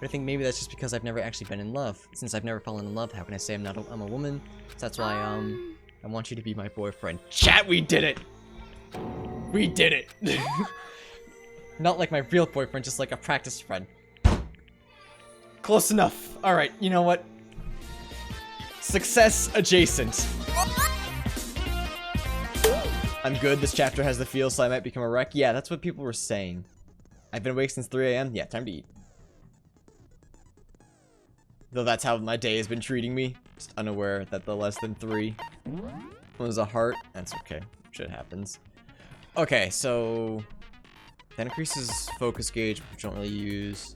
But I think maybe that's just because I've never actually been in love. Since I've never fallen in love, how can I say I'm a woman? So that's why, I want you to be my boyfriend. Chat, we did it! We did it! Not like my real boyfriend, just like a practice friend. Close enough. Alright, you know what? Success adjacent. I'm good, this chapter has the feel, so I might become a wreck. Yeah, that's what people were saying. I've been awake since 3 AM. Yeah, time to eat. Though that's how my day has been treating me. Just unaware that the less than 3 was a heart. That's okay. Shit happens. Okay, so... that increases focus gauge, which I don't really use.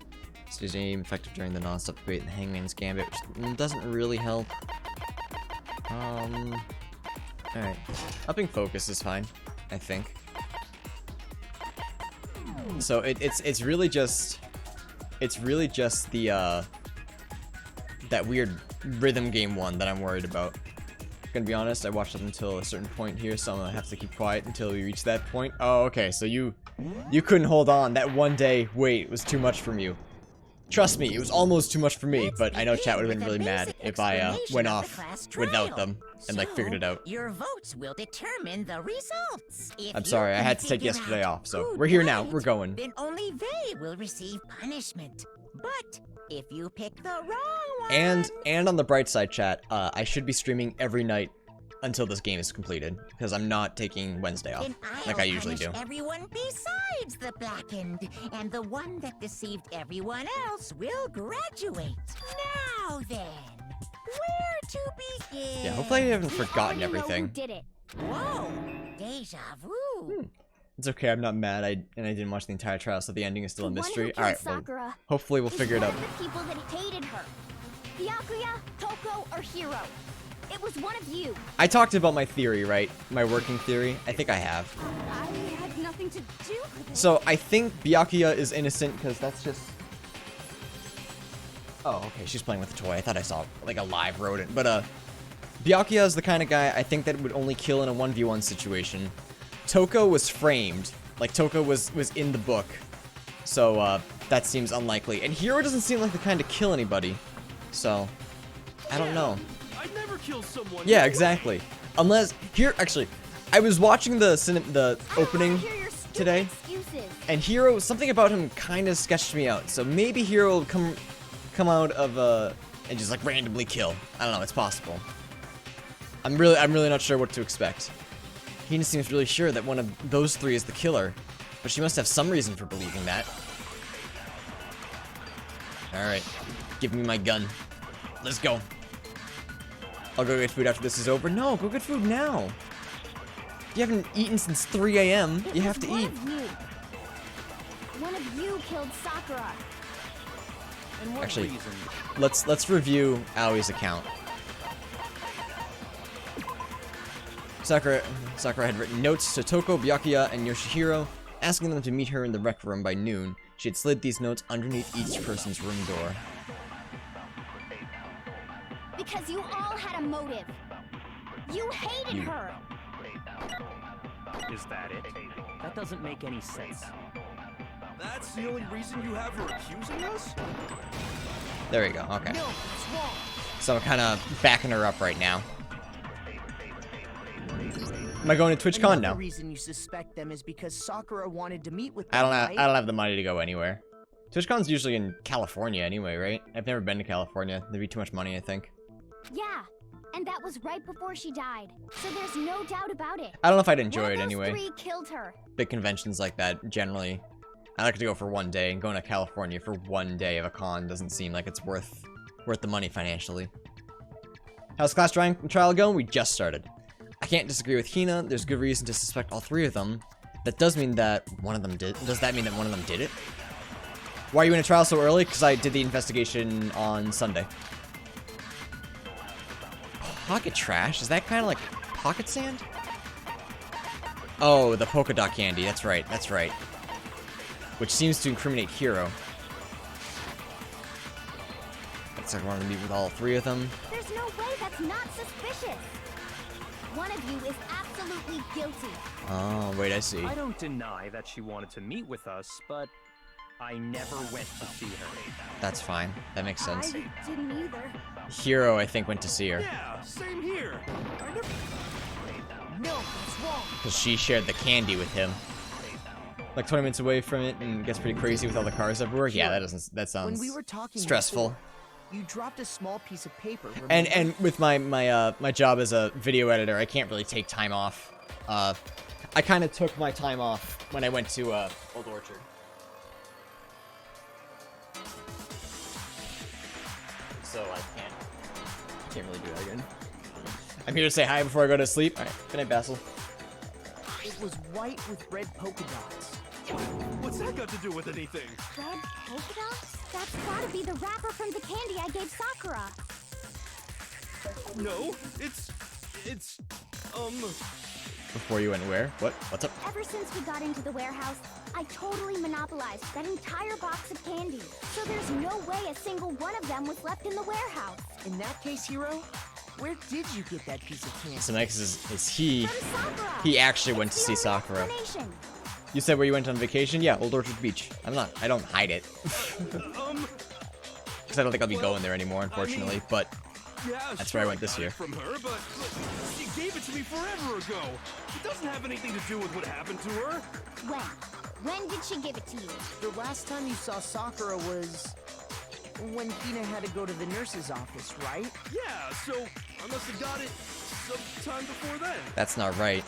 Stays aim effective during the non-stop debate and the Hangman's Gambit, which doesn't really help. Alright. Upping focus is fine, I think. So it's really just the that weird rhythm game one that I'm worried about. Gonna be honest, I watched up until a certain point here, so I'm gonna have to keep quiet until we reach that point. Oh, okay, so you couldn't hold on. That one day wait was too much from you. Trust me, it was almost too much for me, but I know chat would have been really mad if I went off without them and like figured it out. Your votes will determine the results. I'm sorry, I had to take yesterday off, so we're here now. We're going. Then only they will receive punishment. But if you pick the wrong one, and on the bright side, chat, I should be streaming every night until this game is completed, because I'm not taking Wednesday off like I usually do. Everyone besides the blackened, and the one that deceived everyone else will graduate. Now then, where to begin? Yeah, hopefully I haven't forgotten everything. Did it? Whoa, deja vu. It's okay, I'm not mad. I didn't watch the entire trial, so the ending is still a mystery. All right, well, hopefully we'll figure it out. The people that hated her, Byakuya, Toko, or Hiro. It was one of you. I talked about my theory, right? My working theory. I think I have. I had nothing to do with it. So I think Byakuya is innocent because that's just. Oh, okay. She's playing with a toy. I thought I saw like a live rodent, but Byakuya is the kind of guy I think that would only kill in a 1v1 situation. Toko was framed. Like Toko was in the book, so that seems unlikely. And Hiro doesn't seem like the kind to kill anybody, so I don't know. I'd never kill someone. Yeah, exactly. Unless here, actually, I was watching the opening today, and Hiro, something about him kind of sketched me out. So maybe Hiro will come out of and just like randomly kill. I don't know. It's possible. I'm really not sure what to expect. Hina seems really sure that one of those 3 is the killer, but she must have some reason for believing that. All right, give me my gun. Let's go. I'll go get food after this is over. No, go get food now. You haven't eaten since 3 AM. You have to eat. One of you killed Sakura. Actually, let's review Aoi's account. Sakura had written notes to Toko, Byakuya, and Yoshihiro, asking them to meet her in the rec room by noon. She had slid these notes underneath each person's room door. Because you all had a motive. You hated her. Is that it? That doesn't make any sense. That's the only reason you have her accusing us? There we go, okay. No, it's wrong. So I'm kind of backing her up right now. Am I going to TwitchCon now? The reason you suspect them is because Sakura wanted to meet with them, I don't have the money to go anywhere. TwitchCon's usually in California anyway, right? I've never been to California. There'd be too much money, I think. Yeah, and that was right before she died. So there's no doubt about it. I don't know if I'd enjoy it anyway. 3 killed her. Big conventions like that, generally, I like to go for one day, and going to California for one day of a con doesn't seem like it's worth the money financially. How's class trial going? We just started. I can't disagree with Hina. There's good reason to suspect all 3 of them. That does mean that one of them did. Does that mean that one of them did it? Why are you in a trial so early? Because I did the investigation on Sunday. Pocket trash? Is that kind of like pocket sand? Oh, the polka dot candy. That's right. That's right. Which seems to incriminate Hiro. Looks like I wanted to meet with all 3 of them. There's no way that's not suspicious. One of you is absolutely guilty. Oh, wait, I see. I don't deny that she wanted to meet with us, but I never went to see her. That's fine. That makes sense. I didn't either. Hero, I think, went to see her. Yeah, same here. I never... No, that's wrong. Because she shared the candy with him. Like 20 minutes away from it and gets pretty crazy with all the cars everywhere. Yeah, that sounds When we were talking stressful. before, you dropped a small piece of paper. Remember? And with my job as a video editor, I can't really take time off. I kind of took my time off when I went to Old Orchard. So I can't really do that again. I'm here to say hi before I go to sleep. All right, good night, Basil. It was white with red polka dots. What's that got to do with anything? Red polka dots? That's gotta be the wrapper from the candy I gave Sakura. No, it's, Before you went where? What? What's up? Ever since we got into the warehouse, I totally monopolized that entire box of candy. So there's no way a single one of them was left in the warehouse. In that case, Hero, where did you get that piece of candy? So next is he. From Sakura. He actually went It's to the see only Sakura. explanation. You said where you went on vacation? Yeah, Old Orchard Beach. I don't hide it. Because I don't think I'll be going there anymore, unfortunately. But yeah, that's sure, where I went this got it year. From her, but she gave it to me forever ago. It doesn't have anything to do with what happened to her. When did she give it to you? The last time you saw Sakura was when Hina had to go to the nurse's office, right? Yeah, so I must have got it sometime before then. That's not right.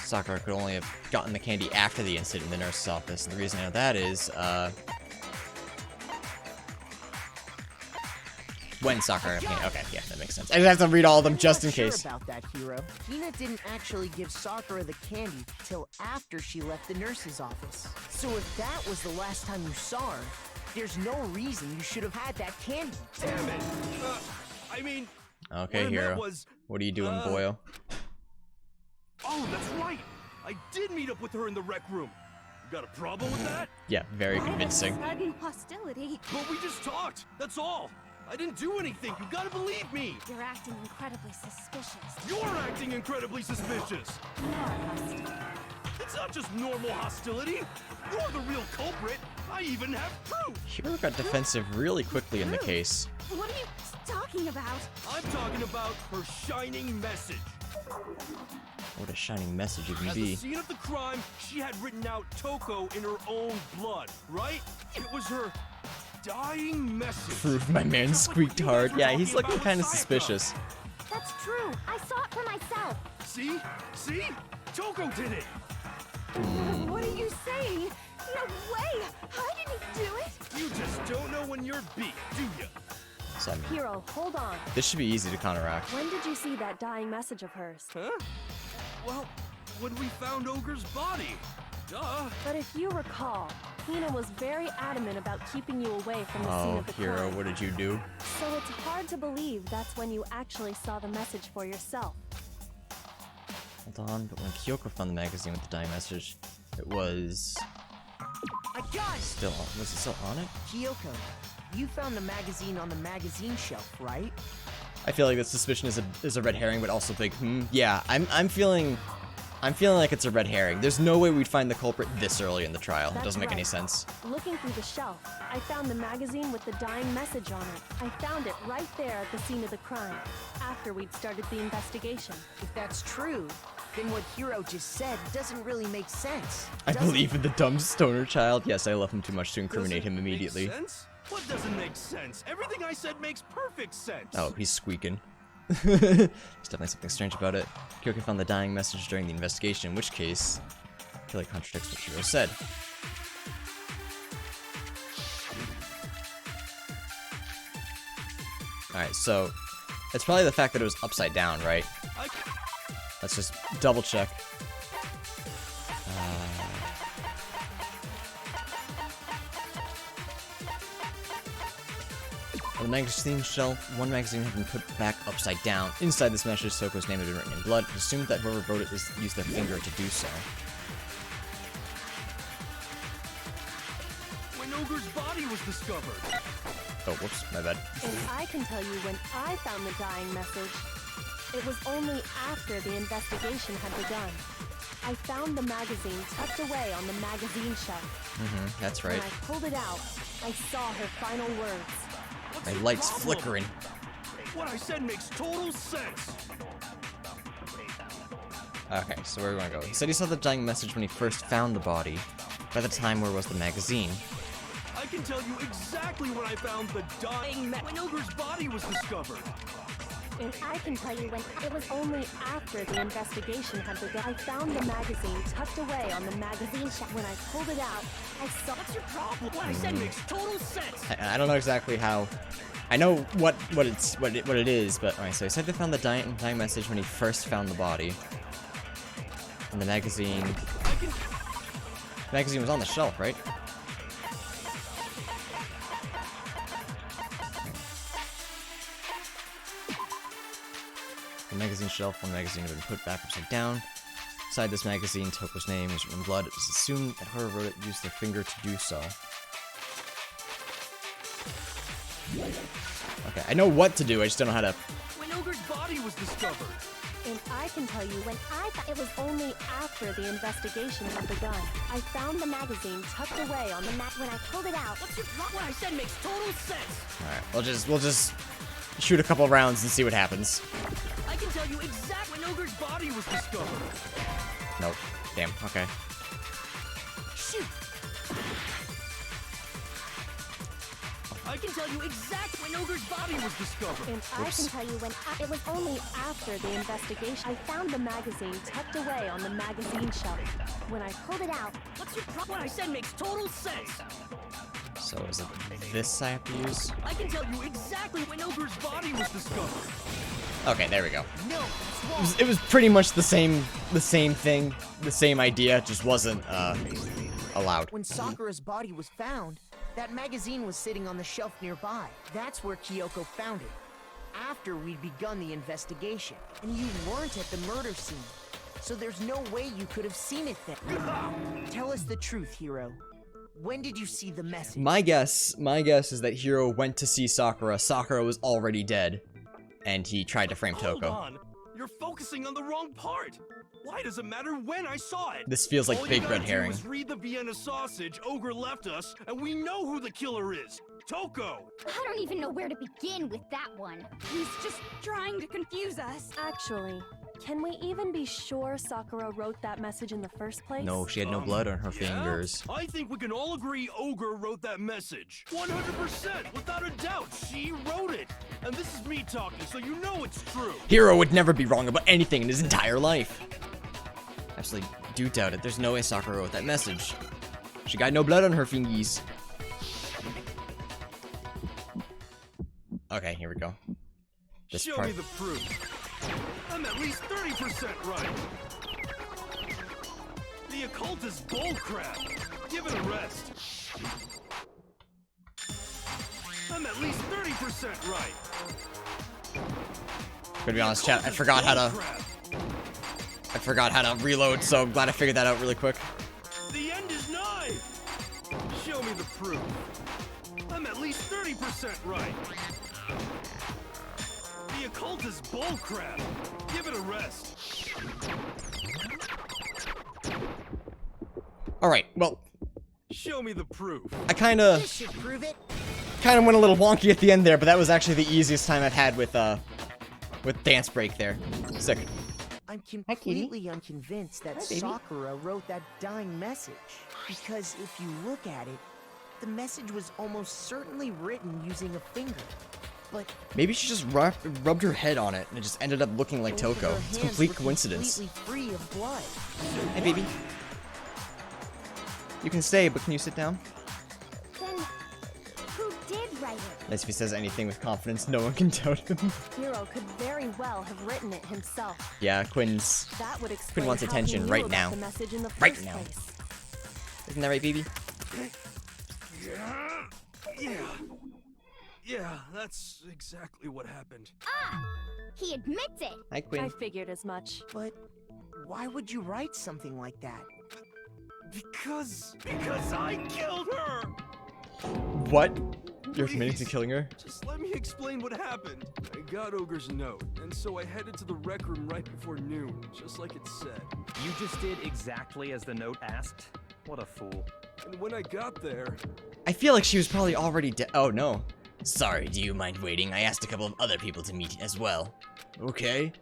Sakura could only have gotten the candy after the incident in the nurse's office. And the reason I know that is, when Sakura got candy. Okay, yeah, that makes sense. I just have to read all of them just in I'm not case. Sure about that, Hero. Hina didn't actually give Sakura the candy till after she left the nurse's office. So if that was the last time you saw her, there's no reason you should have had that candy. Damn it. I mean... Okay, what I meant Hero. was, What are you doing, boyo? oh, that's right. I did meet up with her in the rec room. You got a problem with that? Yeah, very convincing. Sudden hostility. But we just talked. That's all. I didn't do anything. You gotta believe me. You're acting incredibly suspicious. You're acting incredibly suspicious. It's not just normal hostility. You're the real culprit. I even have proof. Hero got defensive really quickly in the case. What are you talking about? I'm talking about her shining message. What a shining message it can At the be. scene of the crime, she had written out Toko in her own blood, right? It was her dying message. Proof my man squeaked hard. Yeah, he's looking kind of suspicious. That's true. I saw it for myself. See? See? Toko did it. What are you saying? No way! I didn't do it! You just don't know when you're beat, do you? So, I mean, Hero, hold on. this should be easy to counteract. When did you see that dying message of hers? Huh? Well, when we found Ogre's body. Duh. But if you recall, Hina was very adamant about keeping you away from the scene Oh, of the Hero, crime. what did you do? So it's hard to believe that's when you actually saw the message for yourself. Hold on, but when Kyoko found the magazine with the dying message, it was I got it! still on. Was it still on it? Kyoko, you found the magazine on the magazine shelf, right? I feel like the suspicion is a red herring, but also big. Yeah, I'm feeling like it's a red herring. There's no way we'd find the culprit this early in the trial. It That's doesn't make any right. sense. Looking through the shelf, I found the magazine with the dying message on it. I found it right there at the scene of the crime, after we'd started the investigation. If that's true, then what Hiro just said doesn't really make sense. I does it? believe in the dumb stoner child. Yes, I love him too much to incriminate him Doesn't immediately. Make sense? What doesn't make sense? Everything I said makes perfect sense. Oh, he's squeaking. There's definitely something strange about it. Kyoko found the dying message during the investigation, in which case, I feel like contradicts what Hiro said. Alright, so it's probably the fact that it was upside down, right? Let's just double check. On the magazine shelf, one magazine had been put back upside down. Inside this message, Toko's name had been written in blood. It's assumed that whoever wrote it used their finger to do so. When Ogre's body was discovered. Oh, whoops, my bad. And I can tell you when I found the dying message, it was only after the investigation had begun. I found the magazine tucked away on the magazine shelf. That's right. When I pulled it out, I saw her final words. My light's flickering. What I said makes total sense. Okay, so where do we want to go? He said he saw the dying message when he first found the body. By the time, where was the magazine? I can tell you exactly when I found the dying when Ogre's body was discovered. And I can tell you when it was only after the investigation had begun. I found the magazine tucked away on the magazine shelf. When I pulled it out, I saw. What's your problem? What I said makes total sense. I don't know exactly how. I know what it is, but alright. So he said they found the dying message when he first found the body. And the magazine. The magazine was on the shelf, right? The magazine shelf, one magazine had been put back upside down. Beside this magazine, Toko's name was written in blood. It was assumed that whoever wrote it used their finger to do so. Okay, I know what to do, I just don't know how to... When Ogre's body was discovered. And I can tell you when it was only after the investigation had begun. I found the magazine tucked away on the when I pulled it out. What's your problem? What I said makes total sense. Alright, we'll just shoot a couple rounds and see what happens. I can tell you exactly when Ogre's body was discovered. Nope. Damn, okay. Shoot. I can tell you exactly when Ogre's body was discovered. And I can tell you when it was only after the investigation. I found the magazine tucked away on the magazine shelf. When I pulled it out. What's your problem? What I said makes total sense. So is it this I have to use? I can tell you exactly when Ogre's body was discovered. Okay, there we go. No, that's wrong. It was pretty much the same thing, the same idea, just wasn't allowed. When Sakura's body was found, that magazine was sitting on the shelf nearby. That's where Kyoko found it. After we'd begun the investigation. And you weren't at the murder scene. So there's no way you could have seen it then. Tell us the truth, Hiro. When did you see the message? My guess is that Hiro went to see Sakura. Sakura was already dead, and he tried to frame Hold Toko. on. You're focusing on the wrong part. Why does it matter when I saw it? This feels like All big you red gotta herring. Do is read the Vienna sausage. Ogre left us, and we know who the killer is. Toko. I don't even know where to begin with that one. He's just trying to confuse us. Actually, can we even be sure Sakura wrote that message in the first place? No, she had no blood on her fingers. I think we can all agree Ogre wrote that message. 100%, without a doubt, she wrote it. And this is me talking, so you know it's true. Hiro would never be wrong about anything in his entire life. Actually, do doubt it. There's no way Sakura wrote that message. She got no blood on her fingies. Okay, here we go. This Show part. me the proof. I'm at least 30% right. The occult is bullcrap. Give it a rest. I'm at least 30% right. Gonna be honest, chat. I forgot how to reload, so I'm glad I figured that out really quick. The end is nigh. Show me the proof. I'm at least 30% right. The occult is bullcrap. Give it a rest. Alright, well, Show me the proof. I kinda This should prove it. went a little wonky at the end there, but that was actually the easiest time I've had with Dance Break there. Sick. I'm completely unconvinced that Sakura wrote that dying message. Because if you look at it, the message was almost certainly written using a finger. But Maybe she just rubbed her head on it and it just ended up looking like both of Toko. her It's hands complete were coincidence. completely free of blood. Hey, baby. You can stay, but can you sit down? Then, who did write it? As if he says anything with confidence, no one can doubt him. Hiro could very well have written it himself. Yeah, Quinn's... That would explain wants how attention he knew right about now. the message in the Right first now. place. Isn't that right, baby? Yeah, that's exactly what happened. Ah! He admits it! Hi, I Quinn. figured as much. But why would you write something like that? Because I killed her! What? You're committing to killing her? Just let me explain what happened. I got Ogre's note, and so I headed to the rec room right before noon, just like it said. You just did exactly as the note asked? What a fool. And when I got there... I feel like she was probably already dead. Oh, no. Sorry, do you mind waiting? I asked a couple of other people to meet as well. Okay.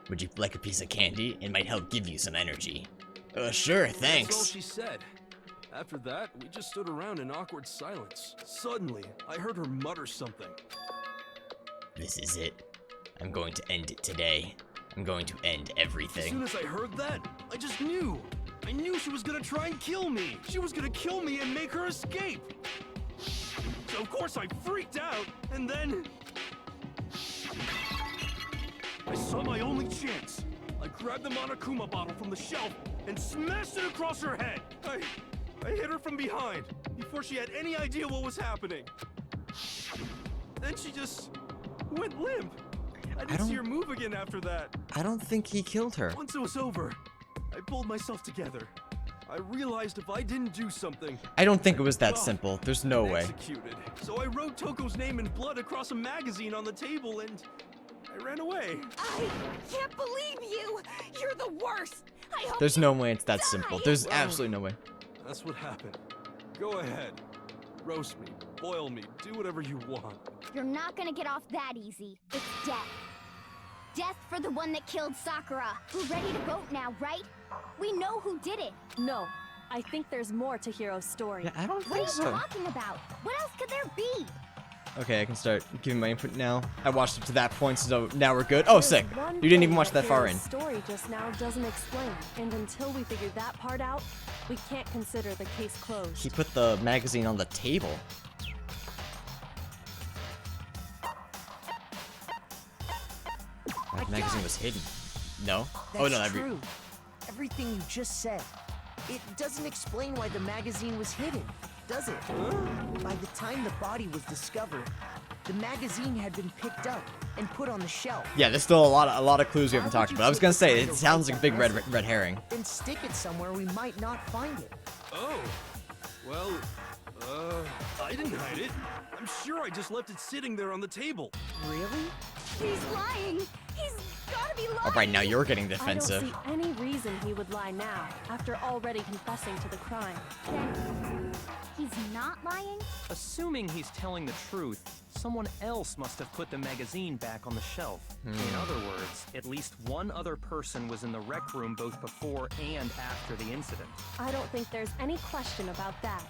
Would you like a piece of candy? It might help give you some energy. Sure, thanks. That's all she said. After that, we just stood around in awkward silence. Suddenly, I heard her mutter something. This is it. I'm going to end it today. I'm going to end As everything. soon as I heard that, I just knew. I knew she was gonna try and kill me. She was gonna kill me and make her escape. So of course I freaked out, and then... I saw my only chance. I grabbed the Monokuma bottle from the shelf and smashed it across her head. I hit her from behind before she had any idea what was happening. Then she just went limp. I didn't see her move again after that. I don't think he killed her. Once it was over, I pulled myself together. I realized if I didn't do something, I don't think it was that simple. There's no way. executed. So I wrote Toko's name in blood across a magazine on the table and I ran away. I can't believe you! You're the worst! I hope There's you no way it's that die. simple. There's absolutely no way. That's what happened. Go ahead. Roast me, boil me, do whatever you want. You're not gonna get off that easy. It's death. Death for the one that killed Sakura. We're ready to vote now, right? We know who did it. No, I think there's more to Hiro's story. Yeah, I don't What are think you so. talking about? What else could there be? Okay, I can start giving my input now. I watched up to that point, so now we're good. Oh, sick. There's one You didn't even thing watch that far in. Hiro's story just now doesn't explain, and until we figure that part out, we can't consider the case closed. He put the magazine on the table. That magazine was hidden. No? That's Oh, no, true. Everything you just said. It doesn't explain why the magazine was hidden, does it? By the time the body was discovered, the magazine had been picked up and put on the shelf. Yeah, there's still a lot of clues we haven't Why would talked you about. I was take gonna the say, time it to sounds write like a big that red herring. Then stick it somewhere we might not find it. Oh. Well, I didn't hide it. I'm sure I just left it sitting there on the table. Really? He's lying. He's gotta be lying. Alright, now you're getting I don't defensive. see any reason he would lie now, after already confessing to the crime. Then he's not lying? Assuming he's telling the truth, someone else must have put the magazine back on the shelf. In other words, at least one other person was in the rec room both before and after the incident. I don't think there's any question about that.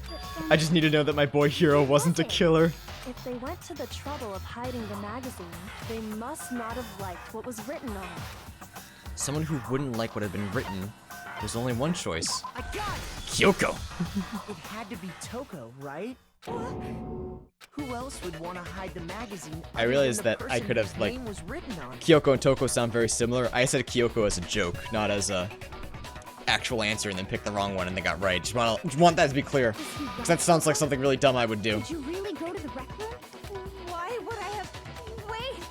But then I just need to know that my boy Hero wasn't a killer. If they went to the trouble of hiding the magazine, they must not have liked what was written on it. Someone who wouldn't like what had been written, there's only one choice. I got it! Kyoko! It had to be Toko, right? Who else would want to hide the magazine? I other realized than the that I person could have, whose like, name was written on it? Kyoko and Toko sound very similar. I said Kyoko as a joke, not as a actual answer, and then picked the wrong one and they got right. Just want that to be clear. Because that sounds like something really dumb I would do. did you really go to the rec room? Why would I have... Wait,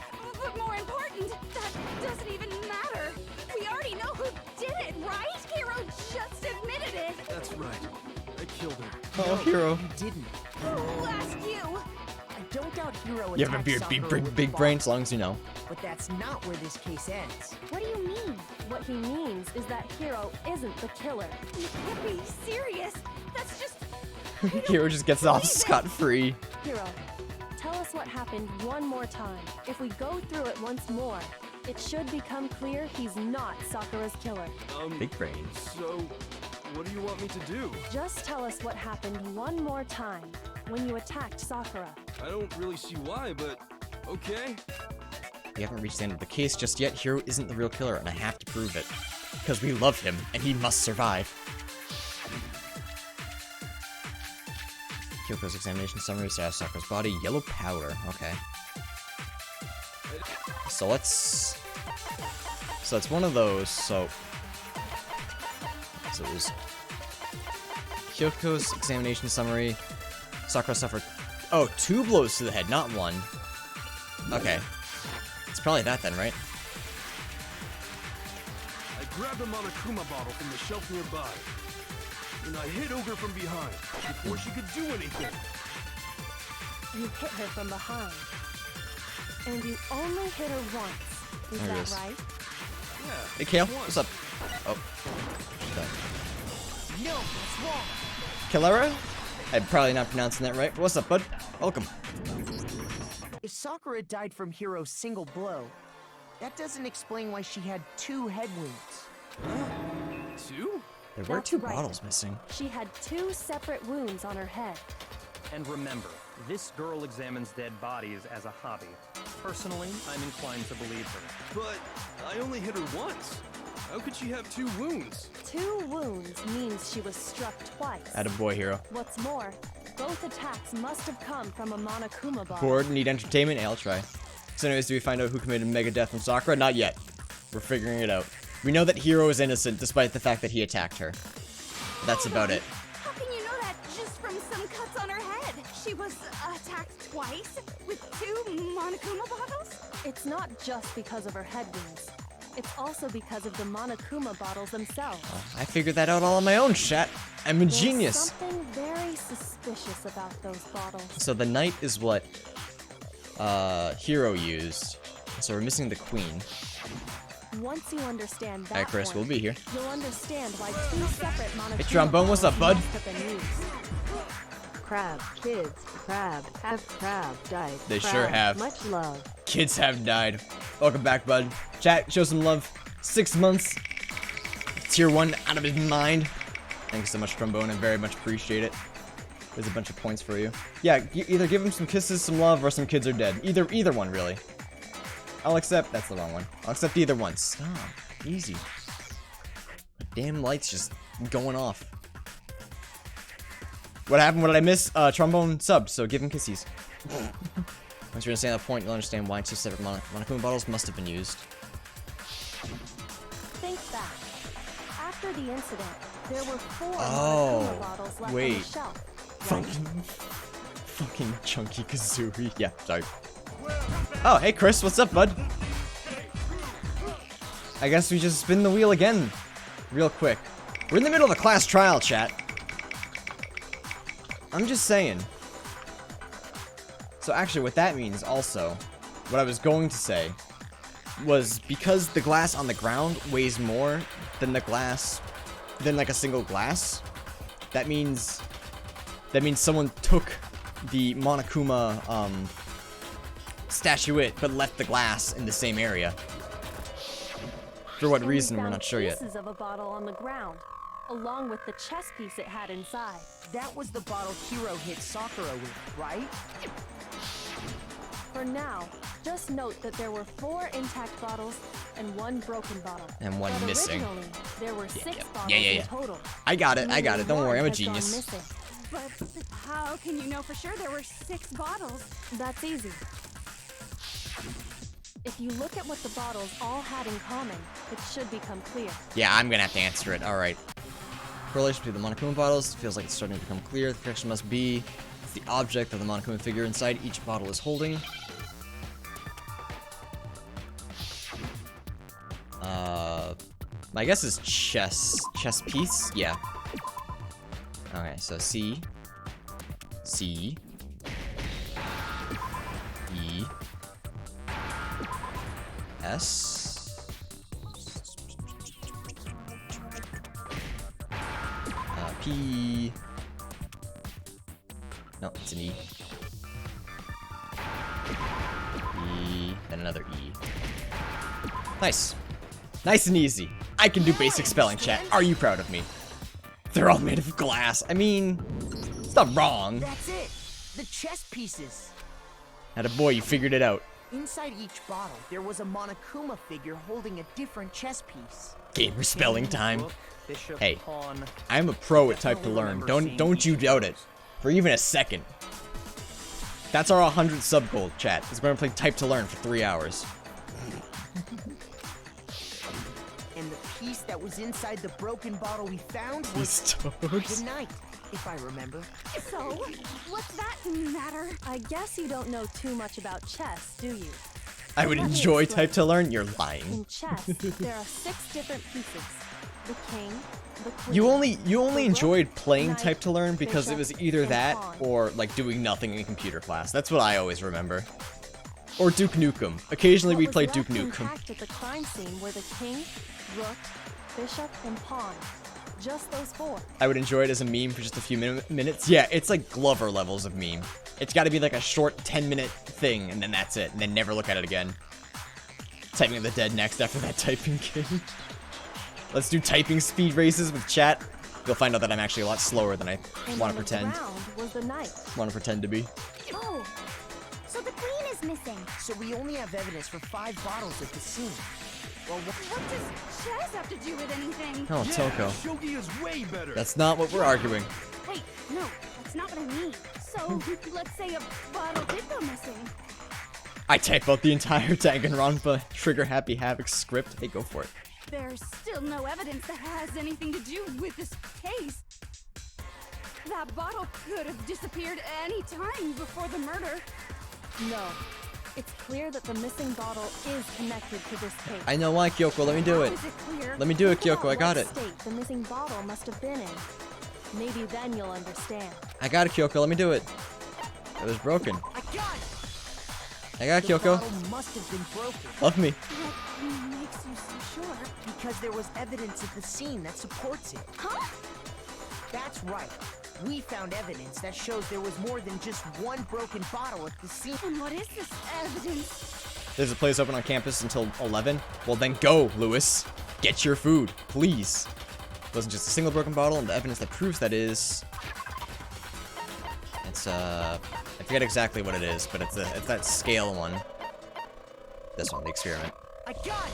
but more important, that doesn't even matter. We already know who did it, right? Hero just admitted it. That's right. I killed her. Oh, Hero. You didn't. Who asked you? I don't doubt Hero You have a attacked big, Sakura with big the brain, bottle, as long as you know. but that's not where this case ends. What do you mean? What he means is that Hiro isn't the killer. You can't be serious. That's just... Hero just gets off scot-free. Hiro, tell us what happened one more time. If we go through it once more, it should become clear he's not Sakura's killer. Big brain. So, what do you want me to do? Just tell us what happened one more time when you attacked Sakura. I don't really see why, but okay. We haven't reached the end of the case just yet. Hero isn't the real killer, and I have to prove it. Because we love him, and he must survive. Kyoko's examination summary, Sakura's body, yellow powder. Okay. So it's one of those, so it was Kyoko's examination summary. Sakura suffered, 2 blows to the head, not 1. Okay. It's probably that then, right? I grabbed a Monokuma bottle from the shelf nearby, and I hit Ogre from behind before she could do anything. You hit her from behind. And you only hit her once. Is There it that is. right? Hey, Kale, what's up? Oh. No, that's wrong. Kalera? I'm probably not pronouncing that right, but what's up, bud? Welcome. If Sakura died from Hiro's single blow, that doesn't explain why she had 2 head wounds. 2? There were That's 2 right. bottles missing. She had 2 separate wounds on her head. And remember, this girl examines dead bodies as a hobby. Personally, I'm inclined to believe her. But I only hit her once. How could she have 2 wounds? 2 wounds means she was struck twice. Attaboy, Hero. What's more, both attacks must have come from a Monokuma bottle. Bored, need entertainment? Yeah, I'll try. So anyways, do we find out who committed Mega Death from Sakura? Not yet. We're figuring it out. We know that Hiro is innocent, despite the fact that he attacked her. That's about it. How can you know that just from some cuts on her head? She was attacked twice with 2 Monokuma bottles? It's not just because of her head wounds. It's also because of the Monokuma bottles themselves. I figured that out all on my own, chat. I'm a There's genius. something very suspicious about those bottles. So the knight is what Hiro used. So we're missing the queen. Once you understand that Alright, Chris, point, we'll be here. you'll understand why 2 separate Monokuma Hey, Trombone, what's up, bud? bottles must have been used. Crab, kids, crab, have crab, died. They crab, sure have. Much love. Kids have died. Welcome back, bud. Chat, show some love. 6 months. Tier 1 out of his mind. Thanks so much, Trombone. I very much appreciate it. There's a bunch of points for you. Yeah, either give him some kisses, some love, or some kids are dead. Either one, really. I'll accept. That's the wrong one. I'll accept either one. Stop. Easy. Damn light's just going off. What happened? What did I miss? Trombone subbed, so give him kisses. Once you understand that point, you'll understand why 2 separate Monokuma bottles must have been used. Think back. After the incident, there were 4 Oh, Monokuma bottles left on wait. the shelf. Right? Fucking chunky Kazooie. Yeah, sorry. Oh, hey Chris, what's up, bud? I guess we just spin the wheel again, real quick. We're in the middle of a class trial, chat. I'm just saying. So actually, what that means also, what I was going to say, was because the glass on the ground weighs more than the glass, than like a single glass, that means someone took the Monokuma, statuette, but left the glass in the same area. For what And we reason, we're found not sure yet. pieces of a bottle on the ground, along with the chess piece it had inside. That was the bottle Hiro hit Sakura with, right? For now, just note that there were 4 intact bottles and 1 broken bottle. And 1 But missing. originally, there were 6 bottles Yeah. in total. I got it, meaning don't worry, I'm a one has gone genius. missing. But how can you know for sure there were 6 bottles? That's easy. If you look at what the bottles all had in common, it should become clear. Yeah, I'm gonna have to answer it, alright. Correlation between the Monokuma bottles feels like it's starting to become clear. The connection must be it's the object that the Monokuma figure inside each bottle is holding. My guess is chess piece? Yeah. Okay, so C, E, S, P, no, it's an E, E, then another E. Nice. Nice and easy. I can do basic spelling, chat. Are you proud of me? They're all made of glass. I mean, it's not wrong. That's it! The chess pieces! Attaboy, you figured it out. Inside each bottle, there was a Monokuma figure holding a different chess piece. Gamer spelling time. Rook, bishop, Hey, pawn. I'm a pro at type to learn. Don't you doubt it. For even a second. That's our 100 sub goal, chat. Is going to play type to learn for 3 hours. And the piece that was inside the broken bottle we found was These the toads. knight, if I remember. So, what's that matter? I guess you don't know too much about chess, do you? I would Let me enjoy explain. type to learn. You're lying. In chess, there are 6 different pieces. The king, The queen, You only the enjoyed rook, playing knight, type to learn because it was bishop, either and that pawn. or like doing nothing in computer class. That's what I always remember. Or Duke Nukem. Occasionally What we'd was play left Duke Nukem. intact at the crime scene were the king, rook, bishop, and pawn. Just those 4. I would enjoy it as a meme for just a few minutes. Yeah, it's like Glover levels of meme. It's got to be like a short 10-minute thing, and then that's it, and then never look at it again. Typing of the Dead next after that typing game. Let's do typing speed races with chat. You'll find out that I'm actually a lot slower than I And want to on the pretend. ground was the knight. Want to pretend to be. Oh, so the queen is missing. So we only have evidence for 5 bottles at the scene. Well, What does Chaz have to do with anything? Oh, Yeah, Toko. Shogi is way better. That's not what we're arguing. Wait, no, that's not what I mean. So, let's say a bottle did go missing. I type out the entire Danganronpa Trigger Happy Havoc script. Hey, go for it. There's still no evidence that has anything to do with this case. That bottle could have disappeared any time before the murder. No. It's clear that the missing bottle is connected to this case. I know why, Kyoko. Let me do How it. is it clear? Let me do it, Think Kyoko. I about got what it. state the missing bottle must have been in. Maybe then you'll understand. I got it, Kyoko. Let me do it. It was broken. I got it! I got it, The Kyoko. bottle must have been broken Love me. What makes you so sure? because there was evidence at the scene that supports it. Huh? That's right. We found evidence that shows there was more than just one broken bottle at the scene. And what is this evidence? There's a place open on campus until 11. Well, then go, Lewis. Get your food, please. It wasn't just a single broken bottle, and the evidence that proves that is... It's, I forget exactly what it is, but it's that scale one. This one, the experiment. I got it!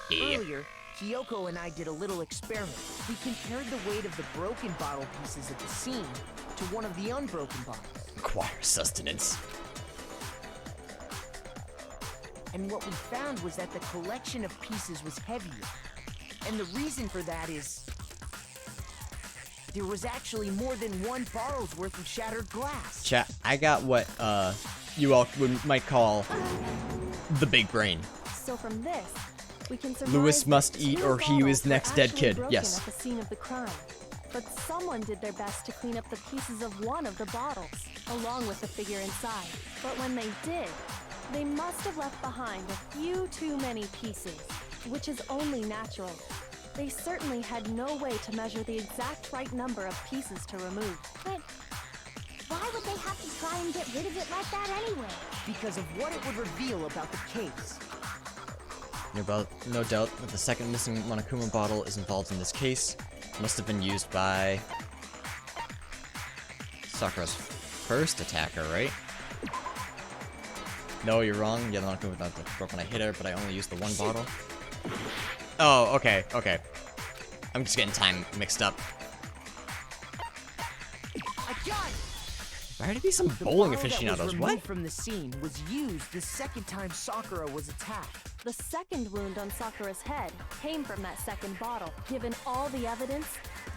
Yeah. Earlier, Kyoko and I did a little experiment. We compared the weight of the broken bottle pieces at the scene to one of the unbroken bottles. Acquire sustenance. And what we found was that the collection of pieces was heavier. And the reason for that is... there was actually more than one bottle's worth of shattered glass. Chat, I got what, you all might call the big brain. So from this, we can surmise Lewis that must eat 2 or he bottles was were next dead actually kid. broken Yes. At the scene of the crime. But someone did their best to clean up the pieces of one of the bottles, along with the figure inside. But when they did, they must have left behind a few too many pieces, which is only natural. They certainly had no way to measure the exact right number of pieces to remove. But why would they have to try and get rid of it like that anyway? Because of what it would reveal about the case. No doubt that the second missing Monokuma bottle is involved in this case. Must have been used by Sakura's first attacker, right? No, you're wrong. Yeah, the Monokuma broke when I hit her, but I only used the one bottle. Oh, okay, okay. I'm just getting time mixed up. I got it! There had to be some The bowling bottle that was aficionados. What? removed from the scene was used the second time Sakura was attacked. The second wound on Sakura's head came from that second bottle. Given all the evidence,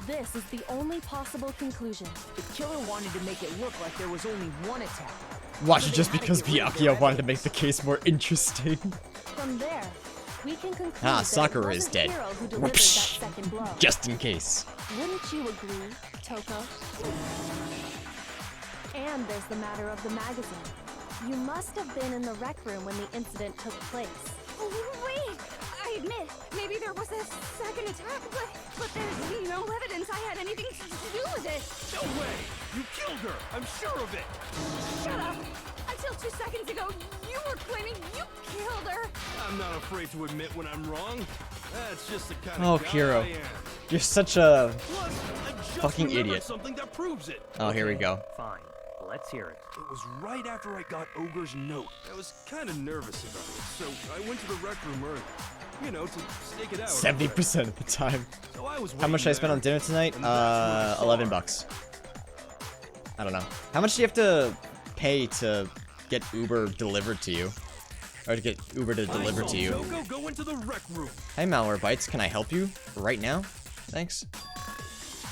this is the only possible conclusion. The killer wanted to make it look like there was only one attack. Watch it just because Byakuya wanted to make the case more interesting. From there, we can conclude Ah, that it Sakura is wasn't dead. Hiro who delivered that second blow. Just in case. Wouldn't you agree, Toko? And there's the matter of the magazine. You must have been in the rec room when the incident took place. Oh, wait! I admit, maybe there was a second attack, but there's no evidence I had anything to do with it. No way! You killed her! I'm sure of it! Shut up! Until 2 seconds ago, you were claiming you killed her. I'm not afraid to admit when I'm wrong. That's just the kind Oh, of guy Hiro. I am. You're such a... Plus, I just Fucking remembered idiot. something that proves it. Oh, here we go. Fine. Let's hear it. It was right after I got Ogre's note. I was kind of nervous about it, so I went to the rec room early. You know, to stake it out. 70% of the time. So I was How much should I spend on dinner tonight? And that's where we saw her. $11. I don't know. How much do you have to pay to get Uber delivered to you? Or to get Uber to deliver to you? Toko, go into the rec room. Hey, Malware Bites, can I help you? Right now? Thanks.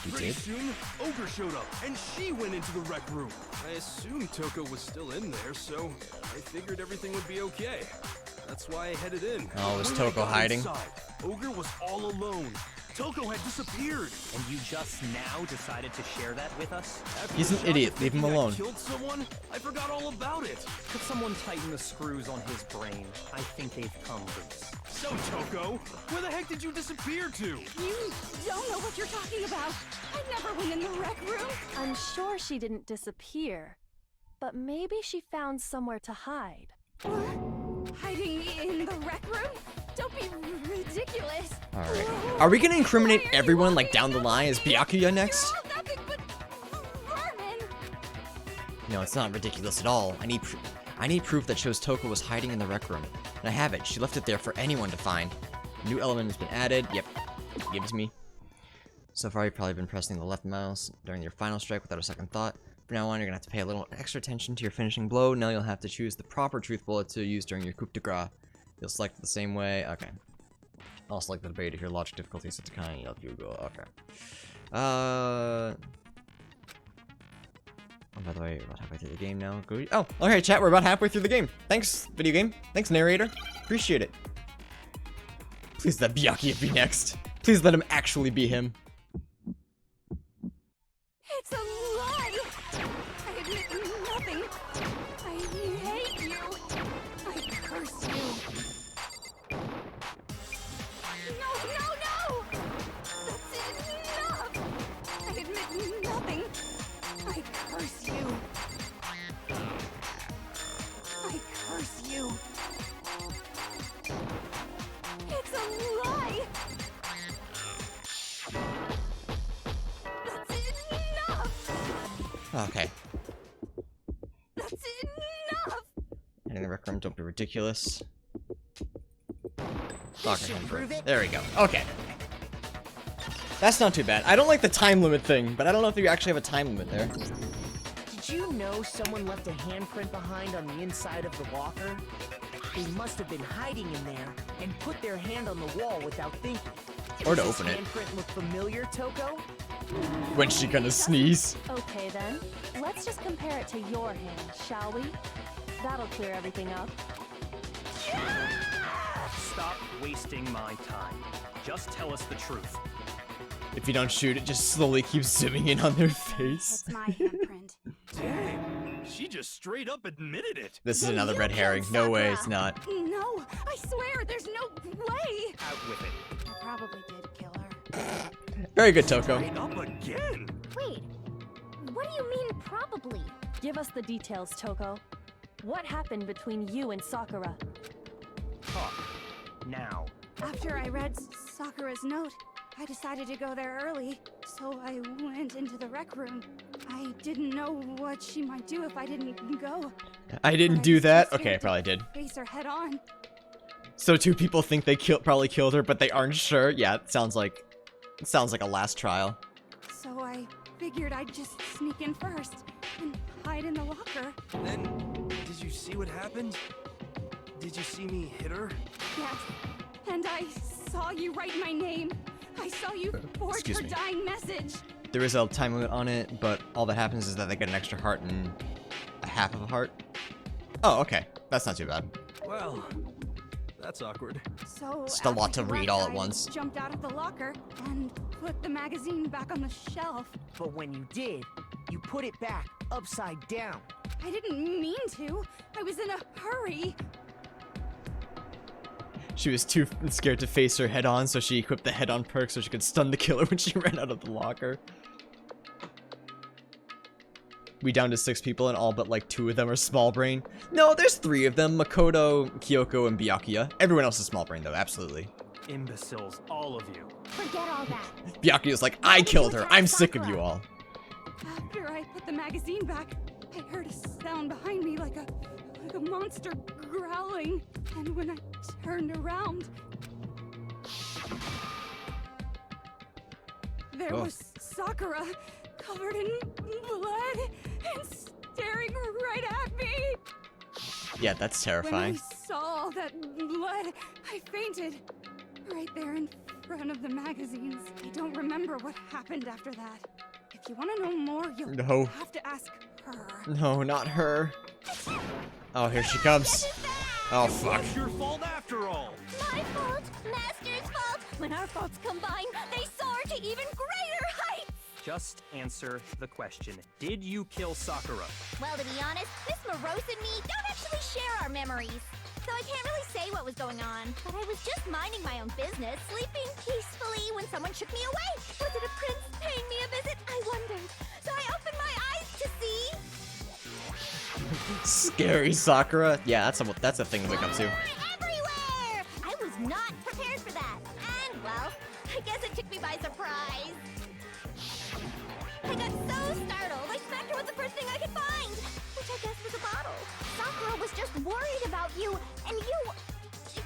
You Pretty did? soon, Ogre showed up, and she went into the rec room. I assumed Toko was still in there, so I figured everything would be okay. That's why I headed in. Oh, was When I Toko got hiding? inside, Ogre was all alone. Toko had disappeared. And you just now decided to share that with us? After He's the an shock idiot. of Leave him thinking I alone. killed someone, I forgot all about it. Could someone tighten the screws on his brain? I think they've come loose. So, Toko, where the heck did you disappear to? You don't know what you're talking about. I never went in the rec room. I'm sure she didn't disappear, but maybe she found somewhere to hide. What? Hiding in the rec room? Don't be ridiculous. Alright. Are we gonna incriminate Why are you everyone like walking down the up line on as me? Byakuya next? You're all nothing but vermin. No, it's not ridiculous at all. I need proof that shows Toko was hiding in the rec room. And I have it. She left it there for anyone to find. A new element has been added. Yep. Give it to me. So far, you've probably been pressing the left mouse during your final strike without a second thought. From now on, you're gonna have to pay a little extra attention to your finishing blow. Now you'll have to choose the proper truth bullet to use during your coup de grace. You'll select it the same way. Okay. I'll select the debate if your logic difficulty is set to kind. You'll go. Okay. Oh, by the way, we're about halfway through the game now. Go. Oh, okay, chat. We're about halfway through the game. Thanks, video game. Thanks, narrator. Appreciate it. Please let Byakuya be next. Please let him actually be him. It's a lie. I admit nothing. I hate you. I curse you. No. That's enough. I admit nothing. I curse you. I curse you. It's a lie. That's enough. Okay. That's enough. And in the rec room, don't be ridiculous. Soccer should hand prove first. it. There we go. Okay. That's not too bad. I don't like the time limit thing, but I don't know if you actually have a time limit there. Did you know someone left a handprint behind on the inside of the locker? They must have been hiding in there and put their hand on the wall without thinking. Or to Does open this it. handprint look familiar, Toko? When's she gonna sneeze? Okay then, let's just compare it to your hand, shall we? That'll clear everything up. Stop wasting my time. Just tell us the truth. If you don't shoot, it just slowly keeps zooming in on their face. That's my handprint. Dang, she just straight up admitted it. This is Then another you red herring. killed No way, Sakura. it's not. No, I swear, there's no way. Out with it. I probably did kill her. Very good, Toko. Straight up again. Wait, what do you mean probably? Give us the details, Toko. What happened between you and Sakura? Talk. Now. After I read Sakura's note, I decided to go there early, so I went into the rec room. I didn't know what she might do if I didn't go. I didn't But do was too that. scared Okay, I to probably did. Face her head on. So two people think they probably killed her, but they aren't sure. Yeah, it sounds like a last trial. So I figured I'd just sneak in first and hide in the locker. Then, did you see what happened? Did you see me hit her? Yes, and I saw you write my name. I saw you forge excuse her me. dying message. There is a time limit on it, but all that happens is that they get an extra heart and a half of a heart. Oh, okay. That's not too bad. Well, that's awkward. So Just a lot after to you read left, all at I once. Jumped out of the locker and put the magazine back on the shelf. But when you did, you put it back upside down. I didn't mean to. I was in a hurry. She was too scared to face her head on, so she equipped the head on perk so she could stun the killer when she ran out of the locker. We down to 6 people and all but like 2 of them are small brain. No, there's 3 of them. Makoto, Kyoko, and Byakuya. Everyone else is small brain though, absolutely. Imbeciles, all of you. Forget all that. Byakuya's like, I killed her. I'm sick of you all. After I put the magazine back, I heard a sound behind me like a monster growling. And when I turned around, there Oh. was Sakura, covered in blood and staring right at me. Yeah, that's terrifying. When I saw all that blood, I fainted. Right there in front of the magazines. I don't remember what happened after that. If you want to know more, you'll No. have to ask her. No, not her. Oh, here she comes. Oh, fuck. It's your fault after all. My fault, Master's fault, When our faults combine, they soar to even greater heights! Just answer the question. Did you kill Sakura? Well, to be honest, Miss Morose and me don't actually share our memories. So I can't really say what was going on. But I was just minding my own business, sleeping peacefully when someone shook me away. Was it a prince paying me a visit? I wondered. So I opened my eyes to see... Scary Sakura. Yeah, that's a thing to wake up to. Everywhere! I was not prepared for that. And, well, I guess it took me by surprise. I got so startled, I smacked her with the first thing I could find, which I guess was a bottle. Sakura was just worried about you, and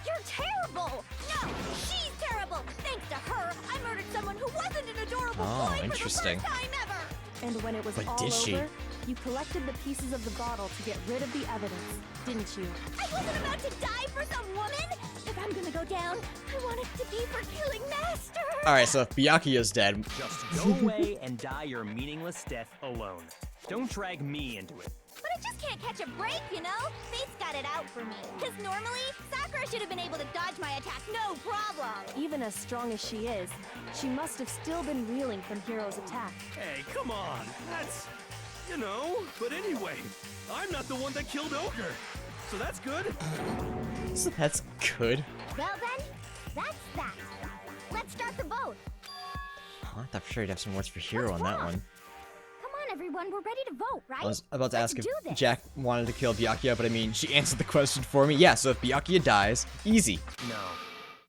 you're terrible. No, she's terrible. Thanks to her, I murdered someone who wasn't an adorable boy interesting. for the first time ever. And when it was But all did she? over, you collected the pieces of the bottle to get rid of the evidence, didn't you? I wasn't about to die for some woman. If I'm gonna go down, I want it to be for killing Master. Alright, so if Byakuya's dead. Just go away and die your meaningless death alone. Don't drag me into it. But I just can't catch a break, you know? Fate's got it out for me. Because normally, Sakura should have been able to dodge my attack, no problem. Even as strong as she is, she must have still been reeling from Hiro's attack. Hey, come on. That's, you know. But anyway, I'm not the one that killed Ogre. So that's good. So that's good. Well then, that's that. Let's start the vote. Oh, I thought for sure you'd have some words for Hiro on that one. Come on, everyone, we're ready to vote, right? I was about to ask if do this. Jack wanted to kill Byakuya, but I mean, she answered the question for me. Yeah, so if Byakuya dies, easy. No,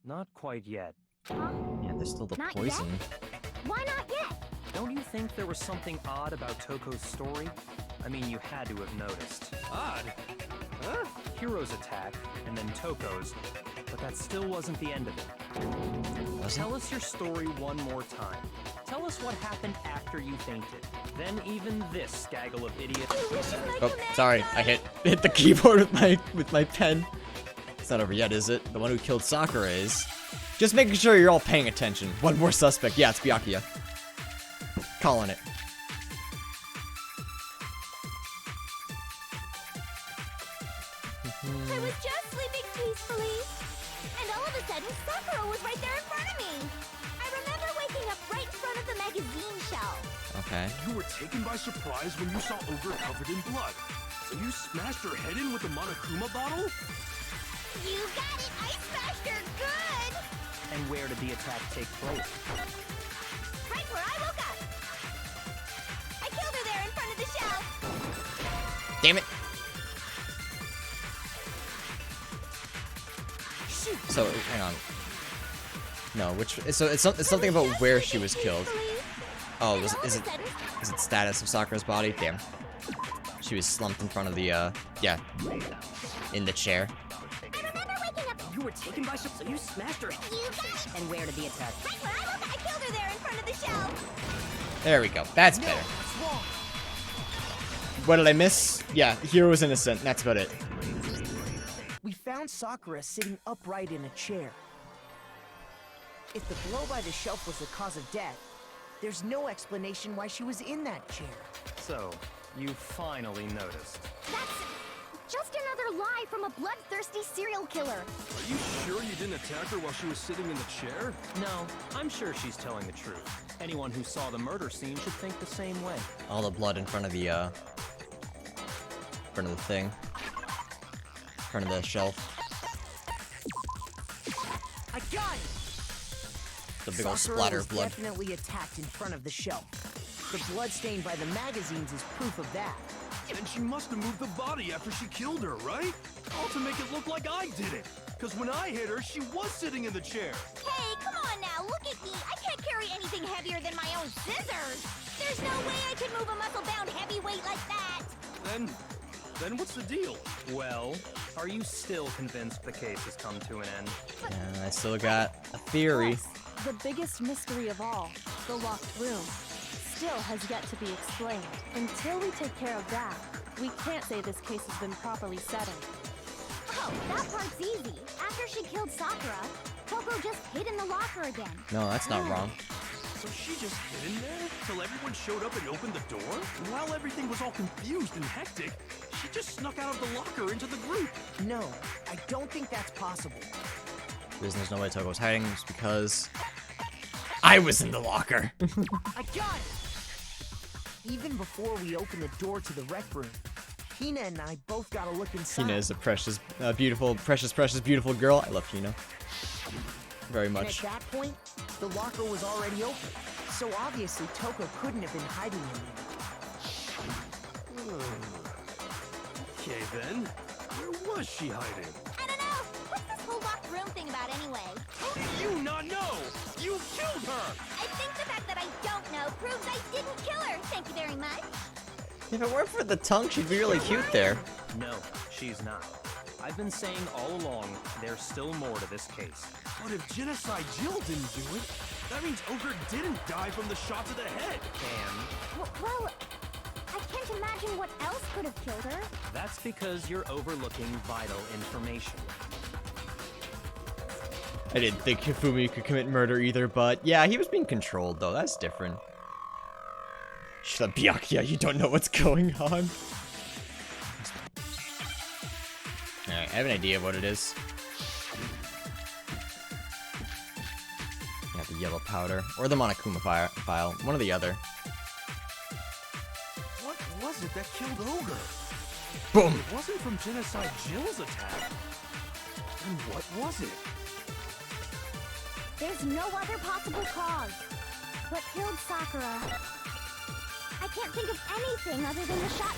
not quite yet. Yeah, there's still the Not poison. Why not yet? Don't you think there was something odd about Toko's story? I mean, you had to have noticed. Odd. Huh? Hiro's attack, and then Toko's, but that still wasn't the end of it. Tell us your story one more time. Tell us what happened after you fainted. Then even this gaggle of idiots... Oh, sorry, I hit the keyboard with my pen. It's not over yet, is it? The one who killed Sakura is. Just making sure you're all paying attention. One more suspect. Yeah, it's Byakuya. Calling it. I was just sleeping peacefully. And all of a sudden, Sakura was right there in front of me. I remember waking up right in front of the magazine shelf. Okay. You were taken by surprise when you saw Ogre covered in blood. So you smashed her head in with the Monokuma bottle? You got it! I smashed her good! And where did the attack take place? Right where I woke up. I killed her there in front of the shelf. Damn it. So, hang on. No, so it's something about where she was killed. Oh, is it status of Sakura's body? Damn. She was slumped in front of the, yeah, in the chair. I remember waking up. You were taken by some, so you smashed her. You got it! And where did the attack? Right where I woke up. I killed her there in front of the shelf. There we go. That's No, better. that's wrong. What did I miss? Yeah, Hiro was innocent. That's about it. We found Sakura sitting upright in a chair. If the blow by the shelf was the cause of death, there's no explanation why she was in that chair. So, you finally noticed. That's just another lie from a bloodthirsty serial killer. Are you sure you didn't attack her while she was sitting in the chair? No, I'm sure she's telling the truth. Anyone who saw the murder scene should think the same way. All the blood in front of the thing. In front of the shelf. I got it! The big old Sakura splatter was of blood. definitely attacked in front of the shelf. The blood stained by the magazines is proof of that. And she must have moved the body after she killed her, right? All to make it look like I did it. Because when I hit her, she was sitting in the chair. Hey, come on now, look at me. I can't carry anything heavier than my own scissors. There's no way I could move a muscle-bound heavyweight like that. Then what's the deal? Well, are you still convinced the case has come to an end? Yeah, I still got a theory. Plus, the biggest mystery of all, the locked room, still has yet to be explained. Until we take care of that, we can't say this case has been properly settled. Oh, that part's easy. After she killed Sakura, Toko just hid in the locker again. No, that's not wrong. So she just hid in there till everyone showed up and opened the door? And while everything was all confused and hectic, she just snuck out of the locker into the group. No, I don't think that's possible. The reason there's no way Toko was hiding is because I was in the locker. I got it! Even before we open the door to the rec room, Hina and I both got a look inside. Hina is a precious, beautiful, precious, beautiful girl. I love Hina. Very much. And at that point, the locker was already open. So obviously Toko couldn't have been hiding in there. Okay then, where was she hiding? I don't know. What's this whole locked room thing about anyway? How do you not know? You killed her! I think the fact that I don't know proves I didn't kill her. Thank you very much. If it weren't for the tongue, she'd be really cute there. No, she's not. I've been saying all along, there's still more to this case. But if Genocide Jill didn't do it, that means Ogre didn't die from the shot to the head. And Well, I can't imagine what else could have killed her. that's because you're overlooking vital information. I didn't think Hifumi could commit murder either, but yeah, he was being controlled though. That's different. Shut up, Byakuya, you don't know what's going on. Alright, I have an idea of what it is. Got the yellow powder. Or the Monokuma file. One or the other. What was it that killed Ogre? Boom! It wasn't from Genocide Jill's attack. Then what was it? There's no other possible cause. What killed Sakura? I can't think of anything other than the shot.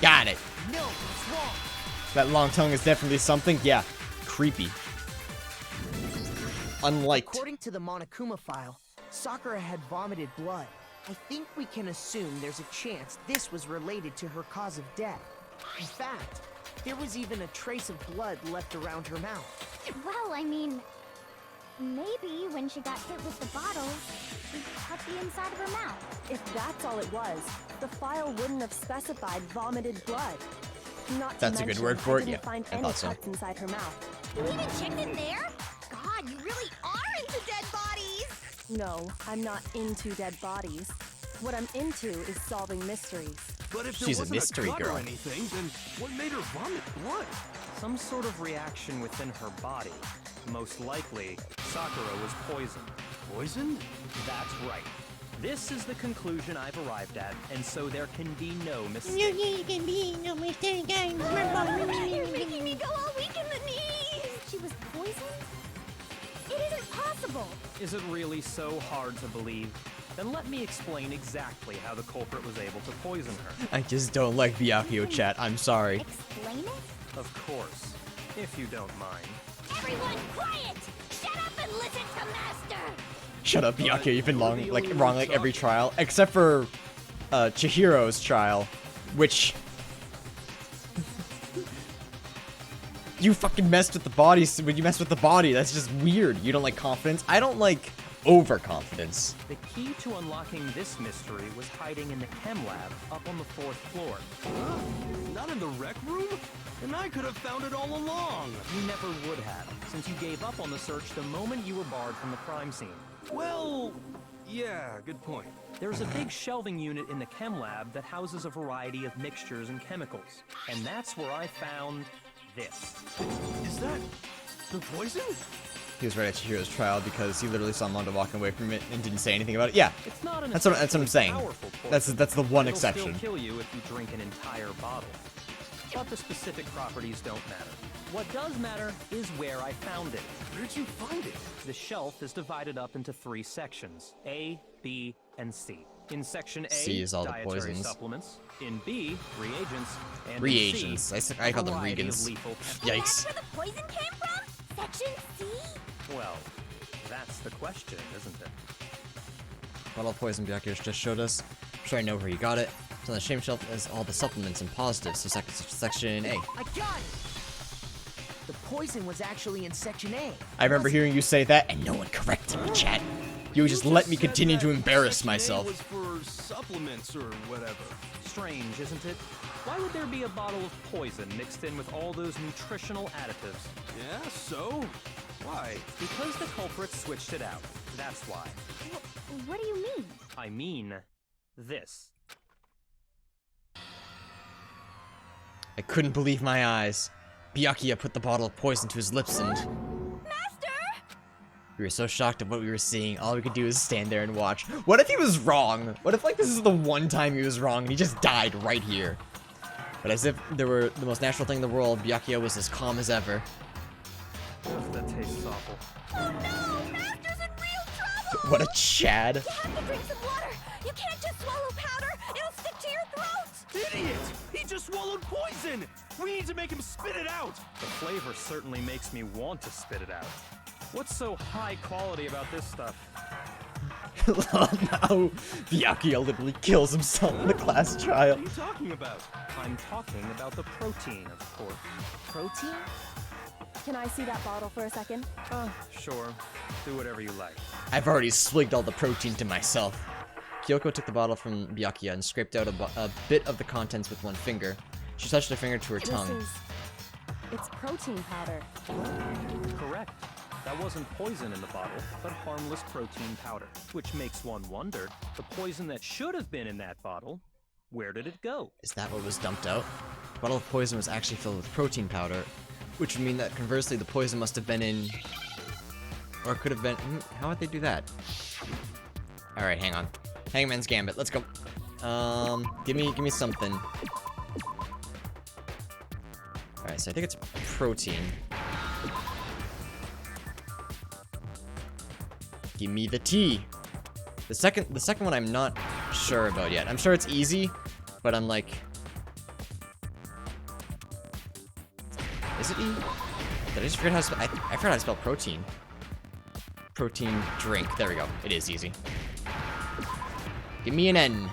Got it! No, it's wrong. That long tongue is definitely something. Yeah. Creepy. Unliked. According to the Monokuma file, Sakura had vomited blood. I think we can assume there's a chance this was related to her cause of death. In fact, there was even a trace of blood left around her mouth. Well, I mean, maybe when she got hit with the bottle, she cut the inside of her mouth. If that's all it was, the file wouldn't have specified vomited blood. Not That's to a good mention, word for I it, didn't yeah, find I any thought so. cuts inside her mouth. You even checked in there? God, you really are into dead bodies! No, I'm not into dead bodies. What I'm into is solving mysteries. But if there She's a wasn't mystery cut girl. or anything, then what made her vomit blood? Some sort of reaction within her body. Most likely, Sakura was poisoned. Poisoned? That's right. This is the conclusion I've arrived at, and so there can be no mistake. You're making me go all weak in the knees! She was poisoned? It isn't possible! Is it really so hard to believe? Then let me explain exactly how the culprit was able to poison her. I just don't like Byakuya chat. I'm sorry. Explain it? Of course, if you don't mind. Everyone quiet! Shut up and listen to Master! Shut up, Byakuya. You've been wrong like every trial, except for Chihiro's trial, which you fucking messed with the body. When you mess with the body, that's just weird. You don't like confidence. I don't like overconfidence. The key to unlocking this mystery was hiding in the chem lab up on the 4th floor. Huh? Not in the rec room? And I could have found it all along. You never would have, since you gave up on the search the moment you were barred from the crime scene. Well, yeah, good point. There's a big shelving unit in the chem lab that houses a variety of mixtures and chemicals. And that's where I found this. Is that the poison? He was right at Chihiro's trial because he literally saw Mondo walking away from it and didn't say anything about it. Yeah, It's not an that's what I'm saying. powerful poison. That's the one It'll exception. still kill you if you drink an entire bottle. But the specific properties don't matter. What does matter is where I found it. Where'd you find it? The shelf is divided up into 3 sections, A, B, and C. In section A, C is all the dietary poisons. supplements. In B, reagents. And Reagents. In C, I call them variety of Regans. lethal- Yikes. That's where the poison came from? Section C? Well, that's the question, isn't it? Bottle of poison Byakuya just showed us. I'm sure I know where you got it. It's on the same shelf as all the supplements and positives, so section A. I got it! The poison was actually in Section A. I remember hearing you say that, and no one corrected me, chat. You just let me said continue to that embarrass Section A myself. was for supplements or whatever. Strange, isn't it? Why would there be a bottle of poison mixed in with all those nutritional additives? Yeah, so? Why? Because the culprit switched it out. That's why. What do you mean? I mean, this. I couldn't believe my eyes. Byakuya put the bottle of poison to his lips and... Master! We were so shocked at what we were seeing, all we could do is stand there and watch. What if he was wrong? What if, like, this is the one time he was wrong and he just died right here? But as if there were the most natural thing in the world, Byakuya was as calm as ever. That tastes awful. Oh no! Master's in real trouble! What a Chad. You have to drink some water! You can't just swallow powder! It'll stick to your throat! Idiot! He just swallowed poison! We need to make him spit it out! The flavor certainly makes me want to spit it out. What's so high quality about this stuff? Now, Byakuya literally kills himself in the class trial. What are you talking about? I'm talking about the protein, of course. Protein? Can I see that bottle for a second? Sure. Do whatever you like. I've already swigged all the protein to myself. Kyoko took the bottle from Byakuya and scraped out a bit of the contents with one finger. She touched her finger to her tongue. It's protein powder. Correct. That wasn't poison in the bottle, but harmless protein powder. Which makes one wonder, the poison that should have been in that bottle, where did it go? Is that what was dumped out? The bottle of poison was actually filled with protein powder, which would mean that conversely the poison must have been in... Or could have been... How would they do that? Alright, hang on. Hangman's Gambit, let's go. Give me something. Alright, so I think it's protein. Give me the tea. The second one I'm not sure about yet. I'm sure it's easy, but I'm like... Is it E? Did I just forget how to spell... I forgot how to spell protein. Protein drink. There we go. It is easy. Give me an N.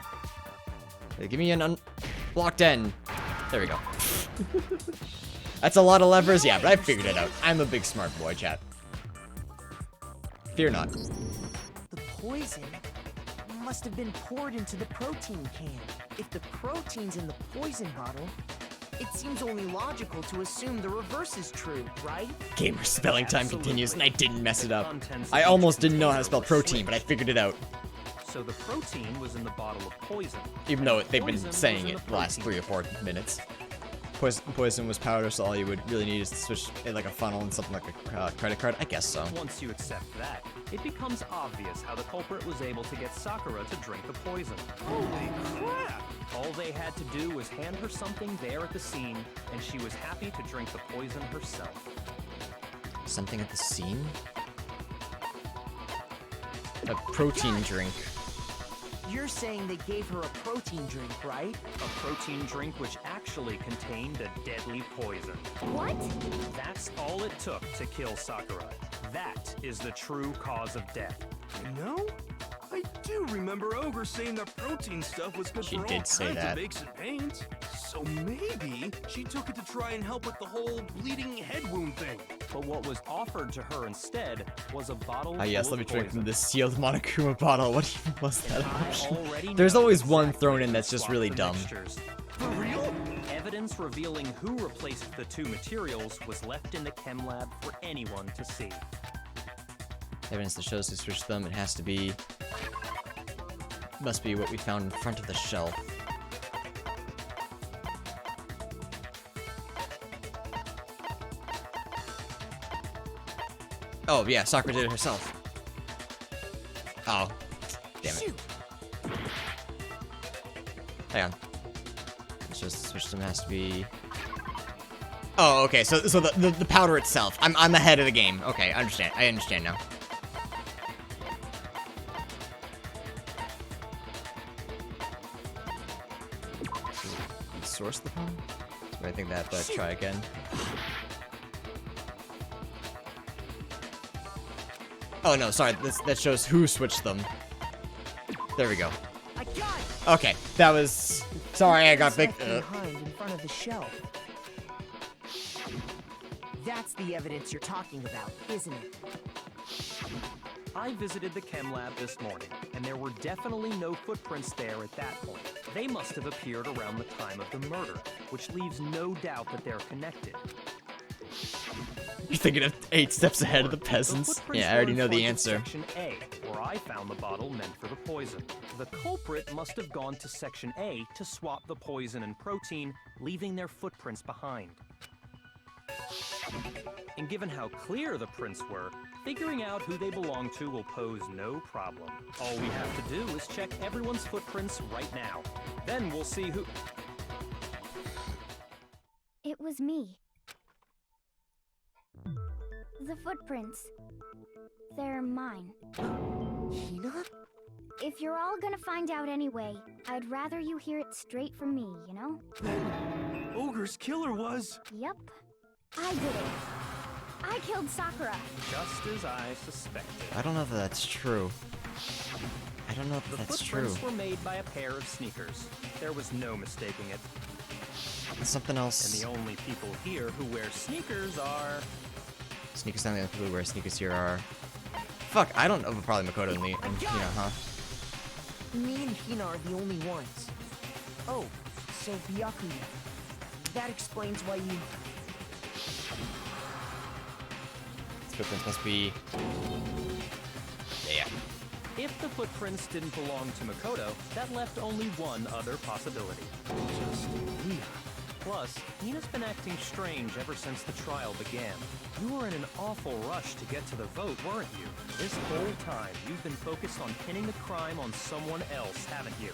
Give me an unblocked N. There we go. That's a lot of levers, yeah, but I figured it out. I'm a big smart boy, chat. Fear not. The poison must have been poured into the protein can. If the protein's in the poison bottle, it seems only logical to assume the reverse is true, right? Gamer spelling time continues, and I didn't mess it up. Contents I of almost each didn't know how to container spell were protein, but I switched. figured it out. So the protein was in the bottle of poison. Even though they've been Poison saying was in it the the last protein. 3 or 4 minutes. Poison was powder, so all you would really need is to switch it like a funnel and something like a credit card. I guess so. Once you accept that, it becomes obvious how the culprit was able to get Sakura to drink the poison. Holy crap! All they had to do was hand her something there at the scene, and she was happy to drink the poison herself. Something at the scene? A protein drink. You're saying they gave her a protein drink, right? A protein drink which actually contained a deadly poison. What? That's all it took to kill Sakura. That is the true cause of death. You know, I do remember Ogre saying that protein stuff was good She for all did kinds say that. of aches and pains. So maybe she took it to try and help with the whole bleeding head wound thing. But what was offered to her instead was a bottle Ah yes, full let me of drink poison. from this sealed Monokuma bottle. What even was that I option? already There's know always one exactly thrown in who that's just swapped really the dumb. mixtures. For real? Evidence revealing who replaced the two materials was left in the chem lab for anyone to see. Evidence that shows who switched them. It has to be... Must be what we found in front of the shelf. Oh, yeah, Sakura did it herself. Oh. Damn it. Hang on. It's just switch them has to be... Oh, okay, so the powder itself. I'm ahead of the game. Okay, I understand now. Source the phone? I think that, but try again. Oh no, sorry, that shows who switched them. There we go. I got it! Okay, that was... Sorry, I got big... Left behind in front of the shelf. That's the evidence you're talking about, isn't it? I visited the chem lab this morning, and there were definitely no footprints there at that point. They must have appeared around the time of the murder, which leaves no doubt that they're connected. You're thinking of 8 steps ahead of the peasants? footprints Yeah, I already were know in the front of answer. Section A, where I found the bottle meant for the poison. The culprit must have gone to Section A to swap the poison and protein, leaving their footprints behind. And given how clear the prints were, Figuring out who they belong to will pose no problem. All we have to do is check everyone's footprints right now. Then we'll see who... It was me. The footprints. They're mine. Hina? If you're all gonna find out anyway, I'd rather you hear it straight from me, you know? Ogre's killer was... Yep. I did it. I killed Sakura. Just as I suspected. I don't know if that's true. I don't know if The that's true. footprints were made by a pair of sneakers. There was no mistaking it. Something else. And the only people here who wear sneakers are... Sneakers, not the only people who wear sneakers here are... Fuck, I don't know, probably Makoto and me, and Hina, huh? Me and Hina are the only ones. Oh, so Byakuya. That explains why you... These footprints must be... Yeah. If the footprints didn't belong to Makoto, that left only one other possibility. Just Hina. Plus, Hina's been acting strange ever since the trial began. You were in an awful rush to get to the vote, weren't you? This whole time, you've been focused on pinning the crime on someone else, haven't you?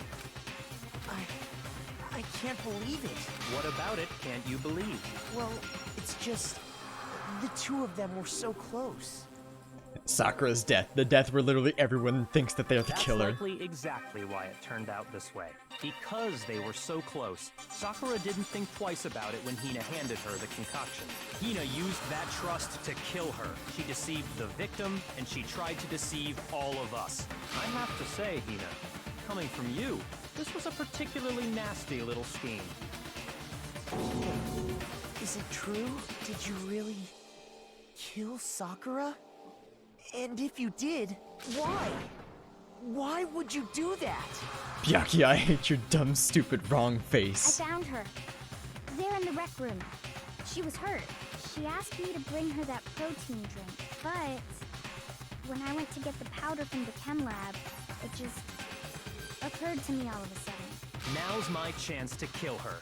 I can't believe it. What about it can't you believe? Well, it's just... the two of them were so close. Sakura's death. The death where literally everyone thinks that they're the killer. That's likely exactly why it turned out this way. Because they were so close, Sakura didn't think twice about it when Hina handed her the concoction. Hina used that trust to kill her. She deceived the victim, and she tried to deceive all of us. I have to say, Hina, coming from you, this was a particularly nasty little scheme. Is it true? Did you really... kill Sakura? And if you did, why? Why would you do that? Byaki, I hate your dumb, stupid, wrong I face. found her. There in the rec room. She was hurt. She asked me to bring her that protein drink, but when I went to get the powder from the chem lab, it just occurred to me all of a sudden. Now's my chance to kill her.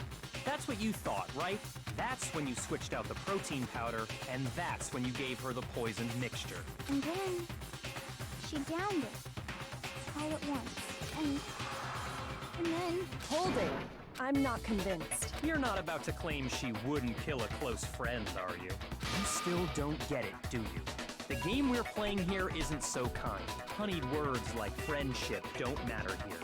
That's what you thought, right? That's when you switched out the protein powder, and that's when you gave her the poisoned mixture. And then she downed it all at once. And then... Hold it. I'm not convinced. You're not about to claim she wouldn't kill a close friend, are you? You still don't get it, do you? The game we're playing here isn't so kind. Honeyed words like friendship don't matter here.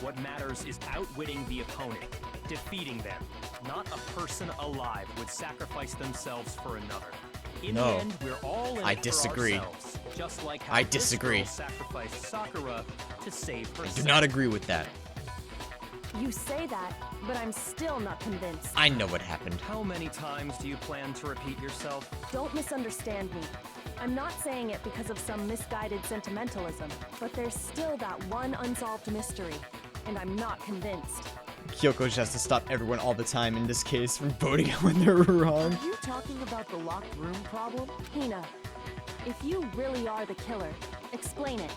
What matters is outwitting the opponent, defeating them. Not a person alive would sacrifice themselves for another. In the end, we're all in I it disagree. for ourselves, just like how I this disagree. girl sacrificed Sakura to save herself. I do not agree with that. You say that, but I'm still not convinced. I know what happened. How many times do you plan to repeat yourself? Don't misunderstand me. I'm not saying it because of some misguided sentimentalism, but there's still that one unsolved mystery, and I'm not convinced. Kyoko just has to stop everyone all the time in this case from voting when they're wrong. Are you talking about the locked room problem? Hina, if you really are the killer, explain it.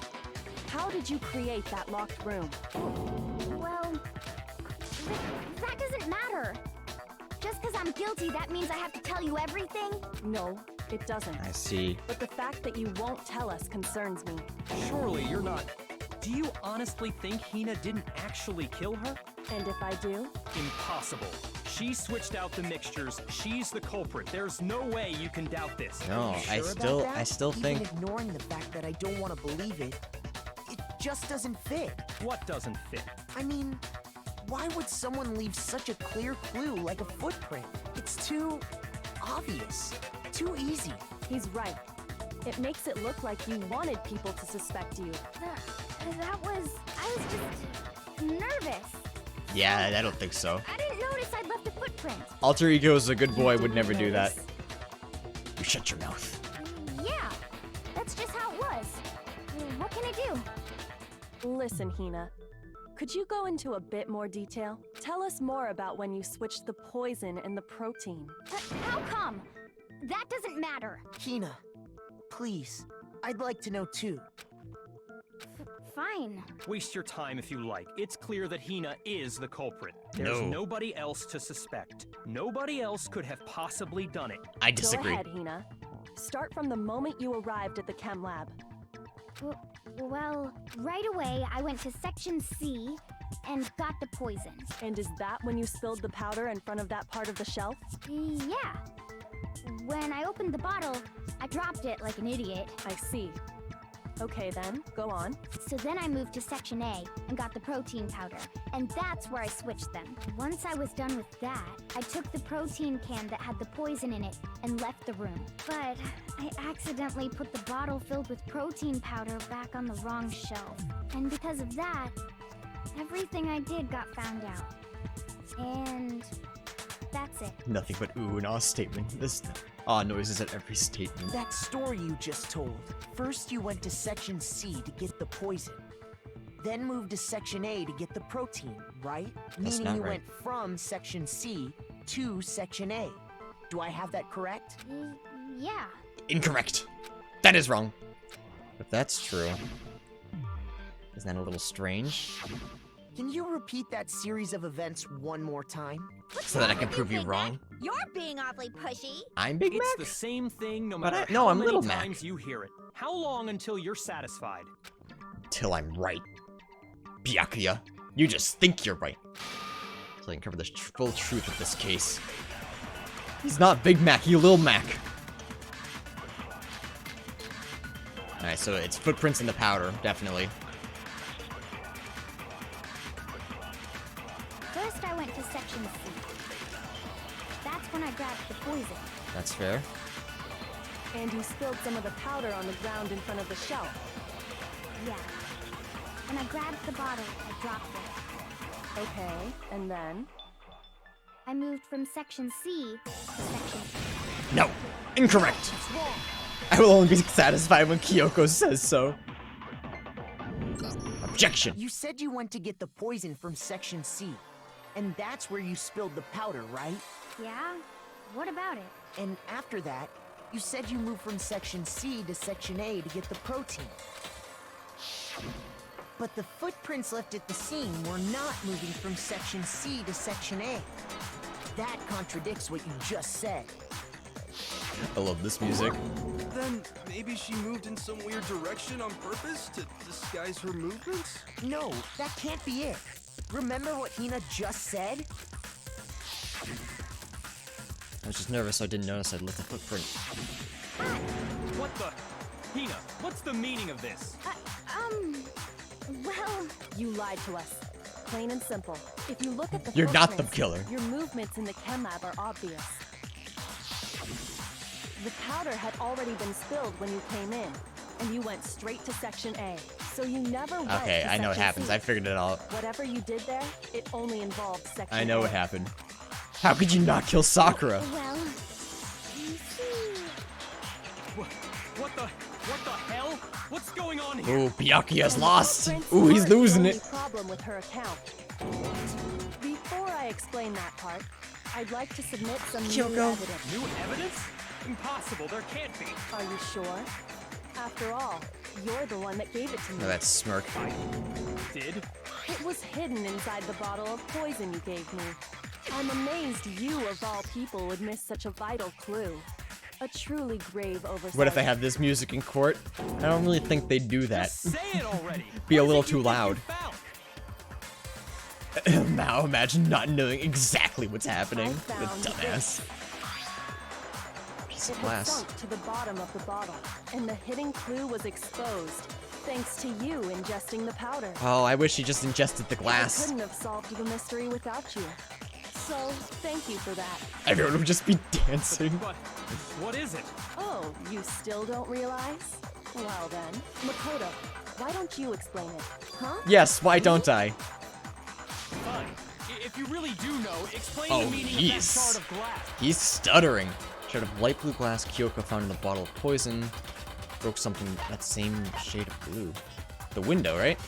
How did you create that locked room? well... that doesn't matter. Just because I'm guilty, that means I have to tell you everything? No, it doesn't. I see. But the fact that you won't tell us concerns me. Surely you're not... Do you honestly think Hina didn't actually kill her? And if I do? Impossible. She switched out the mixtures. She's the culprit. There's no way you can doubt this. No, You I sure still, about that? I still think. Even ignoring the fact that I don't want to believe it, it just doesn't fit. What doesn't fit? I mean, why would someone leave such a clear clue like a footprint? It's too obvious, too easy. He's right. It makes it look like you wanted people to suspect you. That was... I was just... nervous. Yeah, I don't think so. I didn't notice I'd left a footprint. Alter Ego is a good boy, would never do that. You shut your mouth. Yeah, that's just how it was. What can I do? Listen, Hina. Could you go into a bit more detail? Tell us more about when you switched the poison and the protein. How come? That doesn't matter. Hina, please, I'd like to know too. Fine. Waste your time if you like. It's clear that Hina is the culprit. There's No. nobody else to suspect. Nobody else could have possibly done it. I disagree. Go ahead, Hina. Start from the moment you arrived at the chem lab. Well, right away I went to Section C and got the poison. And is that when you spilled the powder in front of that part of the shelf? Yeah. When I opened the bottle, I dropped it like an idiot. I see. Okay then, go on. So then I moved to Section A and got the protein powder, and that's where I switched them. Once I was done with that, I took the protein can that had the poison in it and left the room. But I accidentally put the bottle filled with protein powder back on the wrong shelf. And because of that, everything I did got found out. And that's it. Nothing but ooh and ah statement. This noises at every statement. That story you just told. First you went to Section C to get the poison. Then moved to Section A to get the protein, right? That's Meaning not you right. went from Section C to Section A. Do I have that correct? Yeah. Incorrect. That is wrong. If that's true, isn't that a little strange? Can you repeat that series of events one more time? So that I can prove you wrong. You're being awfully pushy. I'm Big It's Mac? the same thing no But matter no, how I'm many Little Mac. times you hear it. How long until you're satisfied? Till I'm right. Byakuya, you just think you're right. So I can cover the full truth of this case. He's not Big Mac, he's Lil Mac. Alright, so it's footprints in the powder, definitely. First I went to Section C. That's when I grabbed the poison. That's fair. And you spilled some of the powder on the ground in front of the shelf. Yeah. When I grabbed the bottle, I dropped it. Okay, and then? I moved from Section C to Section C. No! Incorrect! I will only be satisfied when Kyoko says so. Objection! You said you went to get the poison from Section C. And that's where you spilled the powder, right? Yeah? What about it? And after that, you said you moved from Section C to Section A to get the protein. But the footprints left at the scene were not moving from Section C to Section A. That contradicts what you just said. I love this music. Then maybe she moved in some weird direction on purpose to disguise her movements? No, that can't be it. Remember what Hina just said? I was just nervous, so I didn't notice I'd left a footprint. What the? Hina, what's the meaning of this? Well, You lied to us. Plain and simple. If you look at the You're not the footprints, killer. Your movements in the chem lab are obvious. The powder had already been spilled when you came in, and you went straight to Section A. So you never went Okay, to I know what Section happens. C. I figured it out. Whatever you did there, it only involved Section I know A. what happened. How could you not kill Sakura? well, you see... What the hell? What's going on here? Ooh, Byakuya's And the lost. footprints Ooh, he's weren't the losing only it. problem with her account. Before I explain that part, I'd like to submit some new Kyoko. evidence. New evidence? Impossible, there can't be. Are you sure? After all, you're the one that gave it to me. Oh, that smirk. Did? It was hidden inside the bottle of poison you gave me. I'm amazed you, of all people, would miss such a vital clue. A truly grave oversight. What if they have this music in court? I don't really think they'd do that. Just say it already. Be a What is little it too you think loud. you found? Now imagine not knowing exactly what's happening. I The found dumbass. Piece It of had glass. sunk to the bottom of the bottle, and the hidden clue was exposed, thanks to you ingesting the powder. Oh, I wish he just ingested the I glass. couldn't have solved the mystery without you. So, thank you for that. Everyone would just be dancing. But what is it? Oh, you still don't realize? Well then, Makoto, why don't you explain it? Huh? Yes, why don't I? Fine. If you really do know, explain Oh, the meaning of that he's- shard of glass. He's stuttering. Shard of light blue glass Kyoko found in the bottle of poison. Broke something that same shade of blue. The window, right?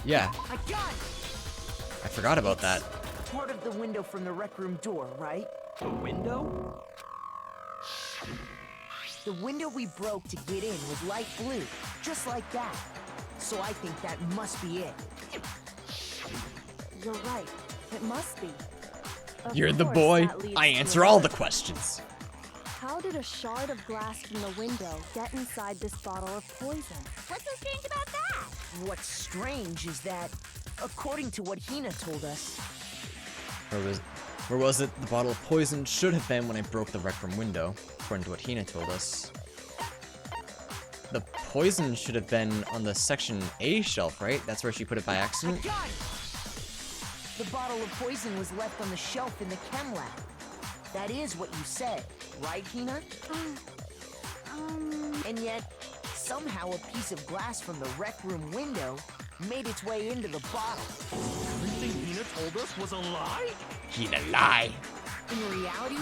Yeah, I got it! I forgot about that. Part of the window from the rec room door, right? The window? The window we broke to get in was light blue, just like that. So I think that must be it. You're right. It must be. Of You're the course, boy. that leads I to answer a all the murder. questions. How did a shard of glass from the window get inside this bottle of poison? What's so strange about that? What's strange is that, according to what Hina told us, Where was it? The bottle of poison should have been when I broke the rec room window, according to what Hina told us. The poison should have been on the section A shelf, right? That's where she put it by accident. I got it! The bottle of poison was left on the shelf in the chem lab. That is what you said, right, Hina? And yet, somehow a piece of glass from the rec room window made its way into the bottle. Everything Hina told us was a lie? Hina lie. In reality,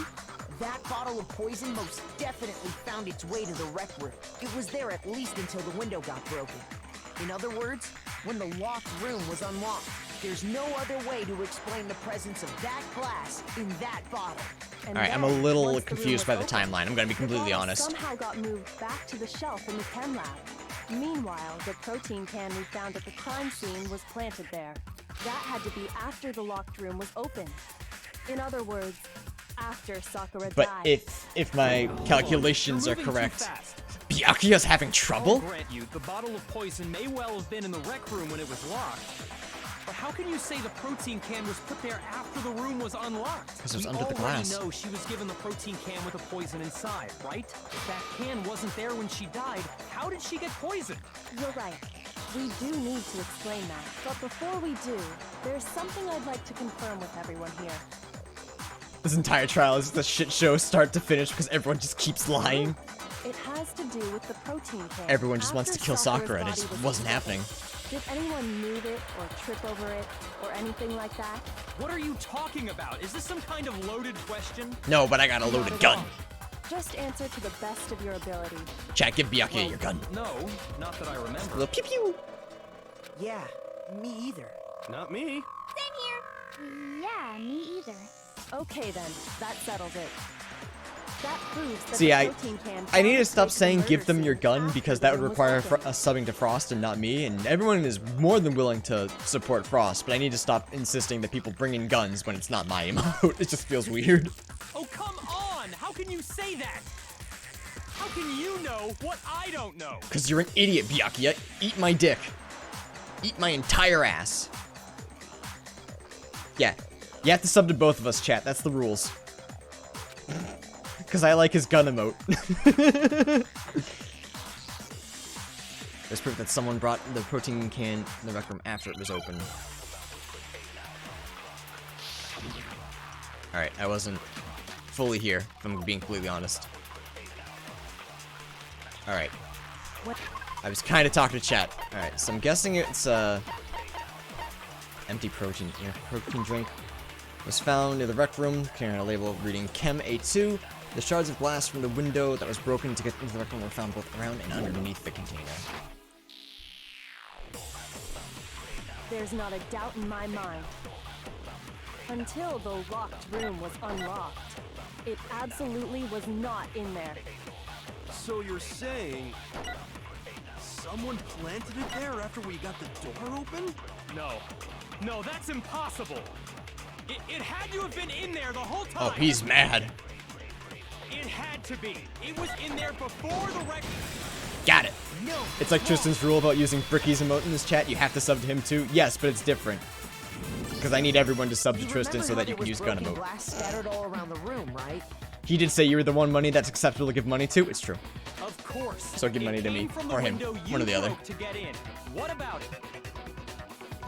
that bottle of poison most definitely found its way to the rec room. It was there at least until the window got broken. In other words, when the locked room was unlocked, there's no other way to explain the presence of that glass in that bottle. And Alright, I'm a then, little once the room confused by was the opened, timeline. I'm gonna be the completely bottle honest. somehow got moved back to the shelf in the chem lab. Meanwhile, the protein can we found at the crime scene was planted there. That had to be after the locked room was opened. In other words, after Sakura But died. if my calculations are You're moving too correct, fast. Byakuya's having I'll trouble? grant you, the bottle of poison may well have been in the rec room when it was locked. But how can you say the protein can was put there after the room was unlocked? Because it was We under the glass. already know she was given the protein can with the poison inside, right? If that can wasn't there when she died, how did she get poisoned? You're right. We do need to explain that. But before we do, there's something I'd like to confirm with everyone here. This entire trial is just a shit show start to finish because everyone just keeps lying. It has to do with the protein can. Everyone just wants to After kill Sakura's Sakura and it body just was wasn't discovered, happening. Did anyone move it or trip over it or anything like that? What are you talking about? Is this some kind of loaded question? No, but I got a Not loaded at gun. all. Just answer to the best of your ability. Chat, give Byakuya your gun. No, not that I remember. Little pew pew. Yeah, me either. Not me. Same here. Yeah, me either. Okay then, that settles it. That proves that See, the I protein can need to found stop its way saying to the give murder them your scene gun after because the that would room was require opened. us subbing to Frost and not me, and everyone is more than willing to support Frost, but I need to stop insisting that people bring in guns when it's not my emote. It just feels weird. Oh, come on! How can you say that? How can you know what I don't know? Because you're an idiot, Byakuya. Eat my dick. Eat my entire ass. Yeah. You have to sub to both of us, chat. That's the rules. Because I like his gun emote. There's proof that someone brought the protein can in the rec room after it was open. Alright, I wasn't fully here, if I'm being completely honest. Alright. I was kind of talking to chat. Alright, so I'm guessing it's, empty protein here. Protein drink was found near the rec room, carrying a label reading Chem A2. The shards of glass from the window that was broken to get into the rec room were found both around and underneath the container. There's not a doubt in my mind. Until the locked room was unlocked, it absolutely was not in there. So you're saying someone planted it there after we got the door open? No. No, that's impossible. It had to have been in there the whole time. Oh, he's mad. It had to be. It was in there before the wreck. Got it. No. It's like Tristan's rule about using Bricky's emote in this chat. You have to sub to him too. Yes, but it's different. Because I need everyone to sub to You Tristan so remember that you how can there use was gun broken emote. glass scattered all around the room, right? He did say you were the one money that's acceptable to give money to. It's true. Of course. So give money It to me, came from the or him, window you one or the other. broke to get in. What about it?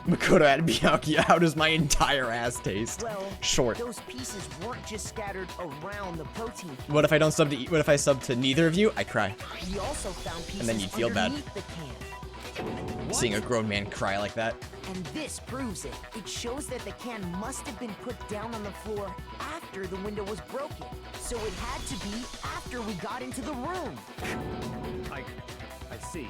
Makoto at Byakuya, how does my entire ass taste? Well, Short. those pieces weren't just scattered around the protein. What if I don't sub to? What if I sub to neither of you? I cry. We also found pieces then you'd feel bad. underneath the can. Seeing a grown man cry like that. And this proves it. It shows that the can must have been put down on the floor after the window was broken. So it had to be after we got into the room. I see.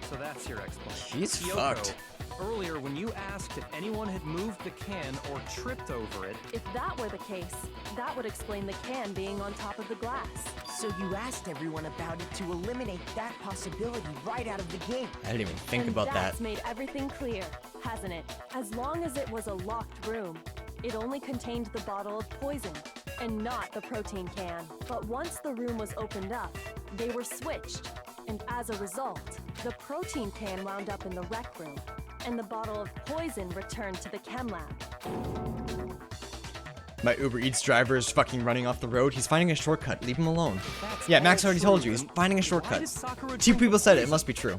So that's your explanation. She's Kyoko, fucked. Earlier, when you asked if anyone had moved the can or tripped over it, If that were the case, that would explain the can being on top of the glass. So you asked everyone about it to eliminate that possibility right out of the gate. I didn't even think And about that. that's made everything clear, hasn't it? As long as it was a locked room, it only contained the bottle of poison. and not the protein can. But once the room was opened up, they were switched. And as a result, the protein can wound up in the rec room, and the bottle of poison returned to the chem lab. My Uber Eats driver is fucking running off the road. He's finding a shortcut. Leave him alone. That's Yeah, Max all already true, told you. He's then finding a why shortcut. did Sakura 2 drink people the said it. It poison? must be true.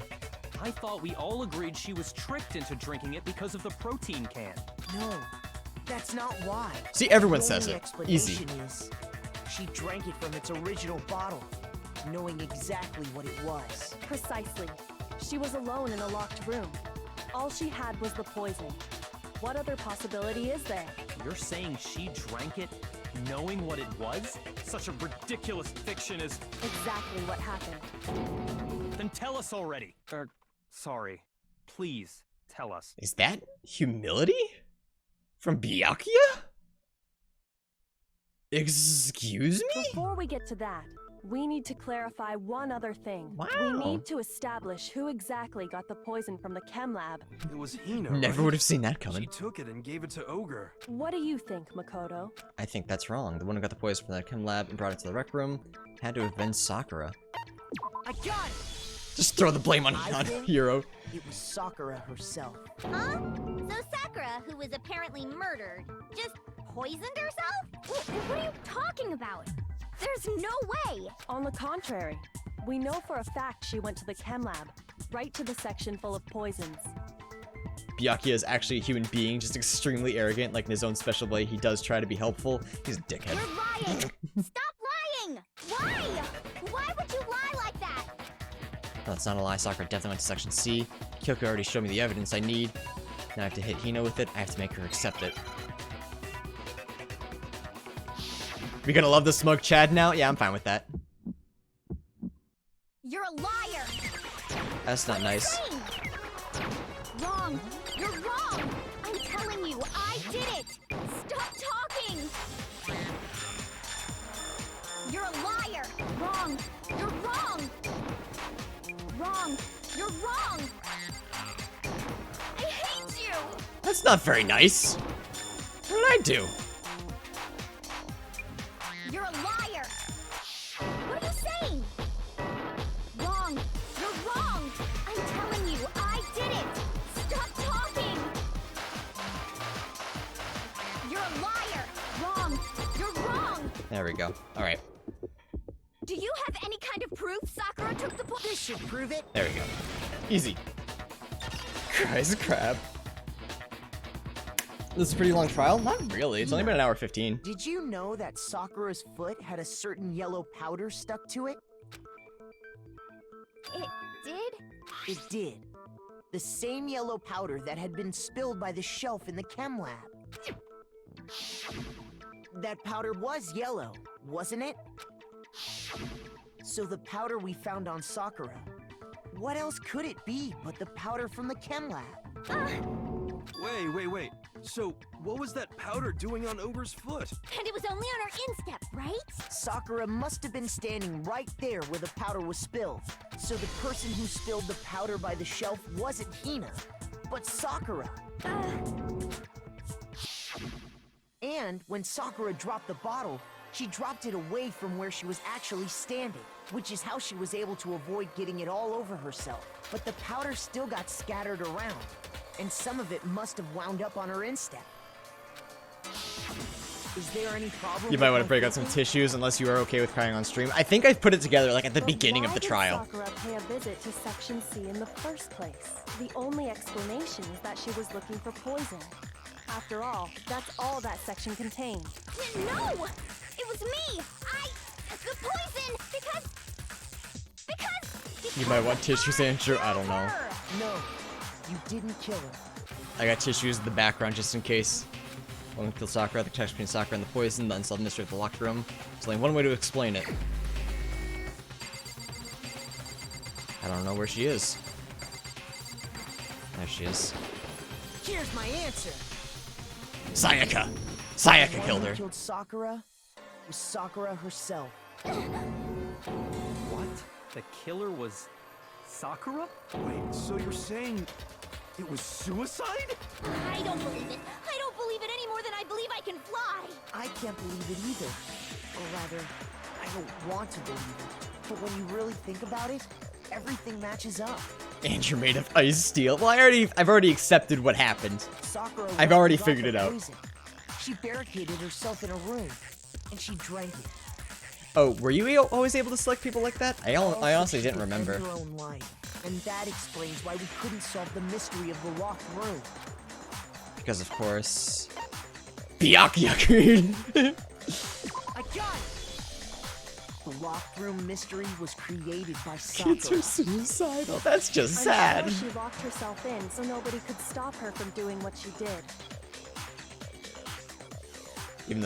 I thought we all agreed she was tricked into drinking it because of the protein can. No, that's not why. See, everyone The says only it. Easy. explanation is she drank it from its original bottle, knowing exactly what it was. Precisely. She was alone in a locked room. All she had was the poison. What other possibility is there? You're saying she drank it knowing what it was? Such a ridiculous fiction is... Exactly what happened. Then tell us already. Sorry. Please, tell us. Is that humility? From Byakuya? Excuse me? Before we get to that, we need to clarify one other thing. Wow. We need to establish who exactly got the poison from the chem lab. It was Hina. Never right? would have seen that She coming. took it and gave it to Ogre. What do you think, Makoto? I think that's wrong. The one who got the poison from the chem lab and brought it to the rec room had to have been Sakura. I got it! Just throw the blame on I think- Hiro. It was Sakura herself. Huh? So Sakura, who was apparently murdered, just poisoned herself? What are you talking about? There's no way! On the contrary, we know for a fact she went to the chem lab, right to the section full of poisons. Byakuya is actually a human being, just extremely arrogant, like in his own special way. He does try to be helpful. He's a dickhead. You're lying! Stop lying! Why? Why would you lie like that? No, that's not a lie. Sakura definitely went to section C. Kyoko already showed me the evidence I need. Now I have to hit Hina with it. I have to make her accept it. We gonna love the smug Chad now? Yeah, I'm fine with that. You're a liar! That's not nice. Saying. Wrong! You're wrong! I'm telling you, I did it! Stop talking! You're a liar! Wrong! You're wrong! Wrong! You're wrong! I hate you! That's not very nice. What did I do? You're a liar! What are you saying? Wrong! You're wrong! I'm telling you, I did it! Stop talking! You're a liar! Wrong! You're wrong! There we go. Alright. Do you have any kind of proof Sakura took the This should prove it. There we go. Easy. Cries crab. This is a pretty long trial? Not really. It's only been an hour 15. Did you know that Sakura's foot had a certain yellow powder stuck to it? It did? It did. The same yellow powder that had been spilled by the shelf in the chem lab. That powder was yellow, wasn't it? So the powder we found on Sakura, what else could it be but the powder from the chem lab? Wait. So, what was that powder doing on Ogre's foot? And it was only on her instep, right? Sakura must have been standing right there where the powder was spilled. So the person who spilled the powder by the shelf wasn't Hina, but Sakura. And when Sakura dropped the bottle, she dropped it away from where she was actually standing, which is how she was able to avoid getting it all over herself. But the powder still got scattered around, and some of it must have wound up on her instep. Is there any problem? You might with want to my break out some thinking? tissues unless you are okay with crying on stream. I think I've put it together like at the But beginning of why the did trial. Sakura pay a visit to Section C in the first place? The only explanation is that she was looking for poison. After all, that's all that section contained. No! It was me! The poison! Because You might want tissues, Andrew. I don't know. No, you didn't kill her. I got tissues in the background just in case. One kill Sakura, the connection between Sakura and the poison, the unsolved mystery of the locked room. There's only one way to explain it. I don't know where she is. There she is. Here's my answer. Sayaka! The Sayaka one killed who her. killed Sakura was Sakura herself. What? The killer was Sakura? Wait, so you're saying it was suicide? I don't believe it. I don't believe it any more than I believe I can fly! I can't believe it either. Or rather, I don't want to believe it. But when you really think about it, everything matches up. And you're made of ice steel. Well, I've already accepted what happened. Sakura I've already off figured the it out. poison. She barricaded herself in a room, and she drank it. Oh, were you always able to select people like that? I honestly she didn't could remember. end her own life, and that explains why we couldn't solve the mystery of the locked room. Because of course, Byakuya. I got it! The locked room mystery was created by Sakura. Kids are suicidal. That's just I'm sad. sure she locked herself in so nobody could stop her from doing what she did. Even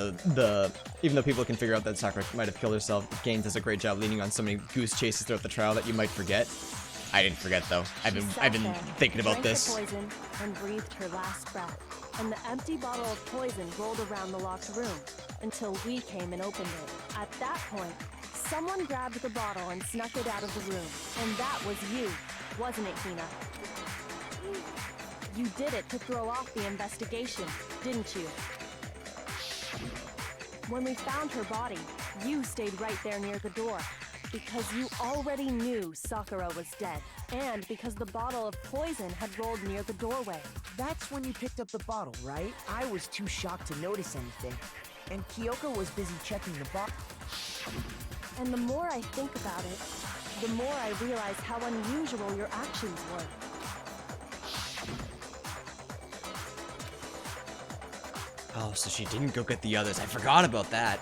though people can figure out that Sakura might have killed herself, Gaines does a great job leaning on so many goose chases throughout the trial that you might forget. I didn't forget though. I've been thinking about drank this. the poison and breathed her last breath. And the empty bottle of poison rolled around the locked room until we came and opened it. At that point, someone grabbed the bottle and snuck it out of the room. And that was you, wasn't it, Hina? You did it to throw off the investigation, didn't you? When we found her body, you stayed right there near the door. Because you already knew Sakura was dead. And because the bottle of poison had rolled near the doorway. That's when you picked up the bottle, right? I was too shocked to notice anything. And Kyoko was busy checking the box. And the more I think about it, the more I realize how unusual your actions were. Oh, so she didn't go get the others. I forgot about that.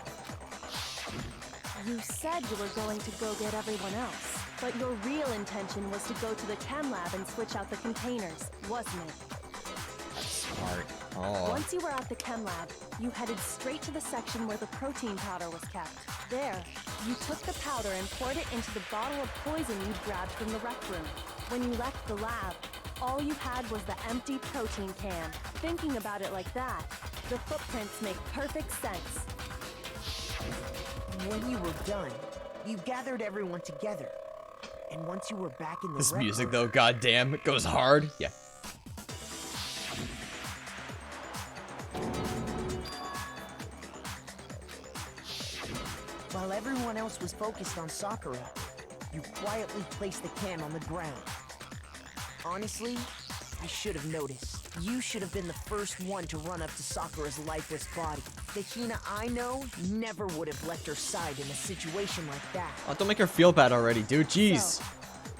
You said you were going to go get everyone else, but your real intention was to go to the chem lab and switch out the containers, wasn't it? Smart. Oh. Once you were at the chem lab, you headed straight to the section where the protein powder was kept. There, you took the powder and poured it into the bottle of poison you'd grabbed from the rec room. When you left the lab, all you had was the empty protein can. Thinking about it like that, the footprints make perfect sense. When you were done, you gathered everyone together. And once you were back in the This rec music room, though, goddamn, it goes hard. Yeah. while everyone else was focused on Sakura, you quietly placed the can on the ground. Honestly, I should have noticed. You should have been the first one to run up to Sakura's lifeless body. The Hina I know never would have left her side in a situation like that. Oh, don't make her feel bad already, dude. Jeez. So,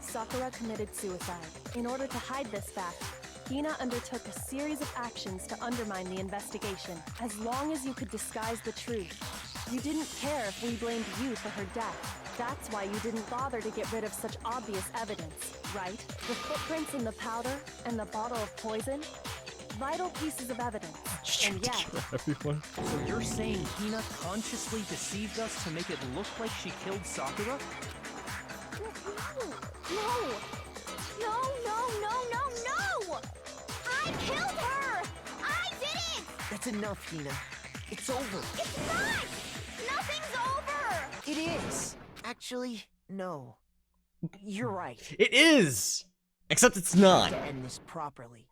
Sakura committed suicide. In order to hide this fact, Hina undertook a series of actions to undermine the investigation. As long as you could disguise the truth, you didn't care if we blamed you for her death. That's why you didn't bother to get rid of such obvious evidence, right? The footprints in the powder and the bottle of poison? Vital pieces of evidence. And yet, Everyone. So you're saying Hina consciously deceived us to make it look like she killed Sakura? No! No, no, no, no, no! I killed her! I did it! That's enough, Hina. It's over. It's not! Nothing's over! It is. Actually, no. You're right. It is! Except it's not. To end this properly.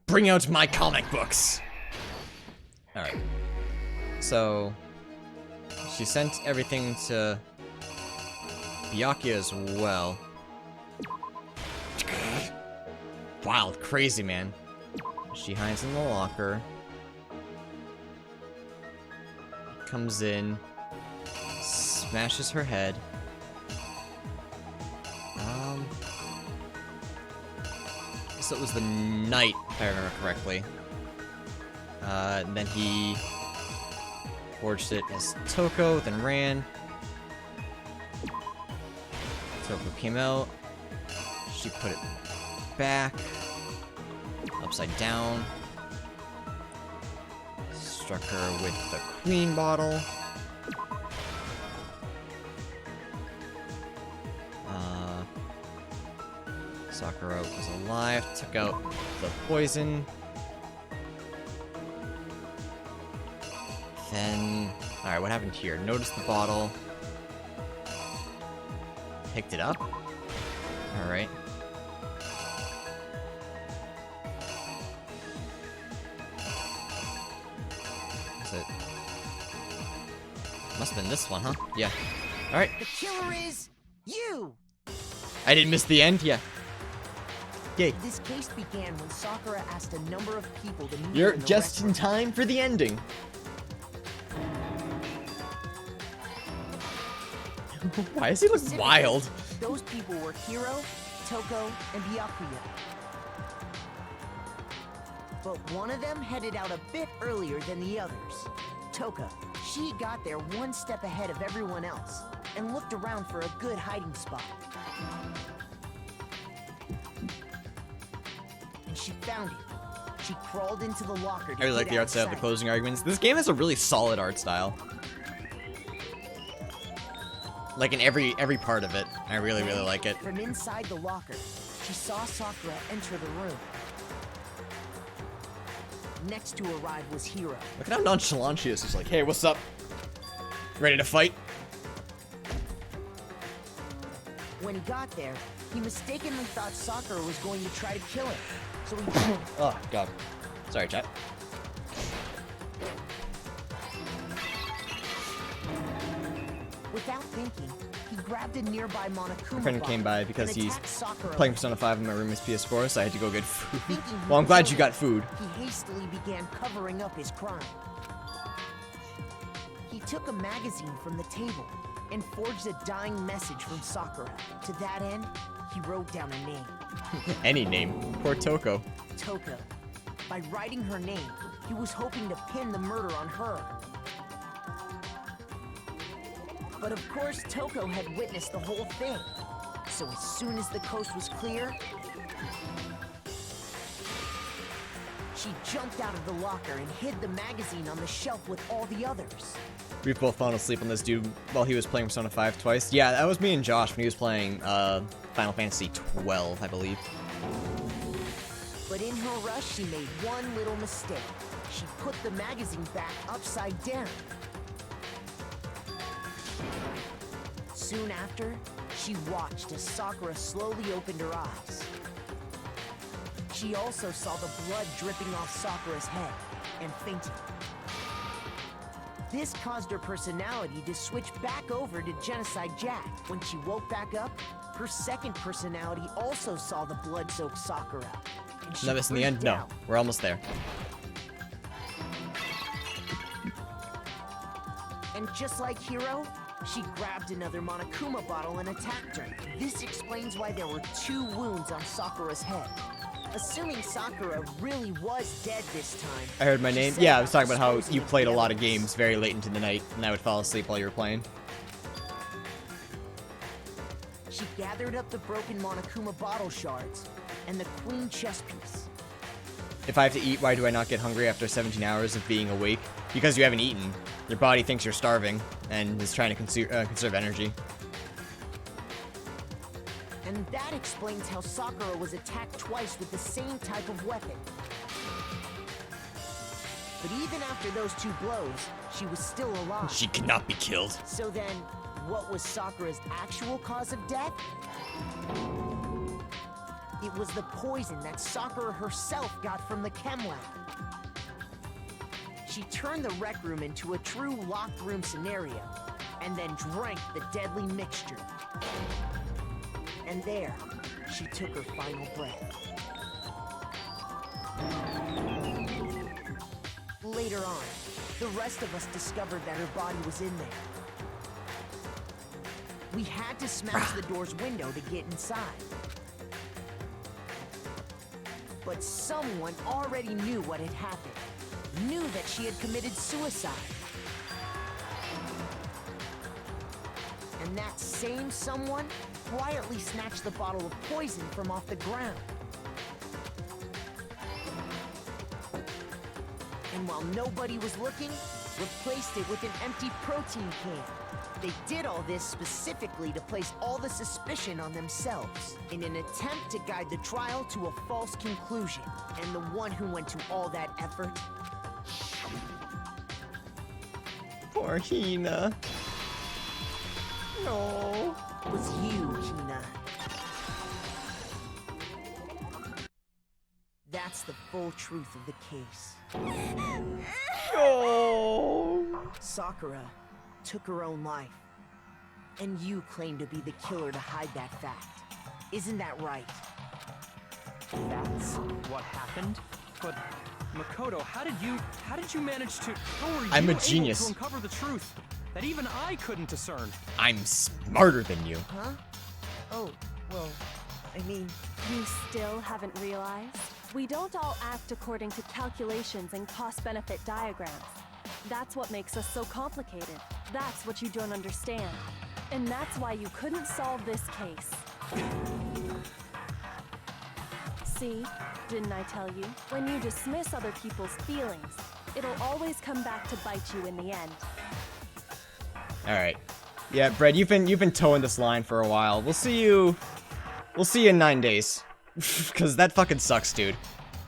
Bring out my comic books. Alright. So, she sent everything to Byakuya as well. Wild, crazy, man. She hides in the locker. Comes in. Smashes her head. So it was the night, if I remember correctly. And then he forged it as Toko, then ran. Toko came out. She put it back. Upside down. Struck her with the queen bottle. Sakura was alive, took out the poison. Then, alright, what happened here? Noticed the bottle. Picked it up. Alright. Must have been this one, huh? Yeah. Alright. The killer is you! I didn't miss the end? Yeah. Yay. This case began when Sakura asked a number of people to meet You're her in the just in restaurant. time for the ending. Why does he look Specifically, wild? Those people were Hiro, Toko, and Byakuya. But one of them headed out a bit earlier than the others. Toka. She got there one step ahead of everyone else and looked around for a good hiding spot. And she found it. She crawled into the locker to I really like get the art style of the outside. closing arguments. This game has a really solid art style. Like in every part of it. I really like it. From inside the locker, she saw Sakura enter the room. Next to arrive was Hiro. Look at how nonchalant she is. She's like, hey, what's up? Ready to fight? When he got there, he mistakenly thought Sakura was going to try to kill him. So he Oh, God. Sorry, chat. Without thinking, he grabbed a nearby Monokuma My friend bottle came by because and he's attacked Sakura playing with Persona 5 on my roommate's PS4, so I had to go get food. Thinking he Well, I'm could glad kill you him, got food. He hastily began covering up his crime. He took a magazine from the table and forged a dying message from Sakura. To that end, he wrote down a name, Any name. Poor Toko. Toka. By writing her name, he was hoping to pin the murder on her. But of course, Toko had witnessed the whole thing. So as soon as the coast was clear, she jumped out of the locker and hid the magazine on the shelf with all the others. We've both fallen asleep on this dude while he was playing Persona 5 twice. Yeah, that was me and Josh when he was playing Final Fantasy 12, I believe. But in her rush, she made one little mistake. She put the magazine back upside down. Soon after, she watched as Sakura slowly opened her eyes. She also saw the blood dripping off Sakura's head and fainted. This caused her personality to switch back over to Genocide Jack. When she woke back up, her second personality also saw the blood-soaked Sakura. And she Not this in the end? freaked No. out. We're almost there. And just like Hiro, she grabbed another Monokuma bottle and attacked her. This explains why there were 2 wounds on Sakura's head. Assuming Sakura really was dead this time. I heard my she name. set Yeah, I was talking about how disposing you of played a the lot of evidence. games very late into the night, and I would fall asleep while you were playing. She gathered up the broken Monokuma bottle shards and the queen chess piece. If I have to eat, why do I not get hungry after 17 hours of being awake? Because you haven't eaten. Your body thinks you're starving, and is trying to conserve energy. And that explains how Sakura was attacked twice with the same type of weapon. But even after those 2 blows, she was still alive. She cannot be killed. So then, what was Sakura's actual cause of death? It was the poison that Sakura herself got from the chem lab. She turned the rec room into a true locked room scenario, and then drank the deadly mixture. And there, she took her final breath. Later on, the rest of us discovered that her body was in there. We had to smash the door's window to get inside. But someone already knew what had happened. Knew that she had committed suicide. And that same someone quietly snatched the bottle of poison from off the ground. And while nobody was looking, replaced it with an empty protein can. They did all this specifically to place all the suspicion on themselves, in an attempt to guide the trial to a false conclusion. And the one who went to all that effort Poor Hina. No. was you, Hina. That's the full truth of the case. No. Sakura, took her own life. And you claim to be the killer to hide that fact. Isn't that right? That's what happened? But Makoto, how did you manage to... How were you I'm a able genius. to uncover the truth that even I couldn't discern? I'm smarter than you. Huh? Oh, well, I mean... You still haven't realized? We don't all act according to calculations and cost-benefit diagrams. That's what makes us so complicated. That's what you don't understand. And that's why you couldn't solve this case. See? Didn't I tell you? When you dismiss other people's feelings, it'll always come back to bite you in the end. Alright. Yeah, Brad, you've been towing this line for a while. We'll see you in 9 days. Cause that fucking sucks, dude.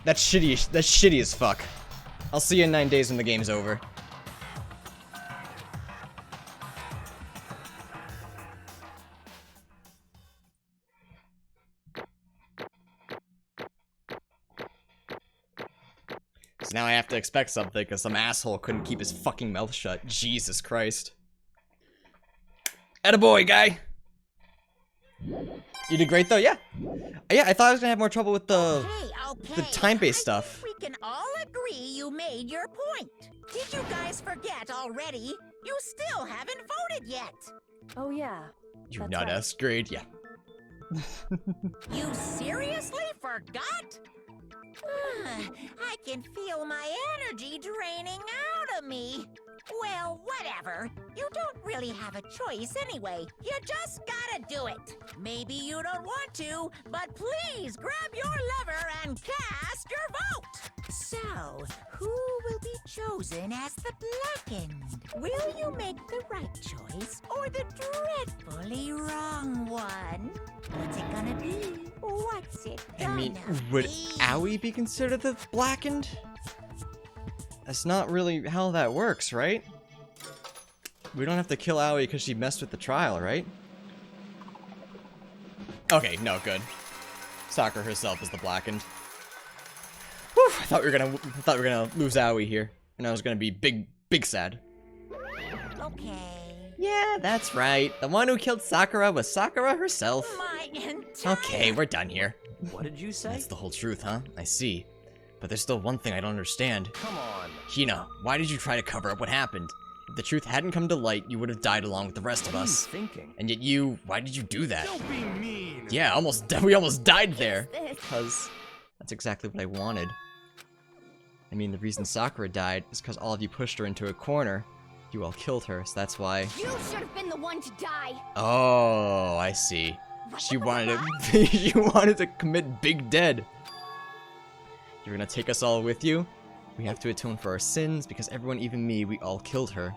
That's shitty as fuck. I'll see you in 9 days when the game's over. So now I have to expect something because some asshole couldn't keep his fucking mouth shut. Jesus Christ. Attaboy, guy! You did great though, yeah. Yeah, I thought I was gonna have more trouble with the time-based stuff. We can all agree you made your point. Did you guys forget already? You still haven't voted yet. Oh yeah. You're That's not right. S-grade, yeah. You seriously forgot? I can feel my energy draining out of me. Well, whatever. You don't really have a choice anyway. You just gotta do it. Maybe you don't want to, but please grab your lever and cast your vote. So, who will be chosen as the blackened? Will you make the right choice or the dreadfully wrong one? What's it gonna be? What's it I gonna mean, would be? Aoi be considered the blackened? That's not really how that works, right? We don't have to kill Aoi because she messed with the trial, right? Okay, no, good. Sakura herself is the blackened. Whew, I thought we were gonna lose Aoi here, and I was gonna be big sad. Okay. Yeah, that's right. The one who killed Sakura was Sakura herself. My entire... Okay, we're done here. What did you say? That's the whole truth, huh? I see. But there's still one thing I don't understand. Come on. Hina, why did you try to cover up what happened? If the truth hadn't come to light, you would have died along with the rest of What are you us. thinking? And yet why did you do that? Don't be mean. Yeah, we almost died there. This. Because that's exactly what I wanted. I mean, the reason Sakura died is because all of you pushed her into a corner. You all killed her, so that's why. You should have been the one to die. Oh, I see. She wanted to she wanted to commit big dead. You're gonna take us all with you? We have to atone for our sins because everyone, even me, we all killed her.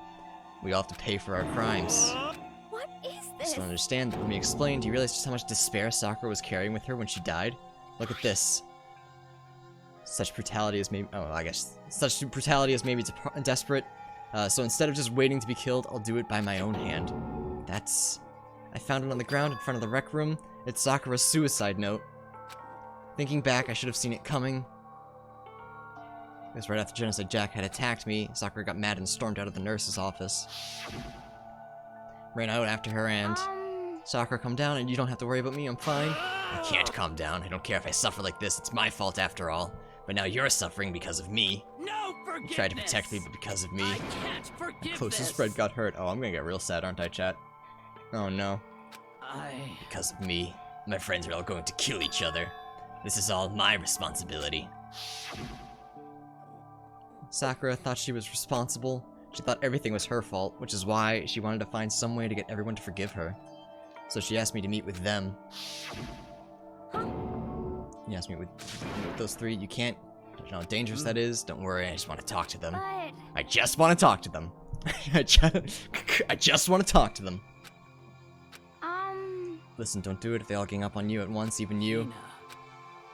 We all have to pay for our crimes. What is I this? just don't understand. Let me explain. Do you realize just how much despair Sakura was carrying with her when she died? Look at this. Such brutality has made... Oh, I guess. Such brutality has made me desperate. So instead of just waiting to be killed, I'll do it by my own hand. That's... I found it on the ground in front of the rec room. It's Sakura's suicide note. Thinking back, I should have seen it coming. Because right after Genocide Jack had attacked me, Sakura got mad and stormed out of the nurse's office. Ran out after her and... Sakura, calm down and you don't have to worry about me, I'm fine. I can't calm down. I don't care if I suffer like this. It's my fault after all. But now you're suffering because of me. No You forgiveness. tried to protect me, but because of me. I can't forgive Closest this. friend got hurt. Oh, I'm gonna get real sad, aren't I, chat? Oh no. I... Because of me. My friends are all going to kill each other. This is all my responsibility. Sakura thought she was responsible. She thought everything was her fault, which is why she wanted to find some way to get everyone to forgive her. So she asked me to meet with them. You asked me with those three. You can't. You know how dangerous that is. Don't worry, I just want to talk to them. But I just want to talk to them. I just want to talk to them. Listen, don't do it if they all gang up on you at once, even you.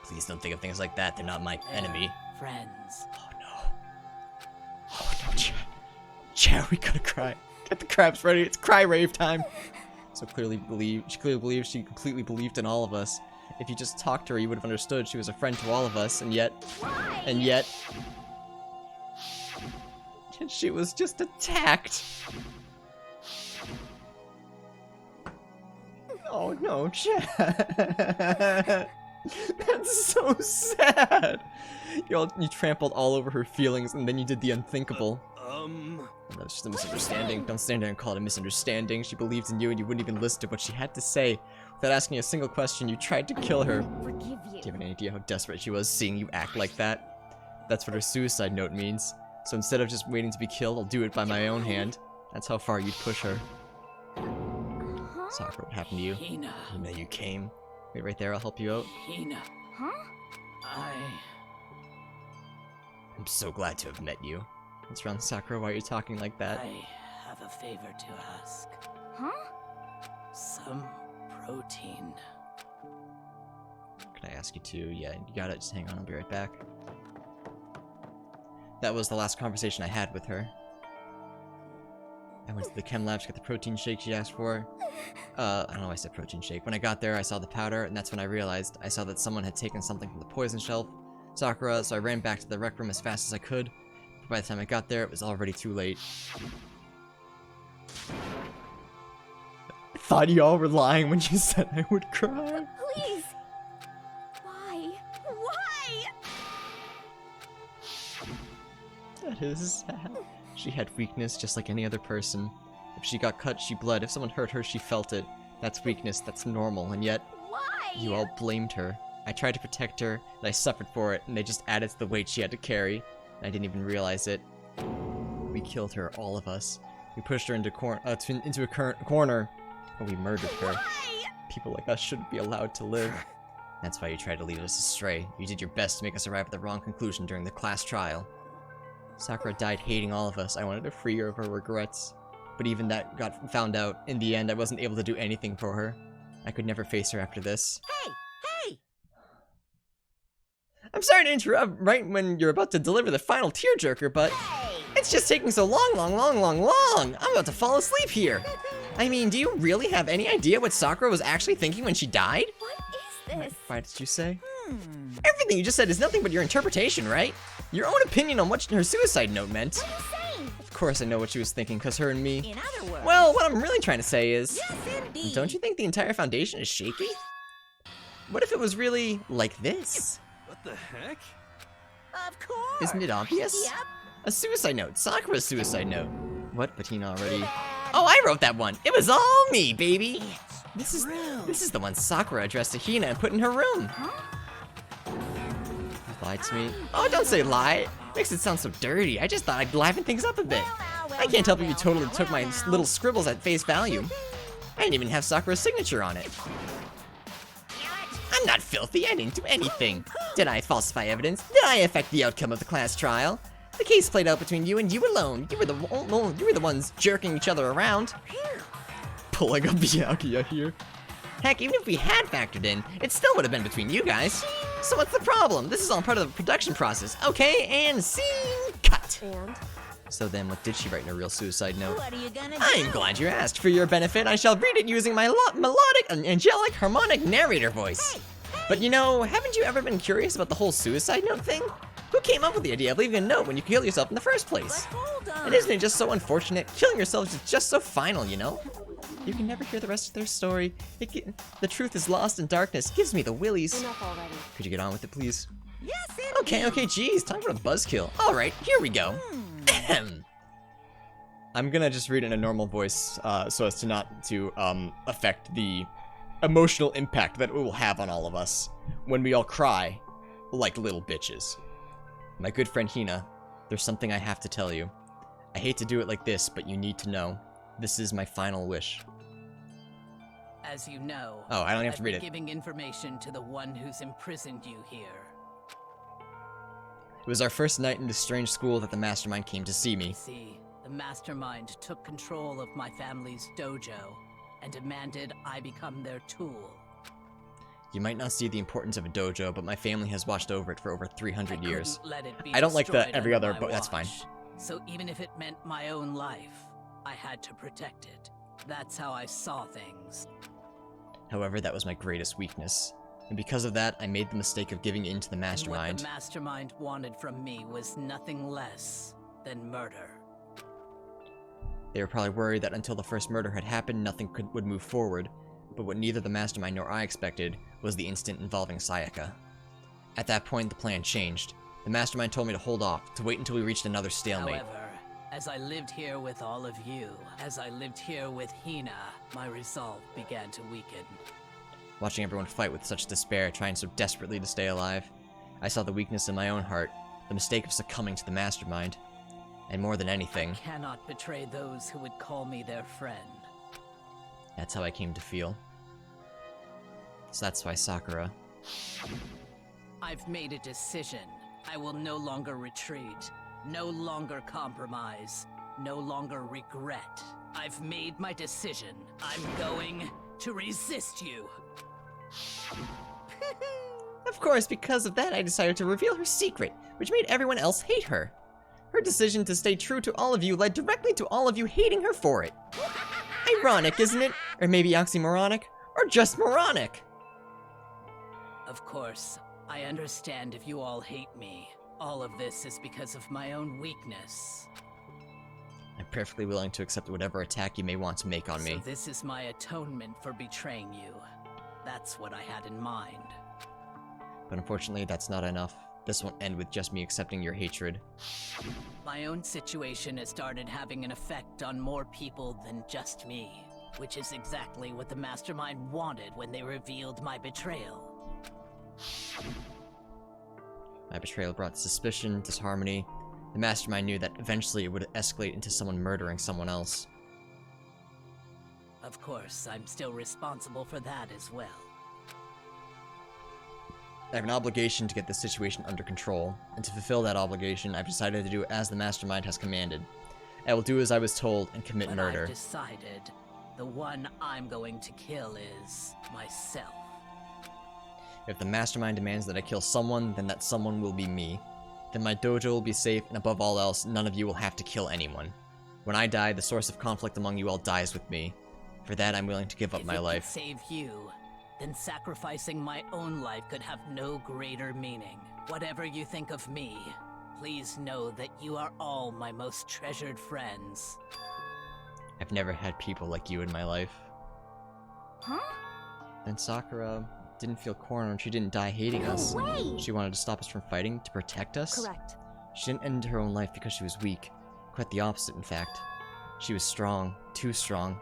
Please don't think of things like that. They're not my enemy. Friends. Oh no. Oh no, Chad, we gotta cry. Get the crabs ready. It's cry rave time. She clearly completely believed in all of us. If you just talked to her, you would have understood she was a friend to all of us, and yet, she was just attacked. Oh no, Chad. That's so sad. You trampled all over her feelings, and then you did the unthinkable. That was just a misunderstanding. Don't stand there and call it a misunderstanding. She believed in you, and you wouldn't even listen to what she had to say. Without asking a single question, you tried to kill her. Forgive you. Do you have any idea how desperate she was seeing you act like that? That's what her suicide note means. So instead of just waiting to be killed, I'll do it by my own hand. That's how far you'd push her. Sakura, what happened to you? Hina. Hina, you came. Wait right there, I'll help you out. Hina. Huh? I'm so glad to have met you. What's wrong, Sakura? Why are you talking like that? I have a favor to ask. Huh? Some protein. Can I ask you to? Yeah, you got it. Just hang on, I'll be right back. That was the last conversation I had with her. I went to the chem lab to get the protein shake she asked for. I don't know why I said protein shake. When I got there, I saw the powder, and that's when I realized I saw that someone had taken something from the poison shelf. Sakura, so I ran back to the rec room as fast as I could. But by the time I got there, it was already too late. I thought you all were lying when you said I would cry. Please. Why? Why? That is sad. She had weakness just like any other person. If she got cut, she bled. If someone hurt her, she felt it. That's weakness, that's normal, and yet Why? you all blamed her. I tried to protect her, and I suffered for it, and they just added to the weight she had to carry. And I didn't even realize it. We killed her, all of us. We pushed her into a corner, and we murdered her. Why? People like us shouldn't be allowed to live. That's why you tried to lead us astray. You did your best to make us arrive at the wrong conclusion during the class trial. Sakura died hating all of us. I wanted to free her of her regrets. But even that got found out. In the end, I wasn't able to do anything for her. I could never face her after this. Hey! Hey! I'm sorry to interrupt right when you're about to deliver the final tearjerker, but it's just taking so long. I'm about to fall asleep here. I mean, do you really have any idea what Sakura was actually thinking when she died? What is this? Why did you say? Everything you just said is nothing but your interpretation, right? Your own opinion on what her suicide note meant. What are you saying? Of course I know what she was thinking, because her and me... In other words... Well, what I'm really trying to say is... Yes, indeed. Don't you think the entire foundation is shaky? What if it was really like this? What the heck? Of course. Isn't it obvious? Yep. A suicide note. Sakura's suicide note. What? Patina already... Oh, I wrote that one. It was all me, baby. This is the one Sakura addressed to Hina and put in her room. You lied to me. Oh, don't say lie. Makes it sound so dirty. I just thought I'd liven things up a bit. I can't help if you totally took my little scribbles at face value. I didn't even have Sakura's signature on it. I'm not filthy. I didn't do anything. Did I falsify evidence? Did I affect the outcome of the class trial? The case played out between you and you alone. You were the ones jerking each other around. Pulling a Byakuya here. Heck, even if we had factored in, it still would have been between you guys. So what's the problem? This is all part of the production process. Okay, and scene cut. And? So then what did she write in her real suicide note? What are you gonna do? I'm glad you asked. For your benefit, I shall read it using my melodic and angelic harmonic narrator voice. But you know, haven't you ever been curious about the whole suicide note thing? Who came up with the idea of leaving a note when you kill yourself in the first place? But hold on. And isn't it just so unfortunate? Killing yourself is just so final, you know? You can never hear the rest of their story. The truth is lost in darkness. Gives me the willies. Enough already. Could you get on with it, please? Yes, Okay, geez, time for a buzzkill. Alright, here we go. I'm gonna just read it in a normal voice, so as to not to, affect the emotional impact that it will have on all of us when we all cry like little bitches. My good friend Hina, there's something I have to tell you. I hate to do it like this, but you need to know. This is my final wish. As you know, Oh, I don't have I've to read been it. giving information to the one who's imprisoned you here. It was our first night in this strange school that the mastermind came to see me. See, the mastermind took control of my family's dojo and demanded I become their tool. You might not see the importance of a dojo, but my family has watched over it for over 300 years. Couldn't let it be I don't like the destroyed every under other, my but that's fine. watch. So even if it meant my own life, I had to protect it. That's how I saw things. However, that was my greatest weakness. And because of that, I made the mistake of giving in to the And mastermind. what the mastermind wanted from me was nothing less than murder. They were probably worried that until the first murder had happened, nothing would move forward. But what neither the mastermind nor I expected was the incident involving Sayaka. At that point, the plan changed. The mastermind told me to hold off, to wait until we reached another stalemate. However, as I lived here with all of you, as I lived here with Hina, my resolve began to weaken. Watching everyone fight with such despair, trying so desperately to stay alive, I saw the weakness in my own heart, the mistake of succumbing to the mastermind. And more than anything, I cannot betray those who would call me their friend. that's how I came to feel. So that's why Sakura. I've made a decision. I will no longer retreat, no longer compromise, no longer regret. I've made my decision. I'm going to resist you. Of course, because of that, I decided to reveal her secret, which made everyone else hate her. Her decision to stay true to all of you led directly to all of you hating her for it. Ironic, isn't it? Or maybe oxymoronic? Or just moronic? Of course, I understand if you all hate me. All of this is because of my own weakness. I'm perfectly willing to accept whatever attack you may want to make on me. So this is my atonement for betraying you. That's what I had in mind. But unfortunately, that's not enough. This won't end with just me accepting your hatred. My own situation has started having an effect on more people than just me, which is exactly what the mastermind wanted when they revealed my betrayal. My betrayal brought suspicion, disharmony. The mastermind knew that eventually it would escalate into someone murdering someone else. Of course, I'm still responsible for that as well. I have an obligation to get this situation under control, and to fulfill that obligation, I've decided to do as the mastermind has commanded. I will do as I was told and commit But murder. I've decided the one I'm going to kill is myself. If the mastermind demands that I kill someone, then that someone will be me. Then my dojo will be safe, and above all else, none of you will have to kill anyone. When I die, the source of conflict among you all dies with me. For that, I'm willing to give up my life. If it could save you, then sacrificing my own life could have no greater meaning. Whatever you think of me, please know that you are all my most treasured friends. I've never had people like you in my life. Huh? Then Sakura didn't feel cornered. She didn't die hating us. No way! She wanted to stop us from fighting, to protect us. Correct. She didn't end her own life because she was weak. Quite the opposite, in fact. She was strong, too strong.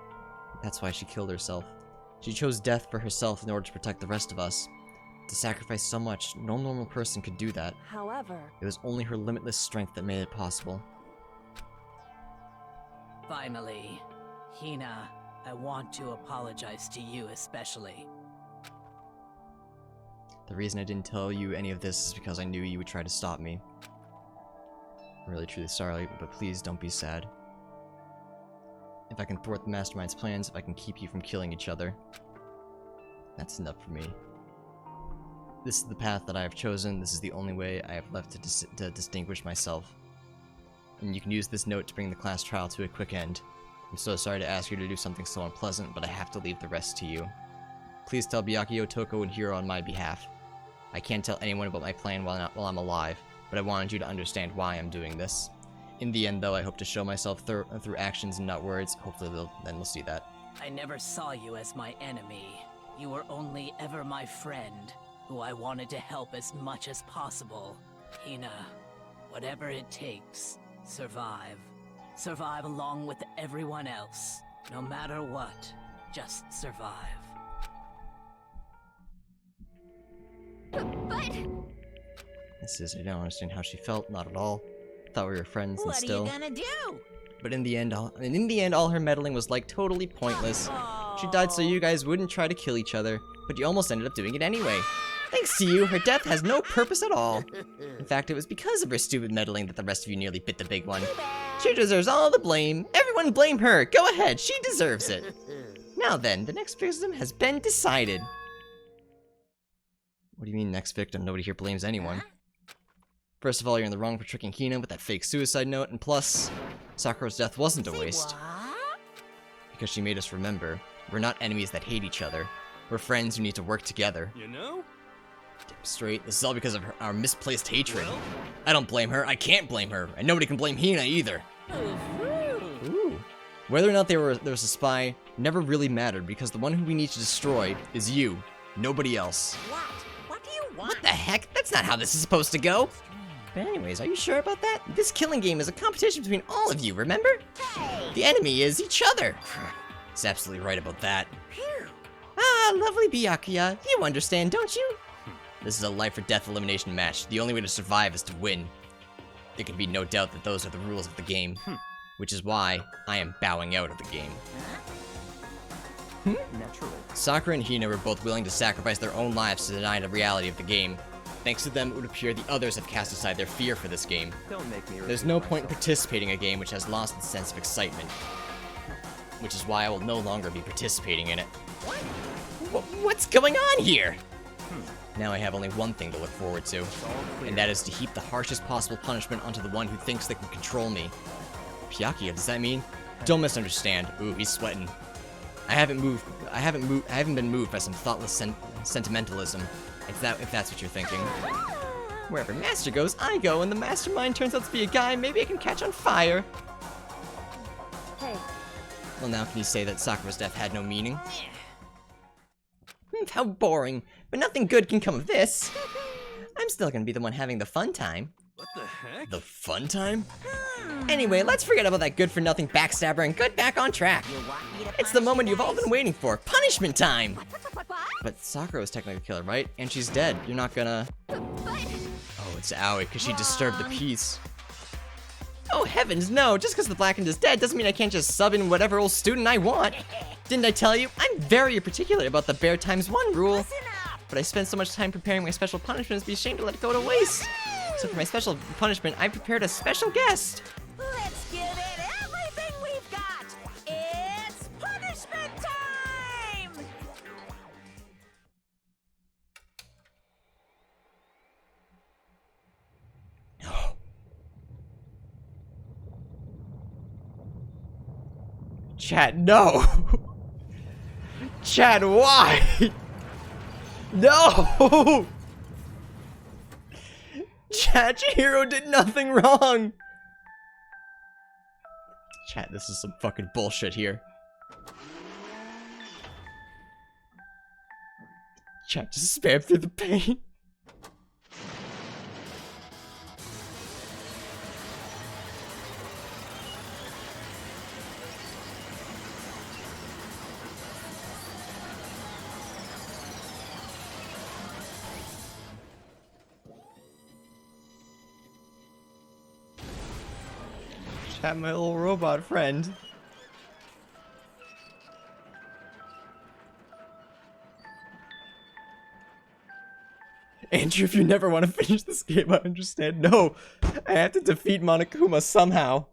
That's why she killed herself. She chose death for herself in order to protect the rest of us. To sacrifice so much, no normal person could do that. However, It was only her limitless strength that made it possible. Finally, Hina, I want to apologize to you especially. The reason I didn't tell you any of this is because I knew you would try to stop me. I'm really truly sorry, but please don't be sad. If I can thwart the mastermind's plans, if I can keep you from killing each other, that's enough for me. This is the path that I have chosen. This is the only way I have left to distinguish myself. And you can use this note to bring the class trial to a quick end. I'm so sorry to ask you to do something so unpleasant, but I have to leave the rest to you. Please tell Byakuyo, Toko, and Hiro on my behalf. I can't tell anyone about my plan while I'm alive, but I wanted you to understand why I'm doing this. In the end, though, I hope to show myself through actions and not words. Hopefully they'll see that. I never saw you as my enemy. You were only ever my friend, who I wanted to help as much as possible. Hina, whatever it takes, survive. Survive along with everyone else. No matter what, just survive. But I don't understand how she felt, not at all. Thought we were friends and What are still. you gonna do? But in the end, all her meddling was like totally pointless. She died so you guys wouldn't try to kill each other, but you almost ended up doing it anyway. Thanks to you, her death has no purpose at all. In fact, it was because of her stupid meddling that the rest of you nearly bit the big one. She deserves all the blame. Everyone blame her. Go ahead, she deserves it. Now then, the next victim has been decided. What do you mean, next victim? Nobody here blames anyone. First of all, you're in the wrong for tricking Hina with that fake suicide note, and plus, Sakura's death wasn't a waste. What? Because she made us remember, we're not enemies that hate each other. We're friends who need to work together. You know? Damn straight, this is all because of our misplaced hatred. Well? I don't blame her, I can't blame her, and nobody can blame Hina either. Ooh. Whether or not there was a spy never really mattered because the one who we need to destroy is you, nobody else. What? What do you want? What the heck? That's not how this is supposed to go. But anyways, are you sure about that? This killing game is a competition between all of you, remember? Hey! The enemy is each other. He's absolutely right about that. Phew. Ah, lovely Byakuya. You understand, don't you? This is a life or death elimination match. The only way to survive is to win. There can be no doubt that those are the rules of the game. Which is why I am bowing out of the game. Naturally. Sakura and Hina were both willing to sacrifice their own lives to deny the reality of the game. Thanks to them, it would appear the others have cast aside their fear for this game. Don't make me There's no point in participating in a game which has lost its sense of excitement. Which is why I will no longer be participating in it. What's going on here? Now I have only one thing to look forward to, and that is to heap the harshest possible punishment onto the one who thinks they can control me. Byakuya, does that mean? Don't misunderstand. Ooh, he's sweating. I haven't been moved by some thoughtless sentimentalism. If that's what you're thinking. Wherever Master goes, I go, and the mastermind turns out to be a guy maybe I can catch on fire. Hey, Well, now can you say that Sakura's death had no meaning? How boring. But nothing good can come of this. I'm still gonna be the one having the fun time. What the heck? The fun time? Anyway, let's forget about that good-for-nothing backstabber and get back on track. You want me to It's the punish moment you you've all guys? been waiting for. Punishment time! What? But Sakura was technically the killer, right? And she's dead. You're not gonna... But Oh, it's Aoi, because she disturbed the peace. Oh, heavens, no! Just because the Blackened is dead doesn't mean I can't just sub in whatever old student I want. Didn't I tell you? I'm very particular about the bear times one rule. Listen up! But I spent so much time preparing my special punishments, be ashamed to let it go to waste. So for my special punishment, I prepared a special guest. Let's give it everything we've got! It's punishment time! Chat, no! Chat, why? No! Chat, Chihiro did nothing wrong! Chat, this is some fucking bullshit here. Chat, just spam through the pain. Chat, my little robot friend. Andrew, if you never want to finish this game, I understand. No, I have to defeat Monokuma somehow.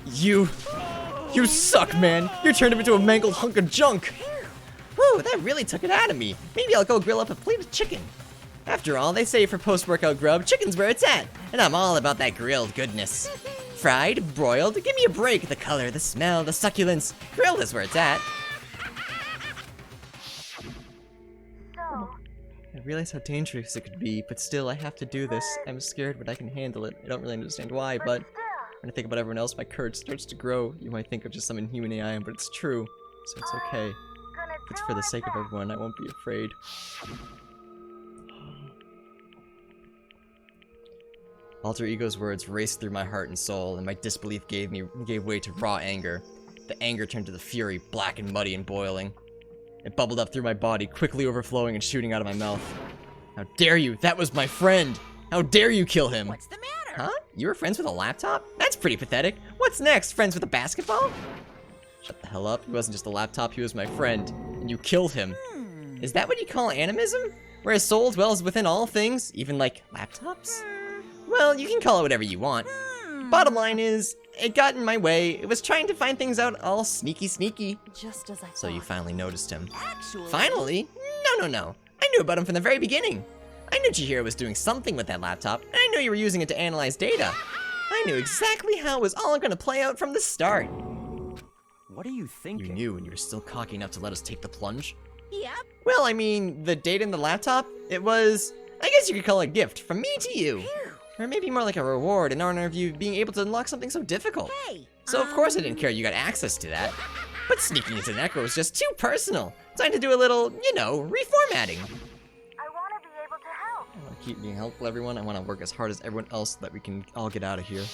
You suck, man. You turned him into a mangled hunk of junk. Whew, that really took it out of me. Maybe I'll go grill up a plate of chicken. After all, they say for post-workout grub, chicken's where it's at, and I'm all about that grilled goodness. Fried, broiled, give me a break. The color, the smell, the succulence. Grilled is where it's at. I realize how dangerous it could be, but still, I have to do this. I'm scared, but I can handle it. I don't really understand why, but when I think about everyone else, my courage starts to grow. You might think of just some inhuman AI, but it's true, so it's okay. If it's for the sake of everyone, I won't be afraid. Alter Ego's words raced through my heart and soul, and my disbelief gave way to raw anger. The anger turned to the fury, black and muddy and boiling. It bubbled up through my body, quickly overflowing and shooting out of my mouth. How dare you? That was my friend! How dare you kill him? What's the matter? Huh? You were friends with a laptop? That's pretty pathetic. What's next? Friends with a basketball? Shut the hell up. He wasn't just a laptop, he was my friend. And you killed him. Is that what you call animism? Where a soul dwells within all things, even like laptops? Well, you can call it whatever you want. Bottom line is, it got in my way. It was trying to find things out all sneaky. just as I thought. So you finally noticed him. Actually... Finally? No. I knew about him from the very beginning. I knew Chihiro was doing something with that laptop, and I knew you were using it to analyze data. I knew exactly how it was all going to play out from the start. What are you thinking? You knew, and you were still cocky enough to let us take the plunge? Yep. Well, I mean, the data in the laptop, it was, I guess you could call it a gift from me to you. Or maybe more like a reward in honor of you being able to unlock something so difficult. Hey, so of course I didn't care you got access to that. But sneaking into Necro was just too personal. Time to do a little, you know, reformatting. I want to be able to help. I want to keep being helpful, everyone. I want to work as hard as everyone else so that we can all get out of here.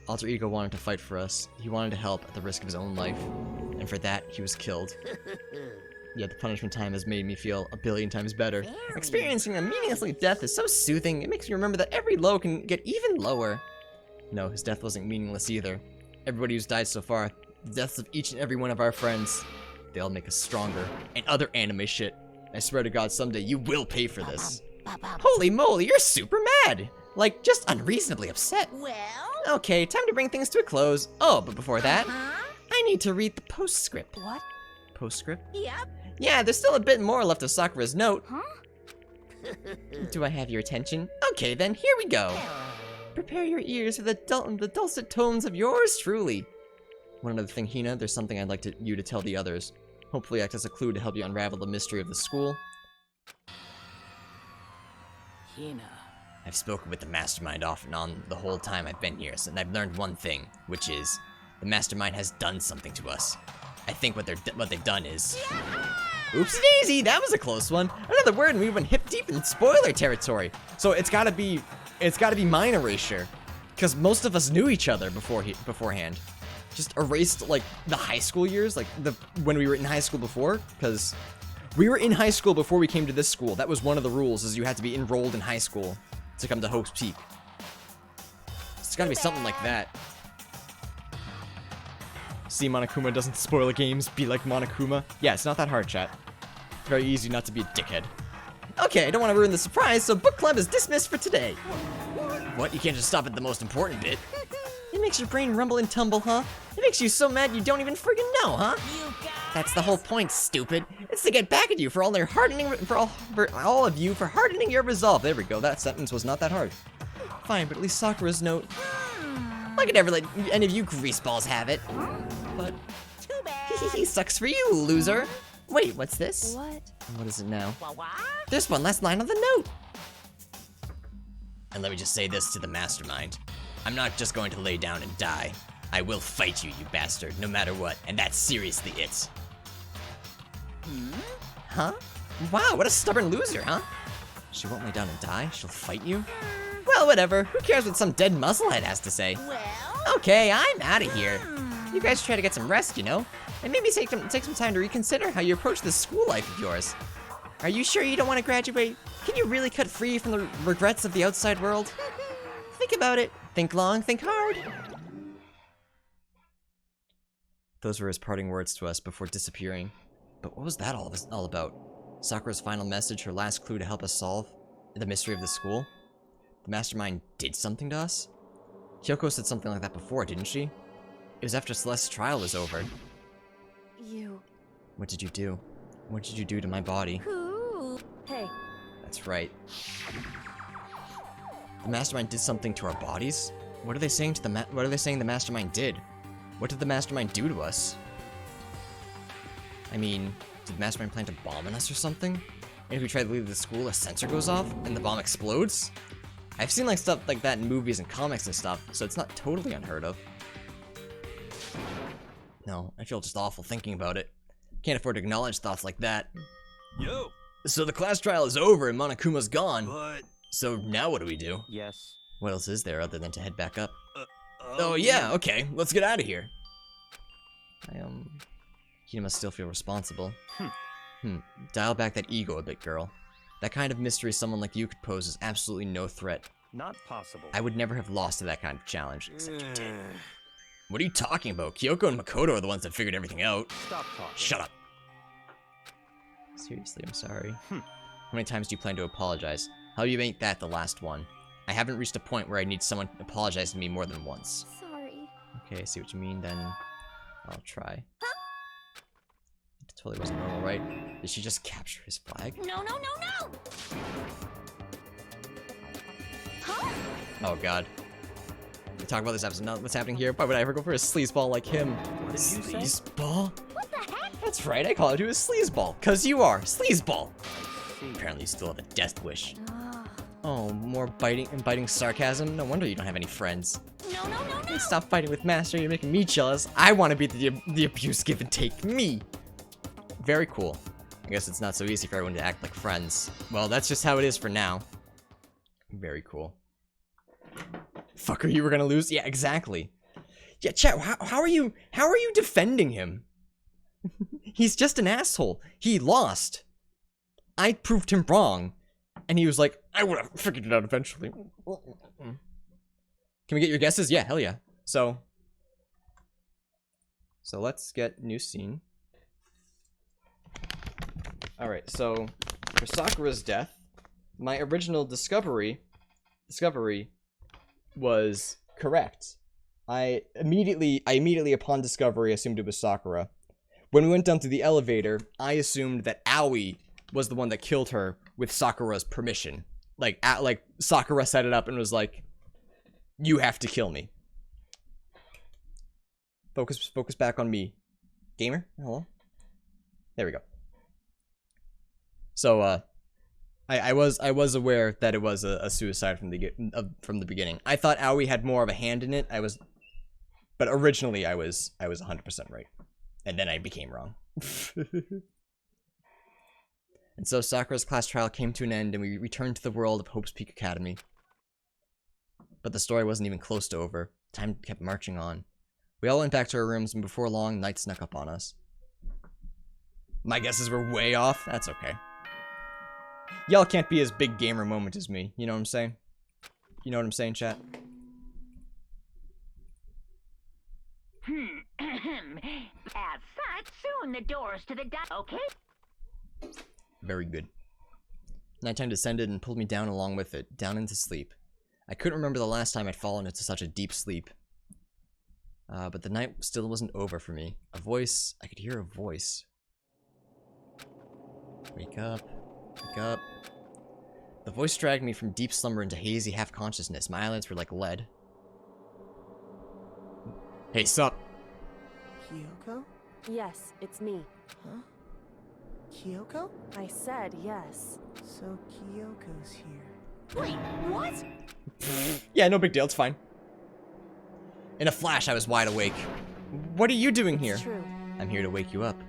Alter Ego wanted to fight for us. He wanted to help at the risk of his own life. And for that, he was killed. Yet the punishment time has made me feel a billion times better. Experiencing a meaningless death is so soothing. It makes me remember that every low can get even lower. No, his death wasn't meaningless either. Everybody who's died so far, the deaths of each and every one of our friends, they all make us stronger. And other anime shit. I swear to God, someday you will pay for this. Holy moly, you're super mad! Like, just unreasonably upset. Well? Okay, time to bring things to a close. Oh, but before that, I need to read the postscript. What? Postscript? Yep. Yeah, there's still a bit more left of Sakura's note. Do I have your attention? Okay then, here we go. Prepare your ears for the dulcet tones of yours truly. One other thing, Hina, there's something I'd like you to tell the others. Hopefully act as a clue to help you unravel the mystery of the school. Hina. I've spoken with the Mastermind off and on the whole time I've been here, and I've learned one thing, which is the Mastermind has done something to us. I think what they've done is... Oopsie daisy, that was a close one. Another word and we went hip deep in spoiler territory. So it's gotta be mine erasure. Because most of us knew each other beforehand. Just erased like the high school years, like when we were in high school before, because we were in high school before we came to this school. That was one of the rules, is you had to be enrolled in high school to come to Hope's Peak. It's gotta be something like that. See, Monokuma doesn't spoil the games, be like Monokuma. Yeah, it's not that hard, chat. It's very easy not to be a dickhead. Okay, I don't want to ruin the surprise, so book club is dismissed for today. What? You can't just stop at the most important bit? It makes your brain rumble and tumble, huh? It makes you so mad you don't even friggin' know, huh? That's the whole point, stupid. It's to get back at you for all your hardening, for all of you for hardening your resolve. There we go. That sentence was not that hard. Fine, but at least Sakura's note. I could never let any of you greaseballs have it. But Too bad. he sucks for you, loser. Wait, what's this? What? What is it now? What? There's one last line on the note. And let me just say this to the Mastermind. I'm not just going to lay down and die. I will fight you, you bastard, no matter what, and that's seriously it. Huh? Wow, what a stubborn loser, huh? She won't lay down and die? She'll fight you? Well, whatever. Who cares what some dead musclehead has to say? Well? Okay, I'm out of here. You guys try to get some rest, you know? And maybe take some time to reconsider how you approach this school life of yours. Are you sure you don't want to graduate? Can you really cut free from the regrets of the outside world? Think about it. Think long, think hard. Those were his parting words to us before disappearing. But what was that all about? Sakura's final message, her last clue to help us solve the mystery of the school? The Mastermind did something to us? Kyoko said something like that before, didn't she? It was after Celeste's trial was over. You. What did you do? What did you do to my body? Hey. That's right. The Mastermind did something to our bodies? What are they saying the Mastermind did? What did the Mastermind do to us? I mean, did the Mastermind plan to bomb on us or something? And if we try to leave the school, a sensor goes off and the bomb explodes? I've seen like stuff like that in movies and comics and stuff, so it's not totally unheard of. No, I feel just awful thinking about it. Can't afford to acknowledge thoughts like that. Yo, So the class trial is over and Monokuma's gone. but So now what do we do? Yes. What else is there other than to head back up? Oh yeah, okay, let's get out of here. He must still feel responsible. Dial back that ego a bit, girl. That kind of mystery someone like you could pose is absolutely no threat. Not possible. I would never have lost to that kind of challenge, except you did. What are you talking about? Kyoko and Makoto are the ones that figured everything out. Stop talking. Shut up. Seriously, I'm sorry. How many times do you plan to apologize? How you ain't that the last one? I haven't reached a point where I need someone to apologize to me more than once. Sorry. Okay, I see what you mean, then I'll try. It totally wasn't normal, right? Did she just capture his flag? No. Oh god. We talk about this episode, not what's happening here. Why would I ever go for a sleazeball like him? What did you say? Sleazeball? What the heck? That's right, I call it a sleazeball. Cause you are. Sleazeball. I see. Apparently you still have a death wish. Oh, more biting sarcasm? No wonder you don't have any friends. No, no, no, no. Hey, stop fighting with Master, you're making me jealous. I want to be the abuse give and take me. Very cool. I guess it's not so easy for everyone to act like friends. Well, that's just how it is for now. Very cool. Fucker, you were gonna lose? Yeah, exactly. Yeah, chat, how are you defending him? He's just an asshole. He lost. I proved him wrong. And he was like, I would have figured it out eventually. Can we get your guesses? Yeah, hell yeah. So let's get new scene. Alright, so for Sakura's death, my original discovery was correct. I immediately upon discovery assumed it was Sakura. When we went down to the elevator, I assumed that Aoi was the one that killed her with Sakura's permission. Like Sakura set it up and was like, you have to kill me. Focus back on me. Gamer? Hello? There we go. So, I was aware that it was a suicide from the beginning. I thought Aoi had more of a hand in it. But originally I was 100% right. And then I became wrong. And so Sakura's class trial came to an end and we returned to the world of Hope's Peak Academy. But the story wasn't even close to over. Time kept marching on. We all went back to our rooms and before long, night snuck up on us. My guesses were way off. That's okay. Y'all can't be as big gamer moment as me. You know what I'm saying? You know what I'm saying, chat? As such, soon the doors to the okay? Very good. Nighttime descended and pulled me down along with it, down into sleep. I couldn't remember the last time I'd fallen into such a deep sleep. But the night still wasn't over for me. A voice, I could hear a voice. Wake up, wake up. The voice dragged me from deep slumber into hazy half-consciousness. My eyelids were like lead. Hey, sup? Kyoko? Yes, it's me. Huh? Kyoko? I said yes. So Kyoko's here. Wait, what? Yeah, no big deal, it's fine. In a flash, I was wide awake. What are you doing here? It's true. I'm here to wake you up.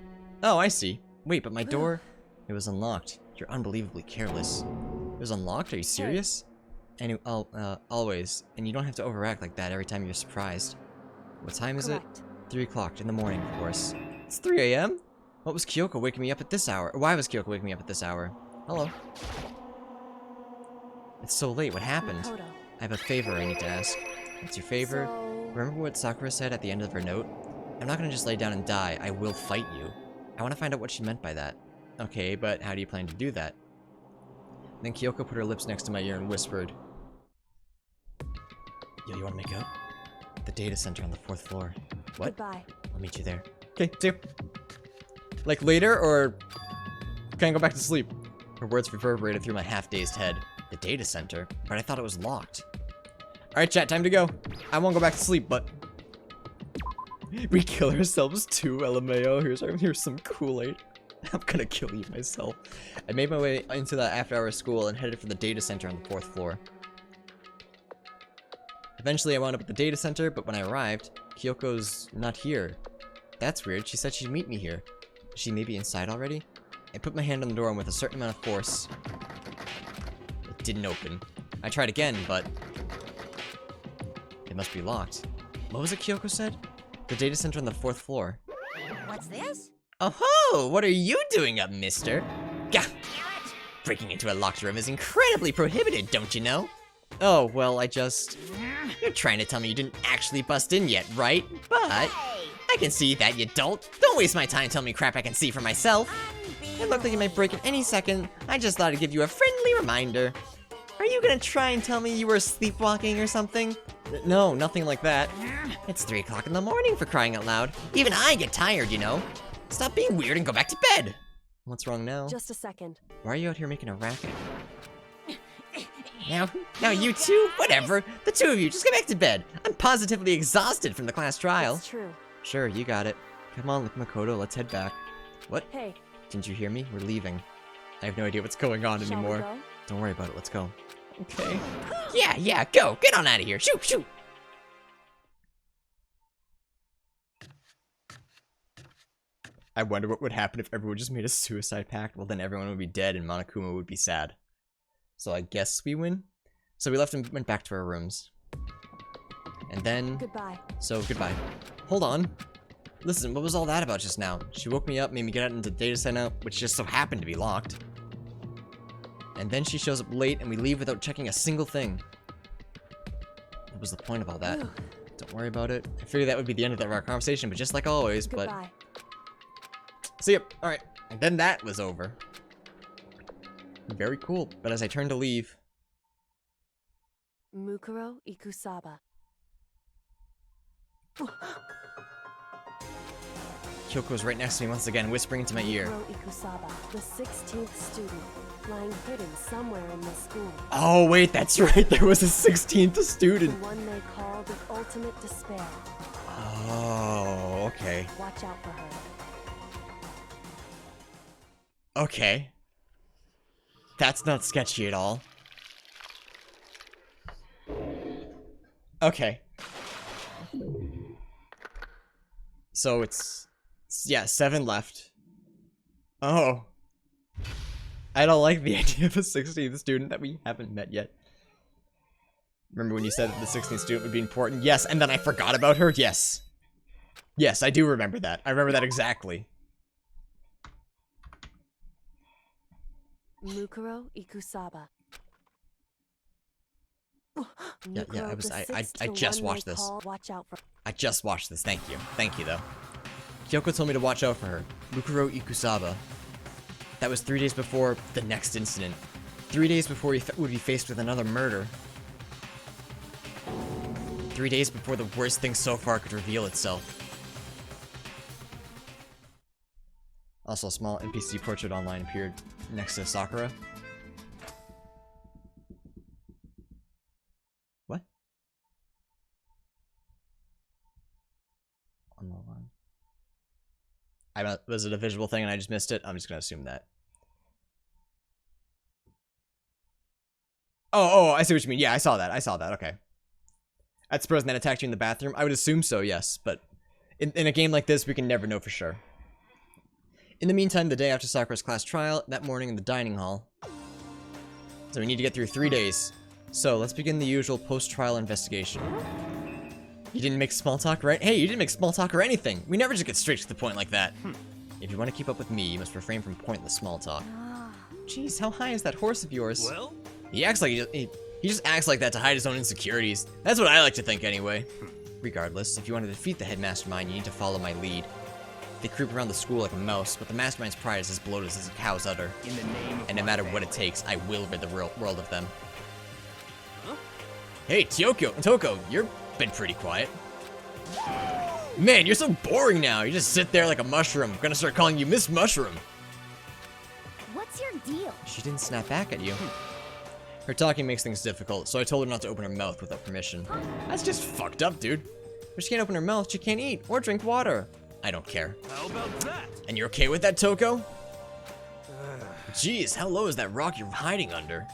Oh, I see. Wait, but my door... It was unlocked. You're unbelievably careless. It was unlocked? Are you serious? And always. And you don't have to overact like that every time you're surprised. What time is Correct. it? 3 o'clock in the morning, of course. It's 3 a.m.? What was Kyoko waking me up at this hour? Why was Kyoko waking me up at this hour? Hello. It's so late. What happened? Makoto. I have a favor I need to ask. What's your favor? So... Remember what Sakura said at the end of her note? I'm not gonna just lay down and die. I will fight you. I want to find out what she meant by that. Okay, but how do you plan to do that? Then Kyoko put her lips next to my ear and whispered, Yo, you wanna make out? The data center on the 4th floor. What? Goodbye. I'll meet you there. Okay, see you. Like later, or can I go back to sleep? Her words reverberated through my half-dazed head. The data center? But I thought it was locked. Alright, chat, time to go. I won't go back to sleep, but... We kill ourselves too, LMAO. Here's some Kool-Aid. I'm gonna kill you myself. I made my way into the after-hours school and headed for the data center on the 4th floor. Eventually, I wound up at the data center, but when I arrived, Kyoko's not here. That's weird. She said she'd meet me here. Is she maybe inside already? I put my hand on the door and with a certain amount of force, it didn't open. I tried again, but it must be locked. What was it Kyoko said? The data center on the 4th floor. What's this? Oh-ho! What are you doing up, mister? Gah! Breaking into a locked room is incredibly prohibited, don't you know? Oh, well, You're trying to tell me you didn't actually bust in yet, right? But I can see that you don't. Don't waste my time telling me crap I can see for myself. It looked like you might break in any second. I just thought I'd give you a friendly reminder. Are you gonna try and tell me you were sleepwalking or something? No, nothing like that. It's 3 o'clock in the morning for crying out loud. Even I get tired, you know. Stop being weird and go back to bed. What's wrong now? Just a second. Why are you out here making a racket? Now you two? Whatever. The two of you, just get back to bed. I'm positively exhausted from the class trial. It's true. Sure, you got it. Come on, look, Makoto, let's head back. What? Hey. Didn't you hear me? We're leaving. I have no idea what's going on Shall we anymore. go? Don't worry about it, let's go. Okay. Yeah, go! Get on out of here! Shoot! I wonder what would happen if everyone just made a suicide pact. Well, then everyone would be dead and Monokuma would be sad. So I guess we win? So we left and went back to our rooms. And then... Goodbye. So, goodbye. Hold on. Listen, what was all that about just now? She woke me up, made me get out into the data center, which just so happened to be locked. And then she shows up late and we leave without checking a single thing. What was the point of all that? Don't worry about it. I figured that would be the end of our conversation, but just like always, Goodbye. See ya. Alright. And then that was over. Very cool. But as I turned to leave... Mukuro Ikusaba. Kyoko's right next to me once again, whispering into my ear. Mukuro Ikusaba, the 16th student, lying hidden somewhere in the school. Oh, wait, that's right. There was a 16th student. The one they call the ultimate despair. Oh, okay. Watch out for her. Okay. That's not sketchy at all. Okay. So it's yeah, 7 left. Oh. I don't like the idea of a 16th student that we haven't met yet. Remember when you said that the 16th student would be important? Yes, and then I forgot about her? Yes. Yes, I do remember that. I remember that exactly. Mukuro Ikusaba. Yeah, I just watched this. Watch out for. I just watched this. Thank you though. Kyoko told me to watch out for her. Mukuro Ikusaba. That was 3 days before the next incident. 3 days before he would be faced with another murder. 3 days before the worst thing so far could reveal itself. Also, a small NPC portrait online appeared next to Sakura. What? On the line. Was it a visual thing and I just missed it? I'm just gonna assume that. Oh, I see what you mean. Yeah, I saw that. Okay. That's the person that attacked you in the bathroom? I would assume so, yes, but in a game like this, we can never know for sure. In the meantime, the day after Sakura's class trial, that morning in the dining hall. So we need to get through 3 days. So let's begin the usual post-trial investigation. You didn't make small talk, right? Hey, you didn't make small talk or anything. We never just get straight to the point like that. If you want to keep up with me, you must refrain from pointless small talk. Jeez, how high is that horse of yours? Well? He acts like he just acts like that to hide his own insecurities. That's what I like to think anyway. Regardless, if you want to defeat the head mastermind, you need to follow my lead. They creep around the school like a mouse, but the mastermind's pride is as bloated as a cow's udder. In the name of and no matter what it takes, I will rid the world of them. Huh? Hey, Toko, you've been pretty quiet. Man, you're so boring now. You just sit there like a mushroom. I'm gonna start calling you Miss Mushroom. What's your deal? She didn't snap back at you. Her talking makes things difficult, so I told her not to open her mouth without permission. That's just fucked up, dude. If she can't open her mouth, she can't eat or drink water. I don't care. How about that? And you're okay with that, Toko? Jeez, how low is that rock you're hiding under?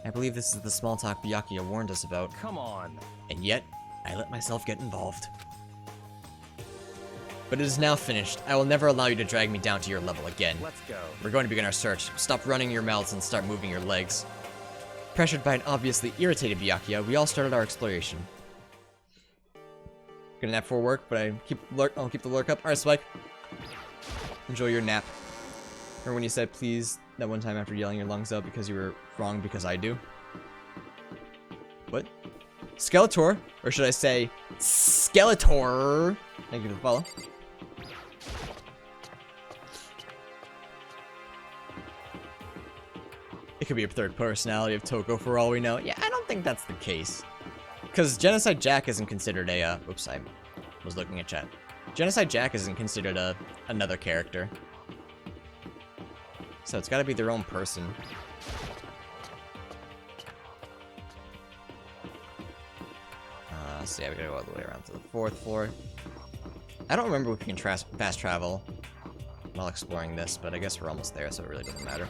I believe this is the small talk Byakuya warned us about. Come on. And yet, I let myself get involved. But it is now finished. I will never allow you to drag me down to your level again. Let's go. We're going to begin our search. Stop running your mouths and start moving your legs. Pressured by an obviously irritated Byakuya, we all started our exploration. Gonna nap for work, but I'll keep the lurk up. Alright, Spike. Enjoy your nap. Remember when you said please that one time after yelling your lungs out because you were wrong because I do? What? Skeletor? Or should I say Skeletor? Thank you for the follow. It could be a third personality of Toko for all we know. Yeah, I don't think that's the case. Because Genocide Jack isn't considered a, oops, I was looking at chat. Genocide Jack isn't considered another character. So it's gotta be their own person. So yeah, we gotta go all the way around to the 4th floor. I don't remember if we can fast travel while exploring this, but I guess we're almost there, so it really doesn't matter.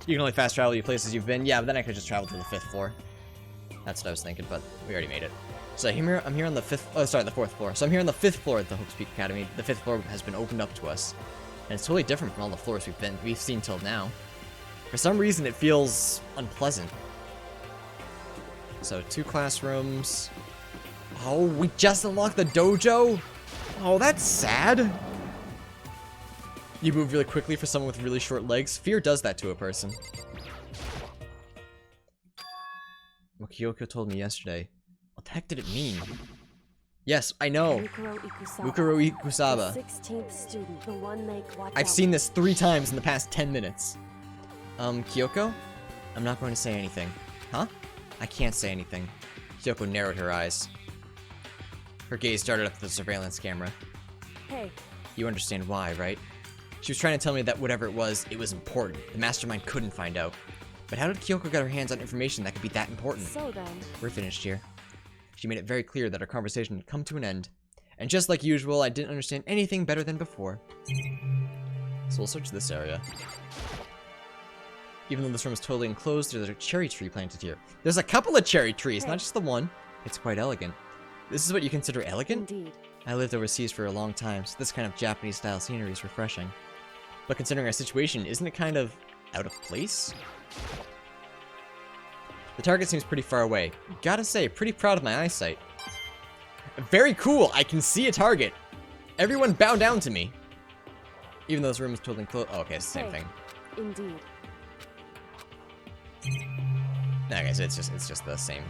You can only fast travel to places you've been. Yeah, but then I could just travel to the 5th floor. That's what I was thinking, but we already made it. So I'm here on the 5th, oh sorry, the 4th floor. So I'm here on the 5th floor at the Hopes Peak Academy. The 5th floor has been opened up to us. And it's totally different from all the floors we've seen till now. For some reason, it feels unpleasant. So 2 classrooms. Oh, we just unlocked the dojo? Oh, that's sad. You move really quickly for someone with really short legs. Fear does that to a person. What Kyoko told me yesterday. What the heck did it mean? Yes, I know. Mukuro Ikusaba. 16th student, the one they watch I've seen this 3 times in the past 10 minutes. Kyoko? I'm not going to say anything. Huh? I can't say anything. Kyoko narrowed her eyes. Her gaze darted up to the surveillance camera. Hey. You understand why, right? She was trying to tell me that whatever it was important. The mastermind couldn't find out. But how did Kyoko get her hands on information that could be that important? So then... We're finished here. She made it very clear that our conversation had come to an end. And just like usual, I didn't understand anything better than before. So we'll search this area. Even though this room is totally enclosed, there's a cherry tree planted here. There's a couple of cherry trees, not just the one. It's quite elegant. This is what you consider elegant? Indeed. I lived overseas for a long time, so this kind of Japanese-style scenery is refreshing. But considering our situation, isn't it kind of out of place? The target seems pretty far away. Gotta say, pretty proud of my eyesight. Very cool! I can see a target! Everyone bow down to me! Even though this room is totally closed. Oh, okay, it's the same thing. Indeed. Okay, so it's just the same.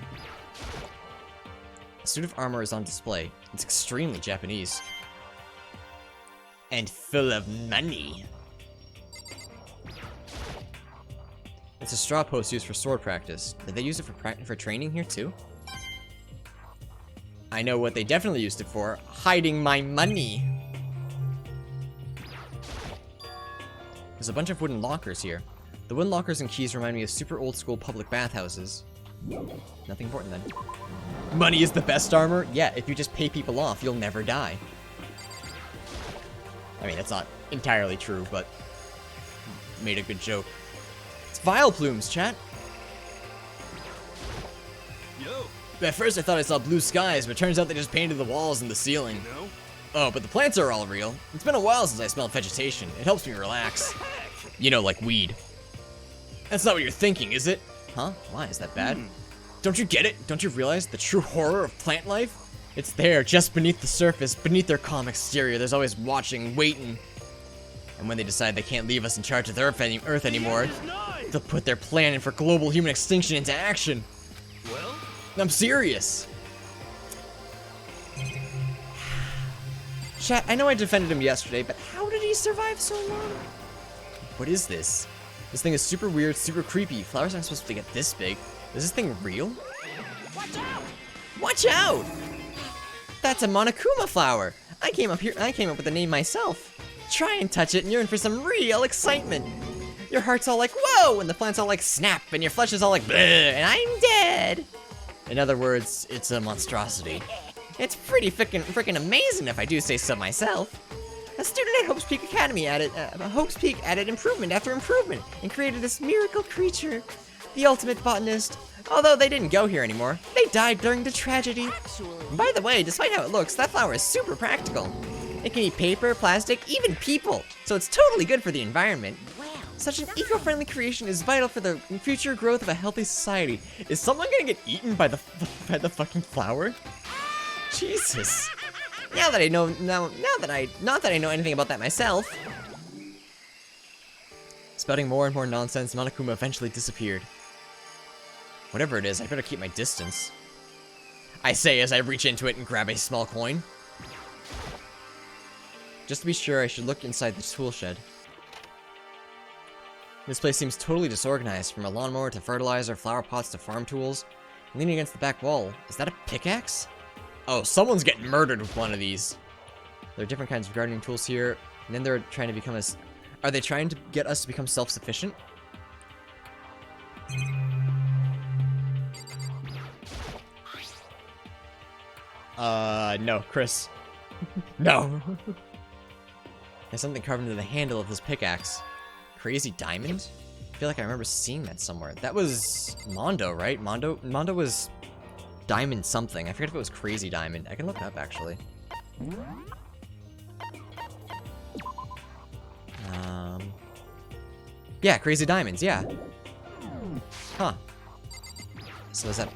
A suit of armor is on display. It's extremely Japanese. And full of money. It's a straw post used for sword practice. Did they use it for training here too? I know what they definitely used it for. Hiding my money. There's a bunch of wooden lockers here. The wooden lockers and keys remind me of super old school public bathhouses. Nothing important then. Money is the best armor? Yeah, if you just pay people off, you'll never die. I mean, that's not entirely true, but made a good joke. It's vial plumes, chat. Yo. At first I thought I saw blue skies, but turns out they just painted the walls and the ceiling. No? Oh, but the plants are all real. It's been a while since I smelled vegetation. It helps me relax. You know, like weed. That's not what you're thinking, is it? Huh? Why? Is that bad? Don't you get it? Don't you realize the true horror of plant life? It's there, just beneath the surface, beneath their calm exterior. There's always watching, waiting. And when they decide they can't leave us in charge of the Earth anymore, they'll put their plan for global human extinction into action. Well? I'm serious. Chat, I know I defended him yesterday, but how did he survive so long? What is this? This thing is super weird, super creepy. Flowers aren't supposed to get this big. Is this thing real? Watch out! Watch out! That's a Monokuma flower. I came up with the name myself. Try and touch it and you're in for some real excitement. Your heart's all like, whoa, and the plant's all like, snap, and your flesh is all like, bleh, and I'm dead. In other words, it's a monstrosity. It's pretty frickin' amazing if I do say so myself. A student at Hopes Peak Academy added improvement after improvement and created this miracle creature. The ultimate botanist. Although they didn't go here anymore. They died during the tragedy. By the way, despite how it looks, that flower is super practical. It can eat paper, plastic, even people. So it's totally good for the environment. Such an eco-friendly creation is vital for the future growth of a healthy society. Is someone gonna get eaten by the fucking flower? Jesus. Now that I know, not that I know anything about that myself. Spouting more and more nonsense, Monokuma eventually disappeared. Whatever it is, I better keep my distance. I say as I reach into it and grab a small coin. Just to be sure, I should look inside the tool shed. This place seems totally disorganized, from a lawnmower to fertilizer, flower pots to farm tools. Leaning against the back wall, is that a pickaxe? Oh, someone's getting murdered with one of these. There are different kinds of gardening tools here, and then they're trying to become us. Are they trying to get us to become self-sufficient? No, Chris. No. There's something carved into the handle of this pickaxe. Crazy diamond? I feel feel like I remember seeing that somewhere. That was Mondo, right? Mondo was Diamond something. I forget if it was Crazy Diamond. I can look it up, actually. Yeah, Crazy Diamonds, yeah. Huh. So is that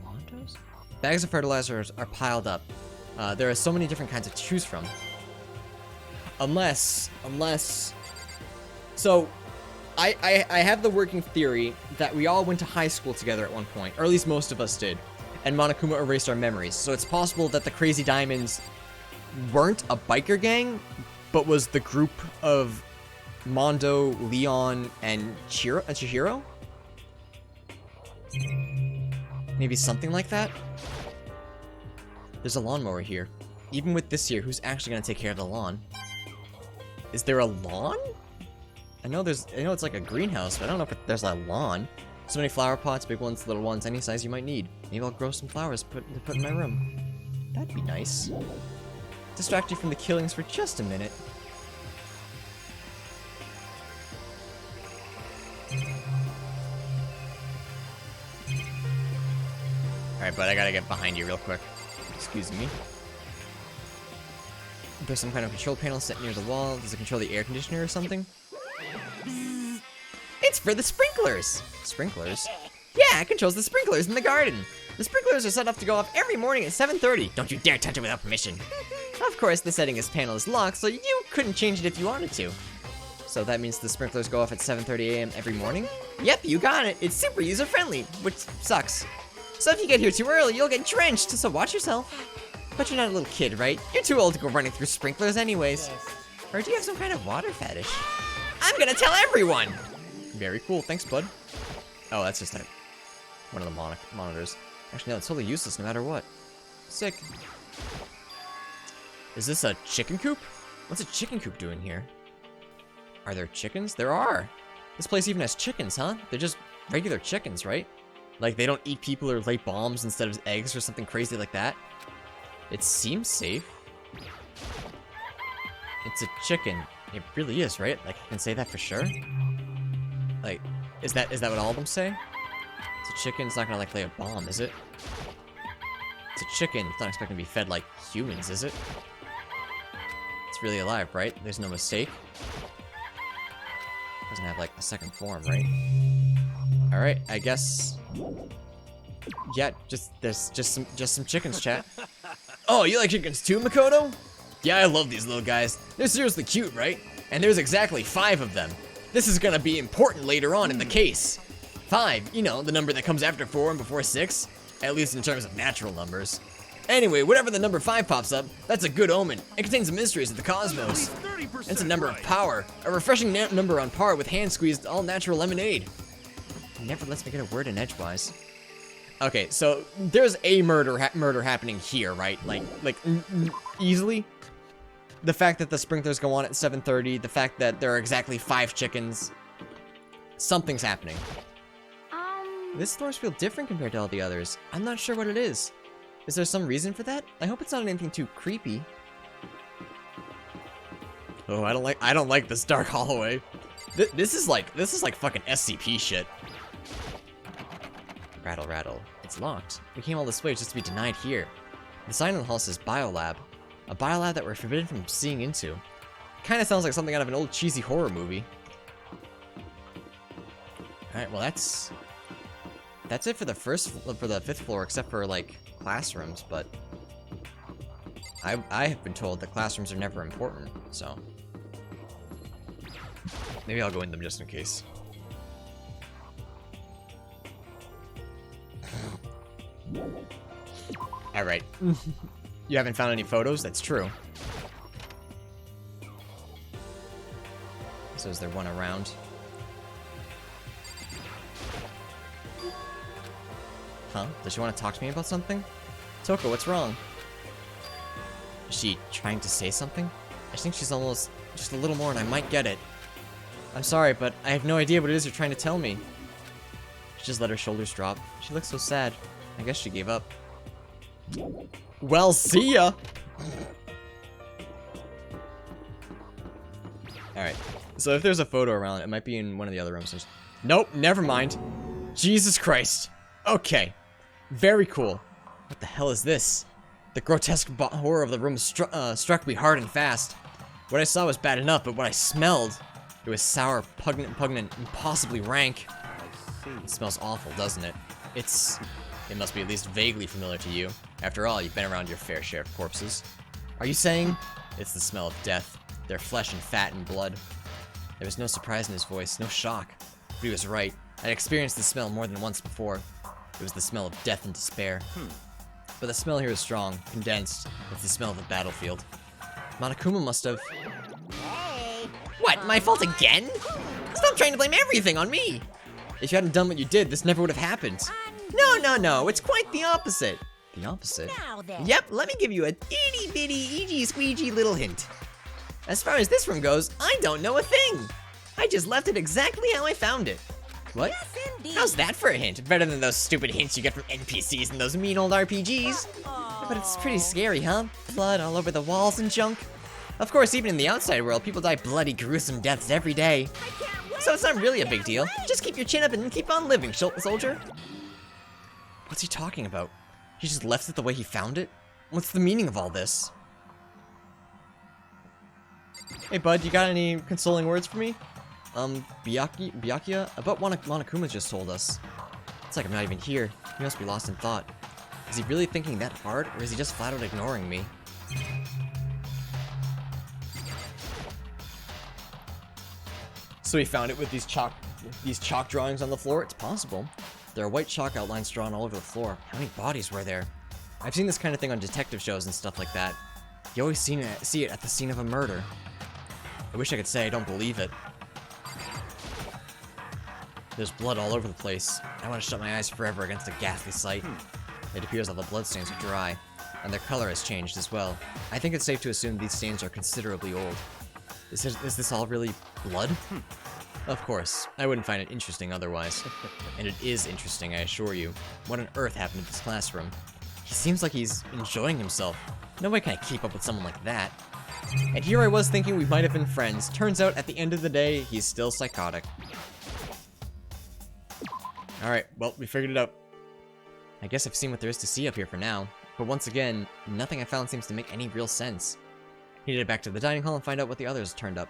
Mondo's? Bags of fertilizers are piled up. There are so many different kinds to choose from. Unless... So, I have the working theory that we all went to high school together at one point, or at least most of us did, and Monokuma erased our memories. So it's possible that the Crazy Diamonds weren't a biker gang, but was the group of Mondo, Leon, and Chihiro? Maybe something like that? There's a lawnmower here. Even with this here, who's actually gonna take care of the lawn? Is there a lawn? I know it's like a greenhouse, but I don't know if there's a lawn. So many flower pots, big ones, little ones, any size you might need. Maybe I'll grow some flowers to put in my room. That'd be nice. Distract you from the killings for just a minute. Alright, bud, I gotta get behind you real quick. Excuse me. There's some kind of control panel set near the wall. Does it control the air conditioner or something? It's for the sprinklers! Sprinklers? Yeah, it controls the sprinklers in the garden. The sprinklers are set up to go off every morning at 7:30. Don't you dare touch it without permission. Of course, the settings panel is locked, so you couldn't change it if you wanted to. So that means the sprinklers go off at 7:30 a.m. every morning? Yep, you got it. It's super user-friendly, which sucks. So if you get here too early, you'll get drenched, so watch yourself. But you're not a little kid, right? You're too old to go running through sprinklers anyways. Or do you have some kind of water fetish? I'm gonna tell everyone! Very cool, thanks, bud. Oh, that's just one of the monitors. Actually, no, it's totally useless no matter what. Sick. Is this a chicken coop? What's a chicken coop doing here? Are there chickens? There are! This place even has chickens, huh? They're just regular chickens, right? Like, they don't eat people or lay bombs instead of eggs or something crazy like that. It seems safe. It's a chicken. It really is, right? Like, I can say that for sure? Like, is that what all of them say? It's a chicken, it's not gonna, like, lay a bomb, is it? It's a chicken, it's not expecting to be fed like humans, is it? It's really alive, right? There's no mistake. Doesn't have, like, a second form, right? Alright, I guess... Yeah, there's just some chickens, chat. Oh, you like chickens too, Makoto? Yeah, I love these little guys. They're seriously cute, right? And there's exactly 5 of them. This is gonna be important later on in the case. 5, you know, the number that comes after 4 and before 6. At least in terms of natural numbers. Anyway, whenever the number 5 pops up, that's a good omen. It contains the mysteries of the cosmos. It's a number of power. A refreshing number on par with hand-squeezed all-natural lemonade. Never lets me get a word in edgewise. Okay, so there's a murder happening here, right? Like easily. The fact that the sprinklers go on at 7:30, the fact that there are exactly 5 chickens. Something's happening. This floors feel different compared to all the others. I'm not sure what it is. Is there some reason for that? I hope it's not anything too creepy. Oh, I don't like this dark hallway. This is like fucking SCP shit. Rattle, rattle. It's locked. We came all this way just to be denied here. The sign on the hall says Biolab. A biolab that we're forbidden from seeing into. Kinda sounds like something out of an old cheesy horror movie. Alright, well that's it for the 5th floor, except for, like, classrooms, but I have been told that classrooms are never important, so maybe I'll go in them just in case. Alright. You haven't found any photos? That's true. So is there one around? Huh? Does she want to talk to me about something? Toko, what's wrong? Is she trying to say something? I think she's almost just a little more and I might get it. I'm sorry, but I have no idea what it is you're trying to tell me. She just let her shoulders drop. She looks so sad. I guess she gave up. Well, see ya! Alright. So if there's a photo around, it might be in one of the other rooms. Nope, never mind. Jesus Christ. Okay. Very cool. What the hell is this? The grotesque horror of the room struck me hard and fast. What I saw was bad enough, but what I smelled, it was sour, pungent, impossibly rank. It smells awful, doesn't it? It must be at least vaguely familiar to you. After all, you've been around your fair share of corpses. Are you saying? It's the smell of death. Their flesh and fat and blood. There was no surprise in his voice, no shock. But he was right. I'd experienced the smell more than once before. It was the smell of death and despair. But the smell here is strong, condensed. It's the smell of the battlefield. Monokuma must have... Hey! What, my fault again? Stop trying to blame everything on me! If you hadn't done what you did, this never would have happened. No, it's quite the opposite. The opposite? Now then. Yep, let me give you a itty-bitty, eegee-squeegee little hint. As far as this room goes, I don't know a thing. I just left it exactly how I found it. What? Yes, indeed. How's that for a hint? Better than those stupid hints you get from NPCs and those mean old RPGs. But it's pretty scary, huh? Blood all over the walls and junk. Of course, even in the outside world, people die bloody, gruesome deaths every day. So it's not really a big deal. Just keep your chin up and keep on living, soldier. What's he talking about? He just left it the way he found it? What's the meaning of all this? Hey bud, you got any consoling words for me? Byakuya? About what Monokuma just told us. It's like I'm not even here. He must be lost in thought. Is he really thinking that hard, or is he just flat out ignoring me? So he found it with these chalk drawings on the floor? It's possible. There are white chalk outlines drawn all over the floor. How many bodies were there? I've seen this kind of thing on detective shows and stuff like that. You always see it at the scene of a murder. I wish I could say I don't believe it. There's blood all over the place. I want to shut my eyes forever against a ghastly sight. It appears all the bloodstains are dry, and their color has changed as well. I think it's safe to assume these stains are considerably old. Is this all really blood? Of course, I wouldn't find it interesting otherwise. And it is interesting, I assure you. What on earth happened to this classroom? He seems like he's enjoying himself. No way can I keep up with someone like that. And here I was thinking we might have been friends. Turns out, at the end of the day, he's still psychotic. Alright, well, we figured it out. I guess I've seen what there is to see up here for now. But once again, nothing I found seems to make any real sense. He headed back to the dining hall and find out what the others turned up.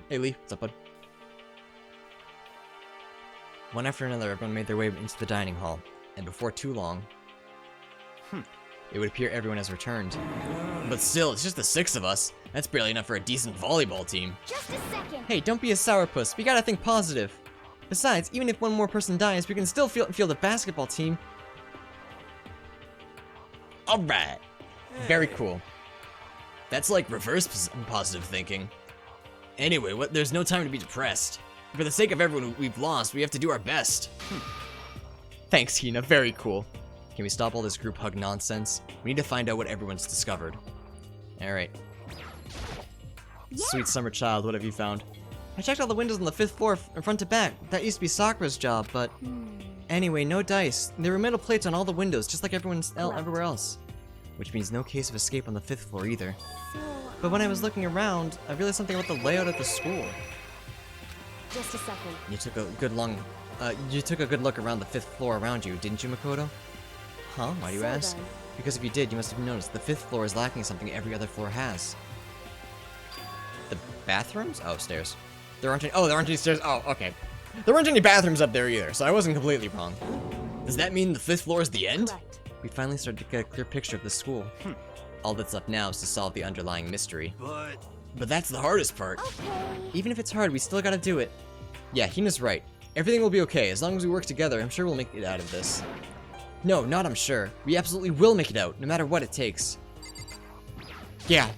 Hey Lee, what's up, bud? One after another, everyone made their way into the dining hall, and before too long, it would appear everyone has returned. But still, it's just the 6 of us. That's barely enough for a decent volleyball team. Just a second. Hey, don't be a sourpuss. We gotta think positive. Besides, even if one more person dies, we can still field a basketball team. Alright. Very cool. That's like reverse positive thinking. Anyway, there's no time to be depressed. For the sake of everyone we've lost, we have to do our best. Thanks, Hina. Very cool. Can we stop all this group hug nonsense? We need to find out what everyone's discovered. Alright. Yeah. Sweet summer child, what have you found? I checked all the windows on the 5th floor from front to back. That used to be Sakura's job, but... Anyway, no dice. There were metal plates on all the windows, just like everywhere else. Which means no case of escape on the 5th floor either. But when I was looking around, I realized something about the layout of the school. Just a second. You took a good look around the 5th floor around you, didn't you, Makoto? Huh? Why do you ask? Then. Because if you did, you must have noticed the 5th floor is lacking something every other floor has. The bathrooms? Oh, stairs. There aren't any stairs. Oh, okay. There weren't any bathrooms up there either, so I wasn't completely wrong. Does that mean the 5th floor is the end? Correct. We finally started to get a clear picture of the school. All that's left now is to solve the underlying mystery. But that's the hardest part. Okay. Even if it's hard, we still gotta do it. Yeah, Hina's right. Everything will be okay. As long as we work together, I'm sure we'll make it out of this. No, not I'm sure. We absolutely will make it out, no matter what it takes. Yeah.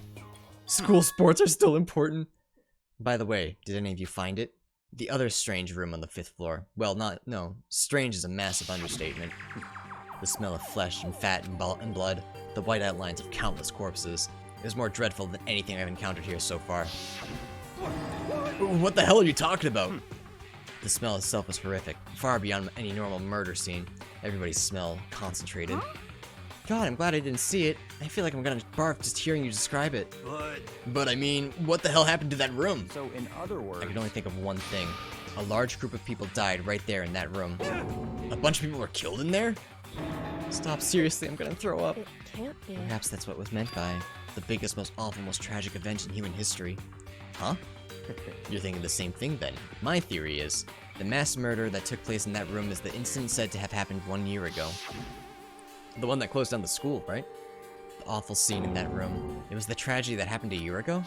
School sports are still important. By the way, did any of you find it? The other strange room on the 5th floor. Well, no. Strange is a massive understatement. The smell of flesh and fat and blood. The white outlines of countless corpses. It was more dreadful than anything I've encountered here so far. What the hell are you talking about? The smell itself was horrific, far beyond any normal murder scene. Everybody's smell concentrated. God, I'm glad I didn't see it. I feel like I'm gonna barf just hearing you describe it. But I mean, what the hell happened to that room? So, in other words, I could only think of one thing. A large group of people died right there in that room. A bunch of people were killed in there? Stop, seriously, I'm gonna throw up. It can't be. Perhaps that's what was meant by the biggest, most awful, most tragic event in human history. Huh? You're thinking the same thing then. My theory is, the mass murder that took place in that room is the incident said to have happened 1 year ago. The one that closed down the school, right? The awful scene in that room. It was the tragedy that happened a year ago?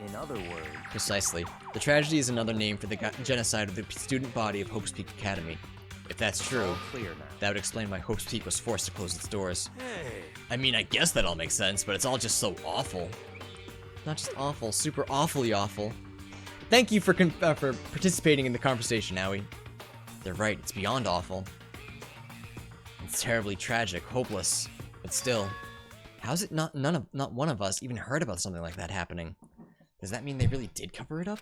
in other words, Precisely. The tragedy is another name for the genocide of the student body of Hope's Peak Academy. If that's true, all clear now. that would explain why Hope's Peak was forced to close its doors. Hey. I mean, I guess that all makes sense, but it's all just so awful. Not just awful, super awfully awful. Thank you for participating in the conversation, Aoi. They're right, it's beyond awful. It's terribly tragic, hopeless, but still. How's it not one of us even heard about something like that happening? Does that mean they really did cover it up?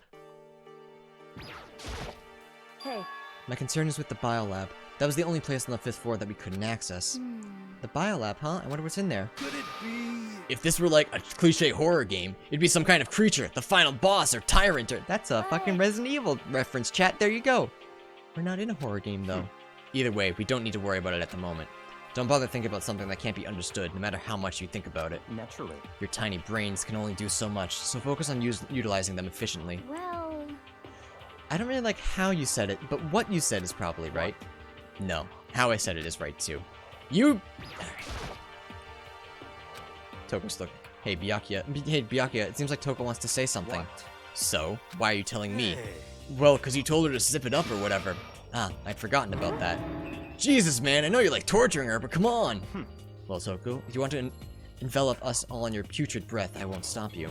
Hey, My concern is with the biolab. That was the only place on the 5th floor that we couldn't access. The biolab, huh? I wonder what's in there. Could it be? If this were like a cliche horror game, it'd be some kind of creature, the final boss or tyrant or... That's a fucking Resident Evil reference, chat. There you go. We're not in a horror game, though. Either way, we don't need to worry about it at the moment. Don't bother thinking about something that can't be understood, no matter how much you think about it. Naturally. Your tiny brains can only do so much, so focus on utilizing them efficiently. Well, I don't really like how you said it, but what you said is probably right. No, how I said it is right, too. You... Toko's look. Hey, Byakuya, it seems like Toko wants to say something. What? So, why are you telling me? Hey. Well, because you told her to zip it up or whatever. Ah, I'd forgotten about that. Jesus, man, I know you're like torturing her, but come on! Well, Toko, if you want to envelop us all in your putrid breath, I won't stop you.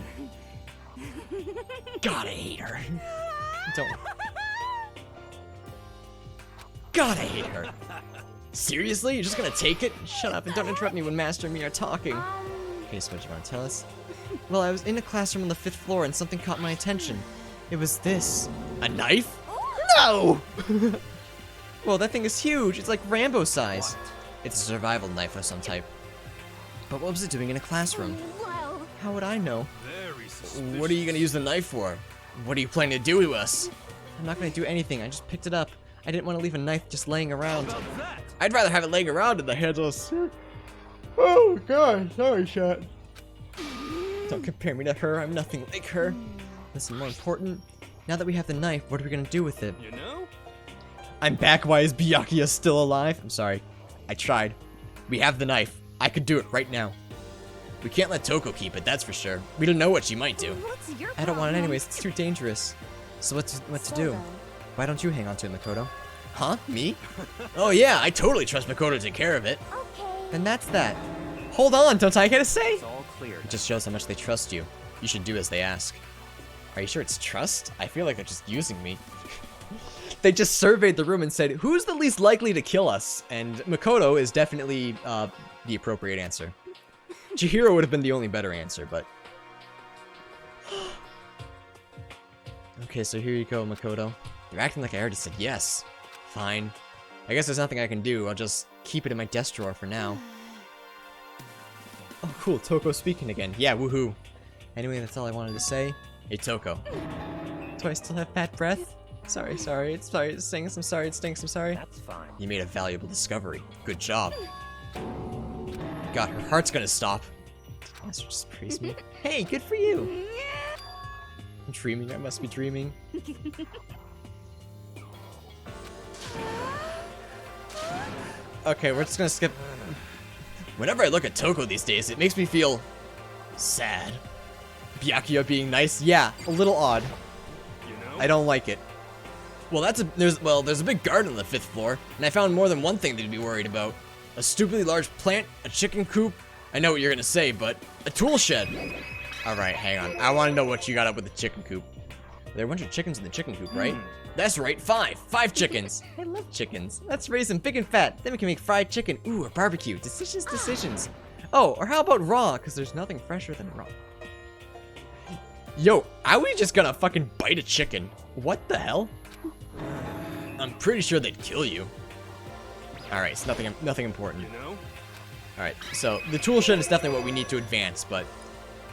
God, I hate her. Don't... God, I hate her. Seriously? You're just gonna take it? Shut up and don't interrupt me when Master and me are talking. Okay, so what you want to tell us? Well, I was in a classroom on the 5th floor and something caught my attention. It was this. A knife? No! Well, that thing is huge. It's like Rambo size. What? It's a survival knife of some type. But what was it doing in a classroom? well, How would I know? Very suspicious. What are you gonna use the knife for? What are you planning to do to us? I'm not gonna do anything. I just picked it up. I didn't want to leave a knife just laying around. How about that? I'd rather have it laying around in the handles. Oh god, sorry, chat. Don't compare me to her. I'm nothing like her. Listen, more important, now that we have the knife, what are we gonna do with it? You know? I'm back. Why is Byakuya still alive? I'm sorry. I tried. We have the knife. I could do it right now. We can't let Toko keep it, that's for sure. We don't know what she might do. what's your I don't want it problem? anyways. It's too dangerous. So what to so do? then, Why don't you hang on to it, Makoto? Huh? Me? Oh yeah, I totally trust Makoto to take care of it. Okay. Then that's that. Hold on, don't I get a say? It's all clear. It just shows how much they trust you. You should do as they ask. Are you sure it's trust? I feel like they're just using me. They just surveyed the room and said, who's the least likely to kill us? And Makoto is definitely the appropriate answer. Chihiro would have been the only better answer, but... Okay, so here you go, Makoto. You're acting like I already said yes. Fine. I guess there's nothing I can do. I'll just keep it in my desk drawer for now. Oh, cool. Toko speaking again. Yeah, woohoo. Anyway, that's all I wanted to say. Hey, Toko. Do I still have bad breath? Sorry. It's sorry. It stinks. I'm sorry. It stinks. I'm sorry. That's fine. You made a valuable discovery. Good job. God, her heart's gonna stop. Did Master just praise me? Hey, good for you. I'm dreaming. I must be dreaming. Okay, we're just gonna skip. Whenever I look at Toko these days, it makes me feel sad. Byakuya being nice, yeah, a little odd. You know? I don't like it. Well, there's a big garden on the 5th floor, and I found more than one thing to be worried about. A stupidly large plant, a chicken coop. I know what you're gonna say, but a tool shed. All right, hang on. I want to know what you got up with the chicken coop. There are a bunch of chickens in the chicken coop, right? That's right, 5 chickens. I love chickens. Let's raise them big and fat. Then we can make fried chicken. Ooh, or barbecue. Decisions. Oh, or how about raw? Because there's nothing fresher than raw. Yo, are we just gonna fucking bite a chicken? What the hell? I'm pretty sure they'd kill you. All right, it's nothing important. You know? Alright, so the tool shed is definitely what we need to advance, but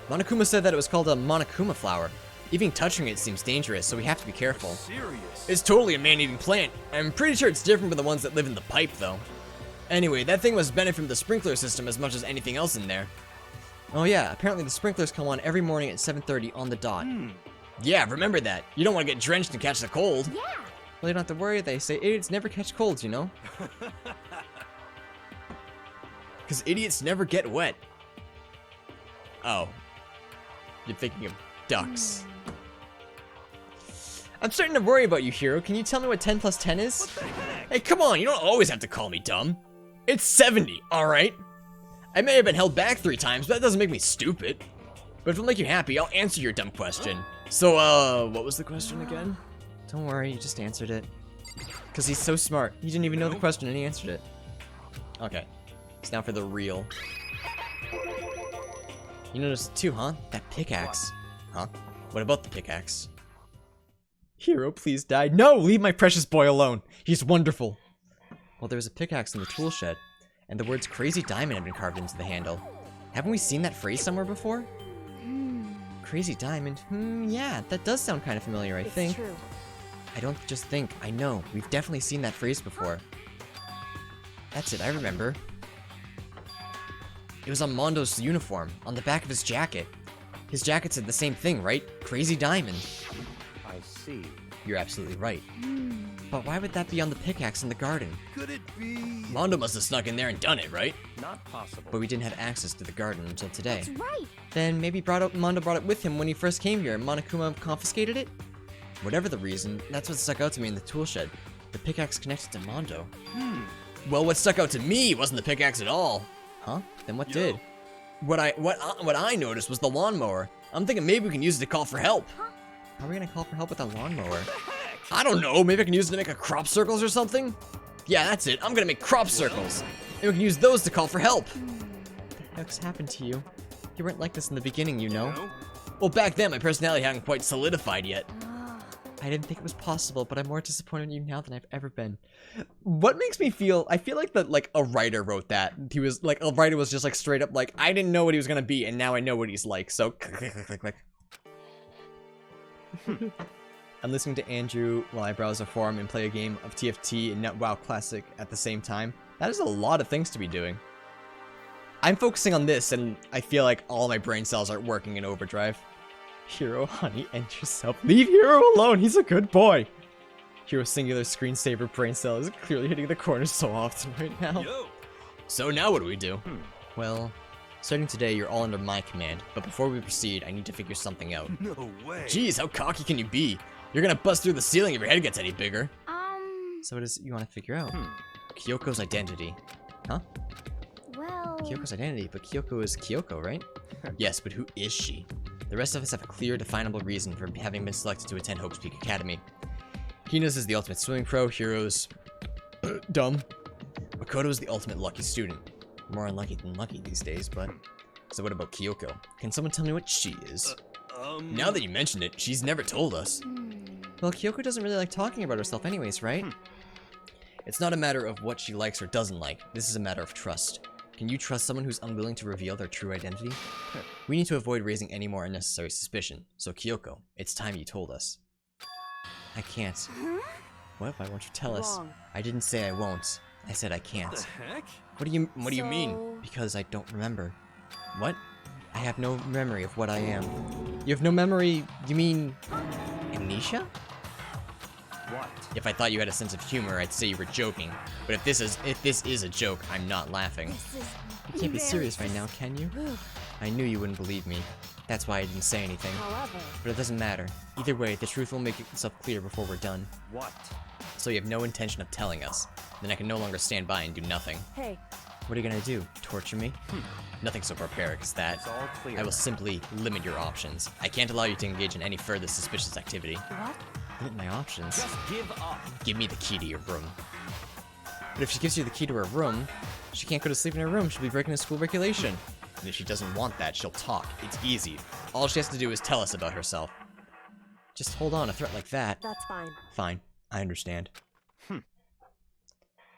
Monokuma said that it was called a Monokuma flower. Even touching it seems dangerous, so we have to be careful. Serious? It's totally a man-eating plant. I'm pretty sure it's different from the ones that live in the pipe, though. Anyway, that thing must benefit from the sprinkler system as much as anything else in there. Oh yeah, apparently the sprinklers come on every morning at 7:30 on the dot. Yeah, remember that. You don't want to get drenched and catch the cold. Yeah. Well, you don't have to worry. They say idiots never catch colds, you know? Because idiots never get wet. Oh. You're thinking of ducks. I'm starting to worry about you, Hiro. Can you tell me what 10 plus 10 is? What the heck? Hey, come on. You don't always have to call me dumb. It's 70, alright? I may have been held back 3 times, but that doesn't make me stupid. But if it'll make you happy, I'll answer your dumb question. So, what was the question again? Don't worry, you just answered it. Because he's so smart. He didn't even know the question and he answered it. Okay. It's now for the real. You noticed it too, huh? That pickaxe. Huh? What about the pickaxe? Hiro, please die. No! Leave my precious boy alone. He's wonderful. Well, there was a pickaxe in the tool shed, and the words Crazy Diamond had been carved into the handle. Haven't we seen that phrase somewhere before? Crazy Diamond? Yeah, that does sound kind of familiar, I think. True. I don't just think, I know. We've definitely seen that phrase before. That's it, I remember. It was on Mondo's uniform, on the back of his jacket. His jacket said the same thing, right? Crazy Diamond. I see. You're absolutely right. But why would that be on the pickaxe in the garden? Could it be? Mondo must have snuck in there and done it, right? Not possible. But we didn't have access to the garden until today. That's right. Then maybe Mondo brought it with him when he first came here and Monokuma confiscated it? Whatever the reason, that's what stuck out to me in the tool shed. The pickaxe connected to Mondo. Well, what stuck out to me wasn't the pickaxe at all. Huh? Then what did? What I noticed was the lawnmower. I'm thinking maybe we can use it to call for help. How are we gonna call for help with a lawnmower? I don't know, maybe I can use it to make a crop circles or something? Yeah, that's it. I'm gonna make crop circles. And we can use those to call for help. What the heck's happened to you? You weren't like this in the beginning, you know? Well, back then, my personality hadn't quite solidified yet. I didn't think it was possible, but I'm more disappointed in you now than I've ever been. What makes me feel, I feel like that, like, a writer wrote that. He was, like, a writer was just, like, straight up, like, I didn't know what he was gonna be, and now I know what he's like, so, click, click, click, click. I'm listening to Andrew while I browse a forum and play a game of TFT and NetWoW Classic at the same time. That is a lot of things to be doing. I'm focusing on this, and I feel like all my brain cells are working in overdrive. Hiro, honey, end yourself. Leave Hiro alone, he's a good boy. Hiro's singular screensaver brain cell is clearly hitting the corners so often right now. Yo. So now what do we do? Well, starting today, you're all under my command, but before we proceed, I need to figure something out. No way. Jeez, how cocky can you be? You're gonna bust through the ceiling if your head gets any bigger. So what is it you want to figure out? Kyoko's identity. Huh? Well... Kyoko's identity, but Kyoko is Kyoko, right? Yes, but who is she? The rest of us have a clear, definable reason for having been selected to attend Hope's Peak Academy. Hina's is the ultimate swimming pro, Hiro's... dumb. Makoto is the ultimate lucky student. More unlucky than lucky these days, but... So what about Kyoko? Can someone tell me what she is? Now that you mentioned it, she's never told us. Well, Kyoko doesn't really like talking about herself anyways, right? It's not a matter of what she likes or doesn't like. This is a matter of trust. Can you trust someone who's unwilling to reveal their true identity? We need to avoid raising any more unnecessary suspicion. So Kyoko, it's time you told us. I can't. What if I want you to tell us? I didn't say I won't. I said I can't. What the heck? What do you mean? Because I don't remember. What? I have no memory of what I am. You have no memory, you mean amnesia? What? If I thought you had a sense of humor, I'd say you were joking. But if this is a joke, I'm not laughing. You can't be serious right now, can you? I knew you wouldn't believe me. That's why I didn't say anything. But it doesn't matter. Either way, the truth will make itself clear before we're done. What? So you have no intention of telling us. Then I can no longer stand by and do nothing. Hey. What are you gonna do? Torture me? Nothing so barbaric as that. It's all clear. I will simply limit your options. I can't allow you to engage in any further suspicious activity. What? Limit my options? Just give up. Give me the key to your room. But if she gives you the key to her room, she can't go to sleep in her room. She'll be breaking a school regulation. And if she doesn't want that, she'll talk. It's easy. All she has to do is tell us about herself. Just hold on, a threat like that. That's fine. Fine. I understand.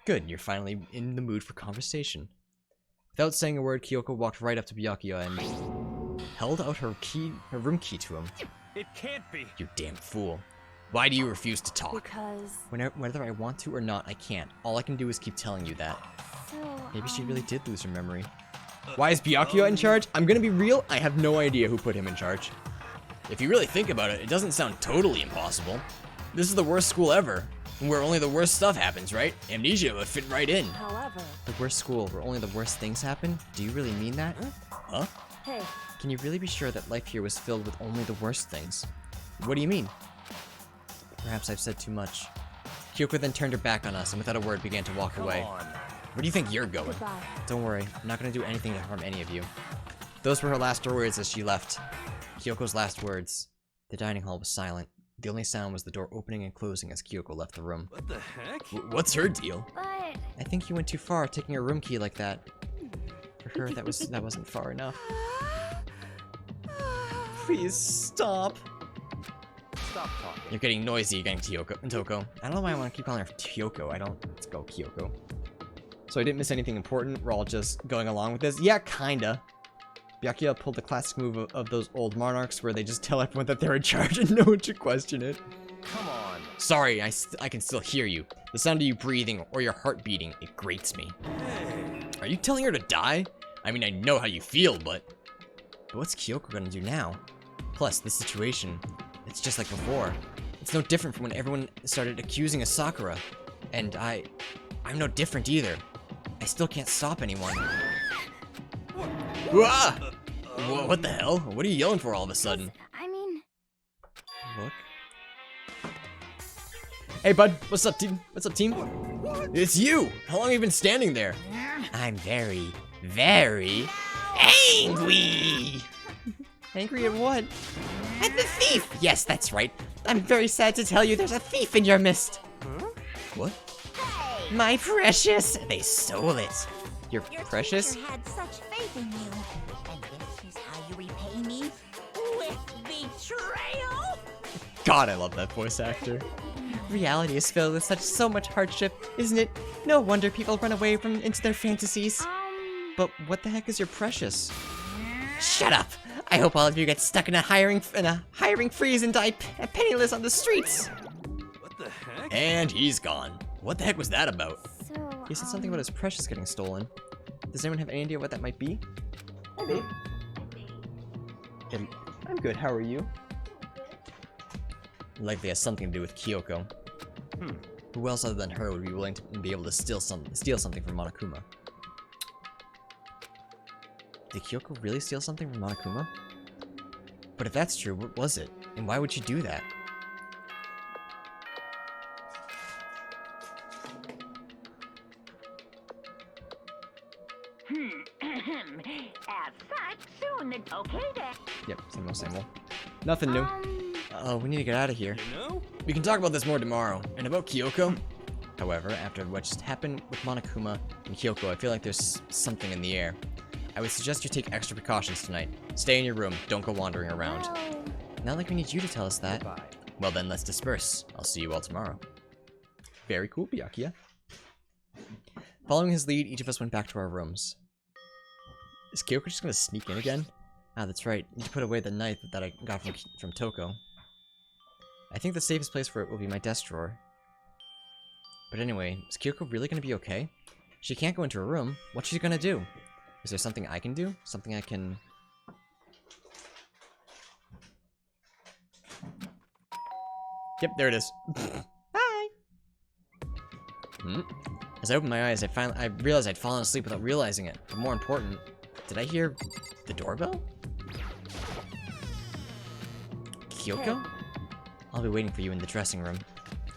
Good, you're finally in the mood for conversation. Without saying a word, Kyoko walked right up to Byakuya and held out her room key to him. It can't be. You damn fool. Why do you refuse to talk? Because... Whether I want to or not, I can't. All I can do is keep telling you that. So, Maybe she really did lose her memory. Why is Byakuya in charge? I'm gonna be real, I have no idea who put him in charge. If you really think about it, it doesn't sound totally impossible. This is the worst school ever, where only the worst stuff happens, right? Amnesia would fit right in. However... The worst school, where only the worst things happen? Do you really mean that? Huh? Hey, Can you really be sure that life here was filled with only the worst things? What do you mean? Perhaps I've said too much. Kyoko then turned her back on us and without a word began to walk away. Where do you think you're going? goodbye. Don't worry, I'm not gonna do anything to harm any of you. Those were her last words as she left. Kyoko's last words. The dining hall was silent. The only sound was the door opening and closing as Kyoko left the room. What the heck? What's her deal? But I think you went too far taking her room key like that. For her, that wasn't far enough. Please stop. Stop talking. You're getting noisy again, Toko. I don't know why I want to keep calling her Kyoko. Let's go, Kyoko. So I didn't miss anything important. We're all just going along with this. Yeah, kinda. Byakuya pulled the classic move of those old monarchs where they just tell everyone that they're in charge and no one should question it. Come on. Sorry, I can still hear you. The sound of you breathing or your heart beating, it grates me. Are you telling her to die? I mean, I know how you feel, but what's Kyoko gonna do now? Plus, this situation, it's just like before. It's no different from when everyone started accusing of Sakura. And I'm no different either. I still can't stop anyone. Ah! What the hell? What are you yelling for all of a sudden? I mean, Look. Hey, bud. What's up, team? What's up, team? It's you! How long have you been standing there? I'm very, very angry! Angry at what? At the thief! Yes, that's right. I'm very sad to tell you there's a thief in your midst. Huh? What? My precious! They stole it. Your precious? Teacher had such faith in you. And this is how you repay me? With betrayal? God, I love that voice actor. Reality is filled with so much hardship, isn't it? No wonder people run away into their fantasies. But what the heck is your precious? Shut up! I hope all of you get stuck in a hiring freeze and die penniless on the streets. What the heck? And he's gone. What the heck was that about? so He said something about his precious getting stolen. Does anyone have any idea what that might be? Hi, babe. I'm good. How are you? Likely has something to do with Kyoko. Who else other than her would be willing to be able to steal something from Monokuma? Did Kyoko really steal something from Monokuma? But if that's true, what was it? And why would she do that? As such, soon the Tokeda. Yep, same old. Nothing new. Oh, we need to get out of here. You know? We can talk about this more tomorrow. And about Kyoko? However, after what just happened with Monokuma and Kyoko, I feel like there's something in the air. I would suggest you take extra precautions tonight. Stay in your room, don't go wandering around. Not like we need you to tell us that. Bye. Well then, let's disperse. I'll see you all tomorrow. Very cool, Byakuya. Following his lead, each of us went back to our rooms. Is Kyoko just gonna sneak in again? Ah, that's right. You need to put away the knife that I got from Toko. I think the safest place for it will be my desk drawer. But anyway, is Kyoko really gonna be okay? She can't go into her room. What's she gonna do? Is there something I can do? Something I can... Yep, there it is. Hi! As I opened my eyes, I realized I'd fallen asleep without realizing it. But more important, did I hear the doorbell? Kyoko? I'll be waiting for you in the dressing room.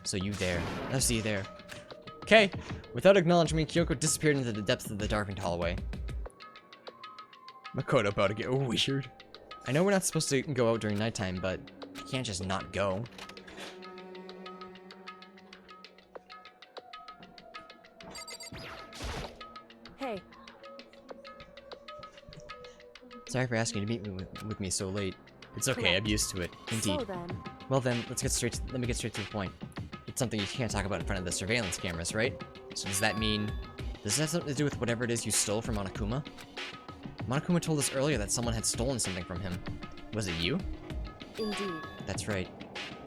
So you there. I'll see you there. Okay. Without acknowledging me, Kyoko disappeared into the depths of the darkened hallway. Makoto about to get weird. I know we're not supposed to go out during nighttime, but I can't just not go. Hey, Sorry for asking you to meet with me so late. It's okay, I'm used to it. Indeed. so then, Well then, let me get straight to the point. It's something you can't talk about in front of the surveillance cameras, right? So does that mean Does this have something to do with whatever it is you stole from Monokuma? Monokuma told us earlier that someone had stolen something from him. Was it you? Indeed. That's right.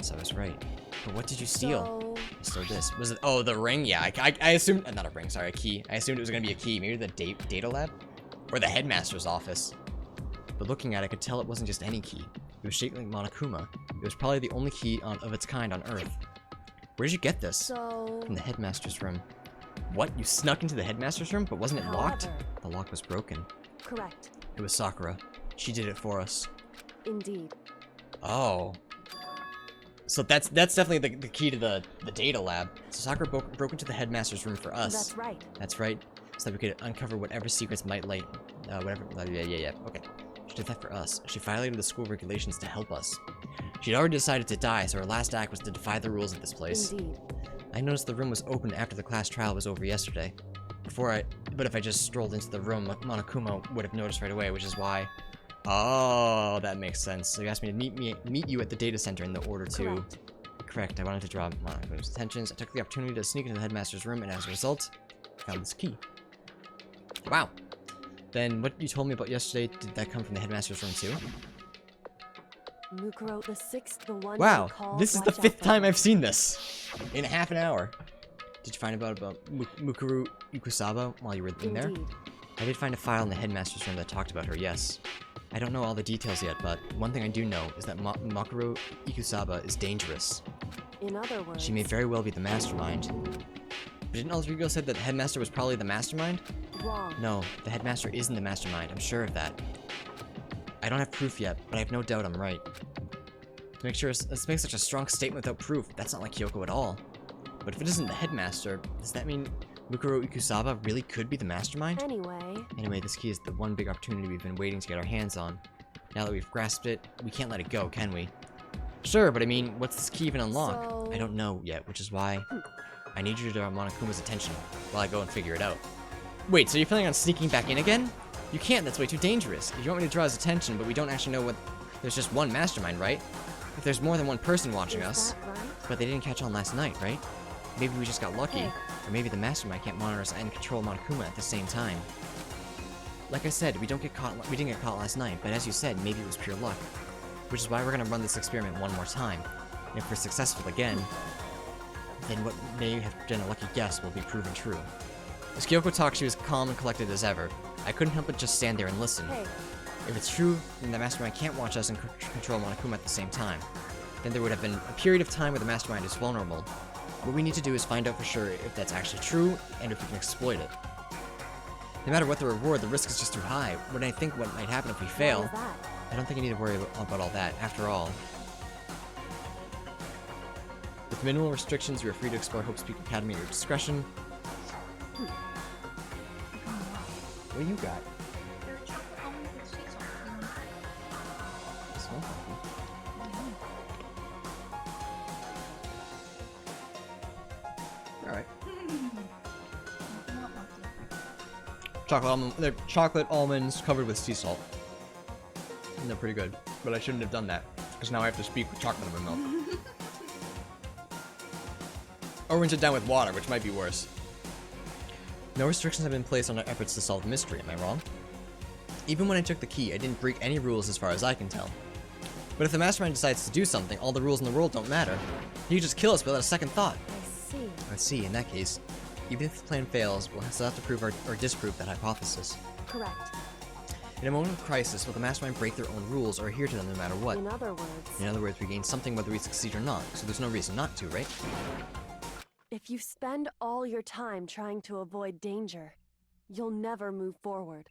So I was right. But what did you steal? So... I stole this. Was it? Oh, the ring? Yeah, I assumed... not a ring, sorry, a key. I assumed it was going to be a key. Maybe the data lab? Or the headmaster's office. But looking at it, I could tell it wasn't just any key. It was shaped like Monokuma. It was probably the only key of its kind on Earth. Where did you get this? So... From the headmaster's room. What? You snuck into the headmaster's room, but wasn't it locked? However- The lock was broken. Correct. It was Sakura. She did it for us. Indeed. Oh. So that's definitely the key to the data lab. So Sakura broke into the headmaster's room for us. That's right. That's right. So that we could uncover whatever secrets might lay... whatever... yeah. Okay. She did that for us. She violated the school regulations to help us. She'd already decided to die, so her last act was to defy the rules of this place. Indeed. I noticed the room was open after the class trial was over yesterday. But if I just strolled into the room, Monokuma would have noticed right away, which is why... Oh, that makes sense. So you asked me to meet you at the data center in the order to... Correct. I wanted to draw Monokuma's attentions. I took the opportunity to sneak into the headmaster's room, and as a result, I found this key. Wow. Then what you told me about yesterday, did that come from the headmaster's room too? Mukuro the sixth, the one Wow, called this is the Watch 5th Out for. time I've seen this. In half an hour. Did you find about Mukuro Ikusaba while you were in there? Indeed. I did find a file in the headmaster's room that talked about her, yes. I don't know all the details yet, but one thing I do know is that Mukuro Ikusaba is dangerous. In other words... She may very well be the mastermind. But didn't Rodrigo say that the headmaster was probably the mastermind? Wrong. No, the headmaster isn't the mastermind, I'm sure of that. I don't have proof yet, but I have no doubt I'm right. Let's make such a strong statement without proof. That's not like Kyoko at all. But if it isn't the headmaster, does that mean Mukuro Ikusaba really could be the mastermind? Anyway, this key is the one big opportunity we've been waiting to get our hands on. Now that we've grasped it, we can't let it go, can we? Sure, but I mean, what's this key even unlock? So... I don't know yet, which is why I need you to draw Monokuma's attention while I go and figure it out. Wait, so you're planning on sneaking back in again? You can't, that's way too dangerous. If you want me to draw his attention, but we don't actually know what... There's just one mastermind, right? If there's more than one person watching us... That right? But they didn't catch on last night, right? Maybe we just got lucky. Hey. Or maybe the mastermind can't monitor us and control Monokuma at the same time. Like I said, we didn't get caught last night, but as you said, maybe it was pure luck. Which is why we're gonna run this experiment one more time. And if we're successful again, then what may have been a lucky guess will be proven true. As Kyoko talked, she was calm and collected as ever. I couldn't help but just stand there and listen. Hey. If it's true, then the mastermind can't watch us and control Monokuma at the same time. Then there would have been a period of time where the mastermind is vulnerable. What we need to do is find out for sure if that's actually true, and if we can exploit it. No matter what the reward, the risk is just too high. When I think what might happen if we fail, What was that? I don't think I need to worry about all that. After all, with minimal restrictions, you are free to explore Hope's Peak Academy at your discretion. What you got? Small coffee. Alright. They're chocolate almonds covered with sea salt. And they're pretty good. But I shouldn't have done that, because now I have to speak with chocolate in my mouth. Or rinse it down with water, which might be worse. No restrictions have been placed on our efforts to solve the mystery, am I wrong? Even when I took the key, I didn't break any rules as far as I can tell. But if the mastermind decides to do something, all the rules in the world don't matter. He can just kill us without a second thought. I see, in that case, even if the plan fails, we'll still have to prove or disprove that hypothesis. Correct. In a moment of crisis, will the mastermind break their own rules or adhere to them no matter what? In other words, we gain something whether we succeed or not, so there's no reason not to, right? if you spend all your time trying to avoid danger, you'll never move forward.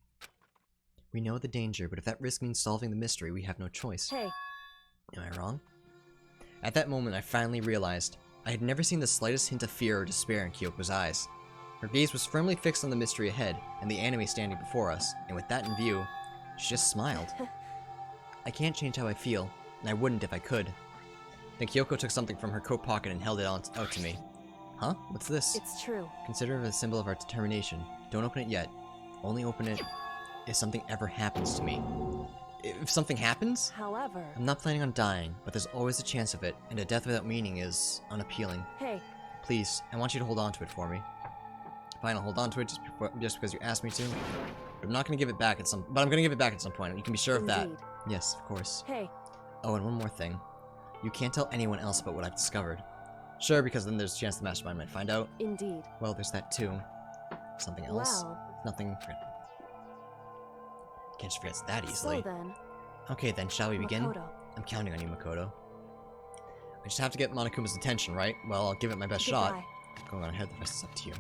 We know the danger, but if that risk means solving the mystery, we have no choice. Hey. Am I wrong? At that moment, I finally realized I had never seen the slightest hint of fear or despair in Kyoko's eyes. Her gaze was firmly fixed on the mystery ahead and the enemy standing before us, and with that in view, she just smiled. I can't change how I feel, and I wouldn't if I could. Then Kyoko took something from her coat pocket and held it out to me. Huh? What's this? It's true. Consider it a symbol of our determination. Don't open it yet. Only open it if something ever happens to me. If something happens? However... I'm not planning on dying, but there's always a chance of it, and a death without meaning is unappealing. Hey. Please, I want you to hold on to it for me. Fine, I'll hold on to it just because you asked me to. But I'm not gonna give it back at some. But I'm gonna give it back at some point. You can be sure of that. Indeed. Yes, of course. Hey, Oh, and one more thing. You can't tell anyone else about what I've discovered. Sure, because then there's a chance the mastermind might find out. indeed. Well, there's that too. Something else? Well, Nothing. Can't just forget that easily. so then, Okay, then shall we begin? Makoto. I'm counting on you, Makoto. I just have to get Monokuma's attention, right? Well, I'll give it my best shot. Goodbye. Going on ahead, the rest is up to you.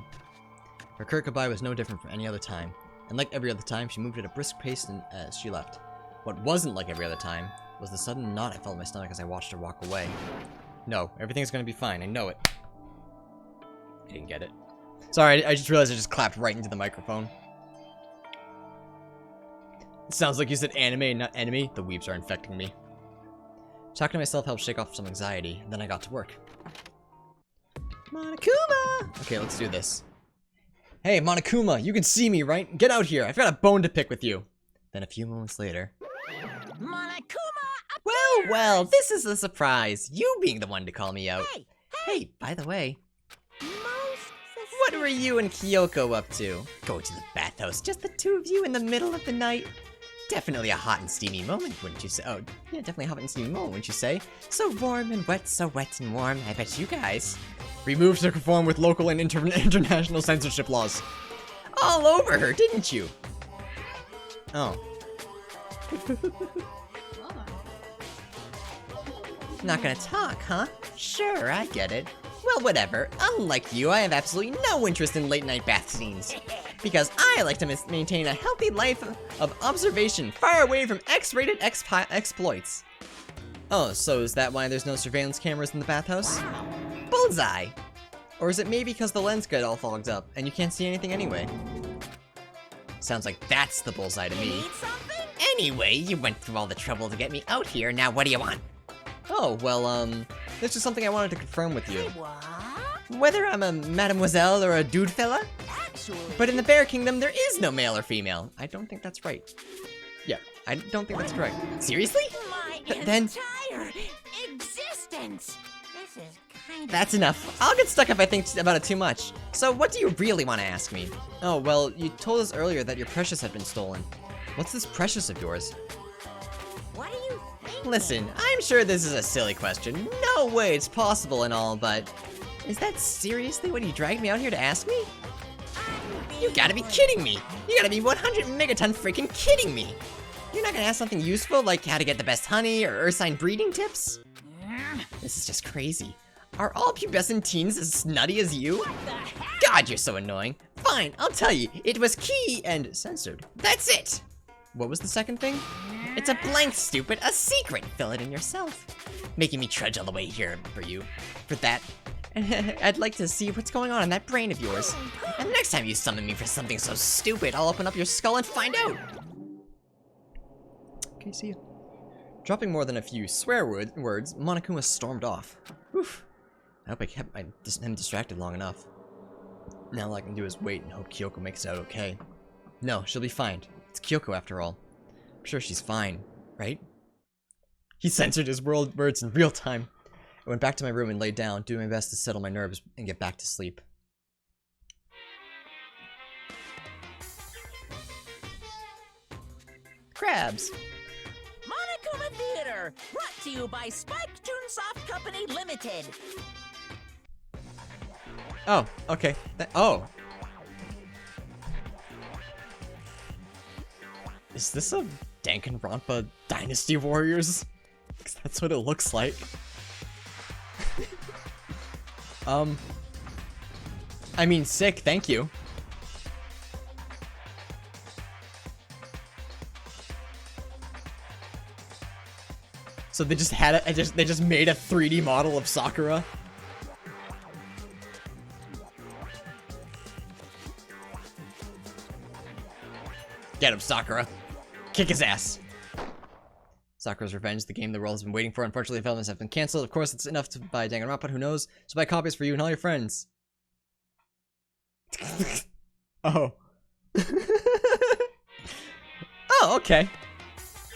Her curt goodbye was no different from any other time, and like every other time, she moved at a brisk pace as she left. What wasn't like every other time was the sudden knot I felt in my stomach as I watched her walk away. No, everything's gonna be fine, I know it. I didn't get it. Sorry, I just realized I just clapped right into the microphone. It sounds like you said anime, not enemy. The weeps are infecting me. Talking to myself helped shake off some anxiety, and then I got to work. Monokuma! Okay, let's do this. Hey, Monokuma, you can see me, right? Get out here, I've got a bone to pick with you. Then a few moments later... Monokuma! Well, this is a surprise. You being the one to call me out. Hey, by the way, what were you and Kyoko up to? Go to the bathhouse, just the two of you in the middle of the night? Definitely a hot and steamy moment, wouldn't you say? Oh, yeah, definitely a hot and steamy moment, wouldn't you say? So warm and wet, so wet and warm. I bet you guys. Removed to conform with local and international censorship laws. All over her, didn't you? Oh. Not gonna talk, huh? Sure, I get it. Well, whatever. Unlike you, I have absolutely no interest in late-night bath scenes. Because I like to maintain a healthy life of observation, far away from X-rated exploits. Oh, so is that why there's no surveillance cameras in the bathhouse? Bullseye! Or is it maybe because the lens got all fogged up, and you can't see anything anyway? Sounds like that's the bullseye to me. Anyway, you went through all the trouble to get me out here, now what do you want? Oh, well, this is something I wanted to confirm with you. Whether I'm a mademoiselle or a dude fella? But in the Bear Kingdom, there is no male or female. I don't think that's right. Yeah, I don't think that's correct. Seriously? Then... entire existence! This is kind of... That's enough. I'll get stuck if I think about it too much. So what do you really want to ask me? Oh, well, you told us earlier that your Precious had been stolen. What's this Precious of yours? What do you think? Listen, I'm sure this is a silly question. No way it's possible and all, but... Is that seriously what you dragged me out here to ask me? You gotta be kidding me! You gotta be 100 megaton freaking kidding me! You're not gonna ask something useful like how to get the best honey or ursine breeding tips? This is just crazy. Are all pubescent teens as nutty as you? God, you're so annoying. Fine, I'll tell you. It was key and censored. That's it! What was the second thing? It's a blank, stupid, a secret. Fill it in yourself. Making me trudge all the way here for you. For that. I'd like to see what's going on in that brain of yours. And next time you summon me for something so stupid, I'll open up your skull and find out. Okay, see ya. Dropping more than a few swear words, Monokuma stormed off. Oof. I hope I kept him distracted long enough. Now all I can do is wait and hope Kyoko makes it out okay. No, she'll be fine. It's Kyoko after all. I'm sure she's fine, right? He censored his words in real time. I went back to my room and laid down, doing my best to settle my nerves and get back to sleep. Crabs! Monokuma Theater, brought to you by Spike Toonsoft Company Limited. Oh, okay. Oh. Is this a Danganronpa Dynasty Warriors? Because that's what it looks like. I mean, sick, thank you. So they just had they just made a 3D model of Sakura. Get him, Sakura. Kick his ass. Sakura's Revenge, the game the world has been waiting for. Unfortunately, developments have been cancelled. Of course, it's enough to buy Danganronpa, but who knows? So buy copies for you and all your friends. Oh. Oh, okay.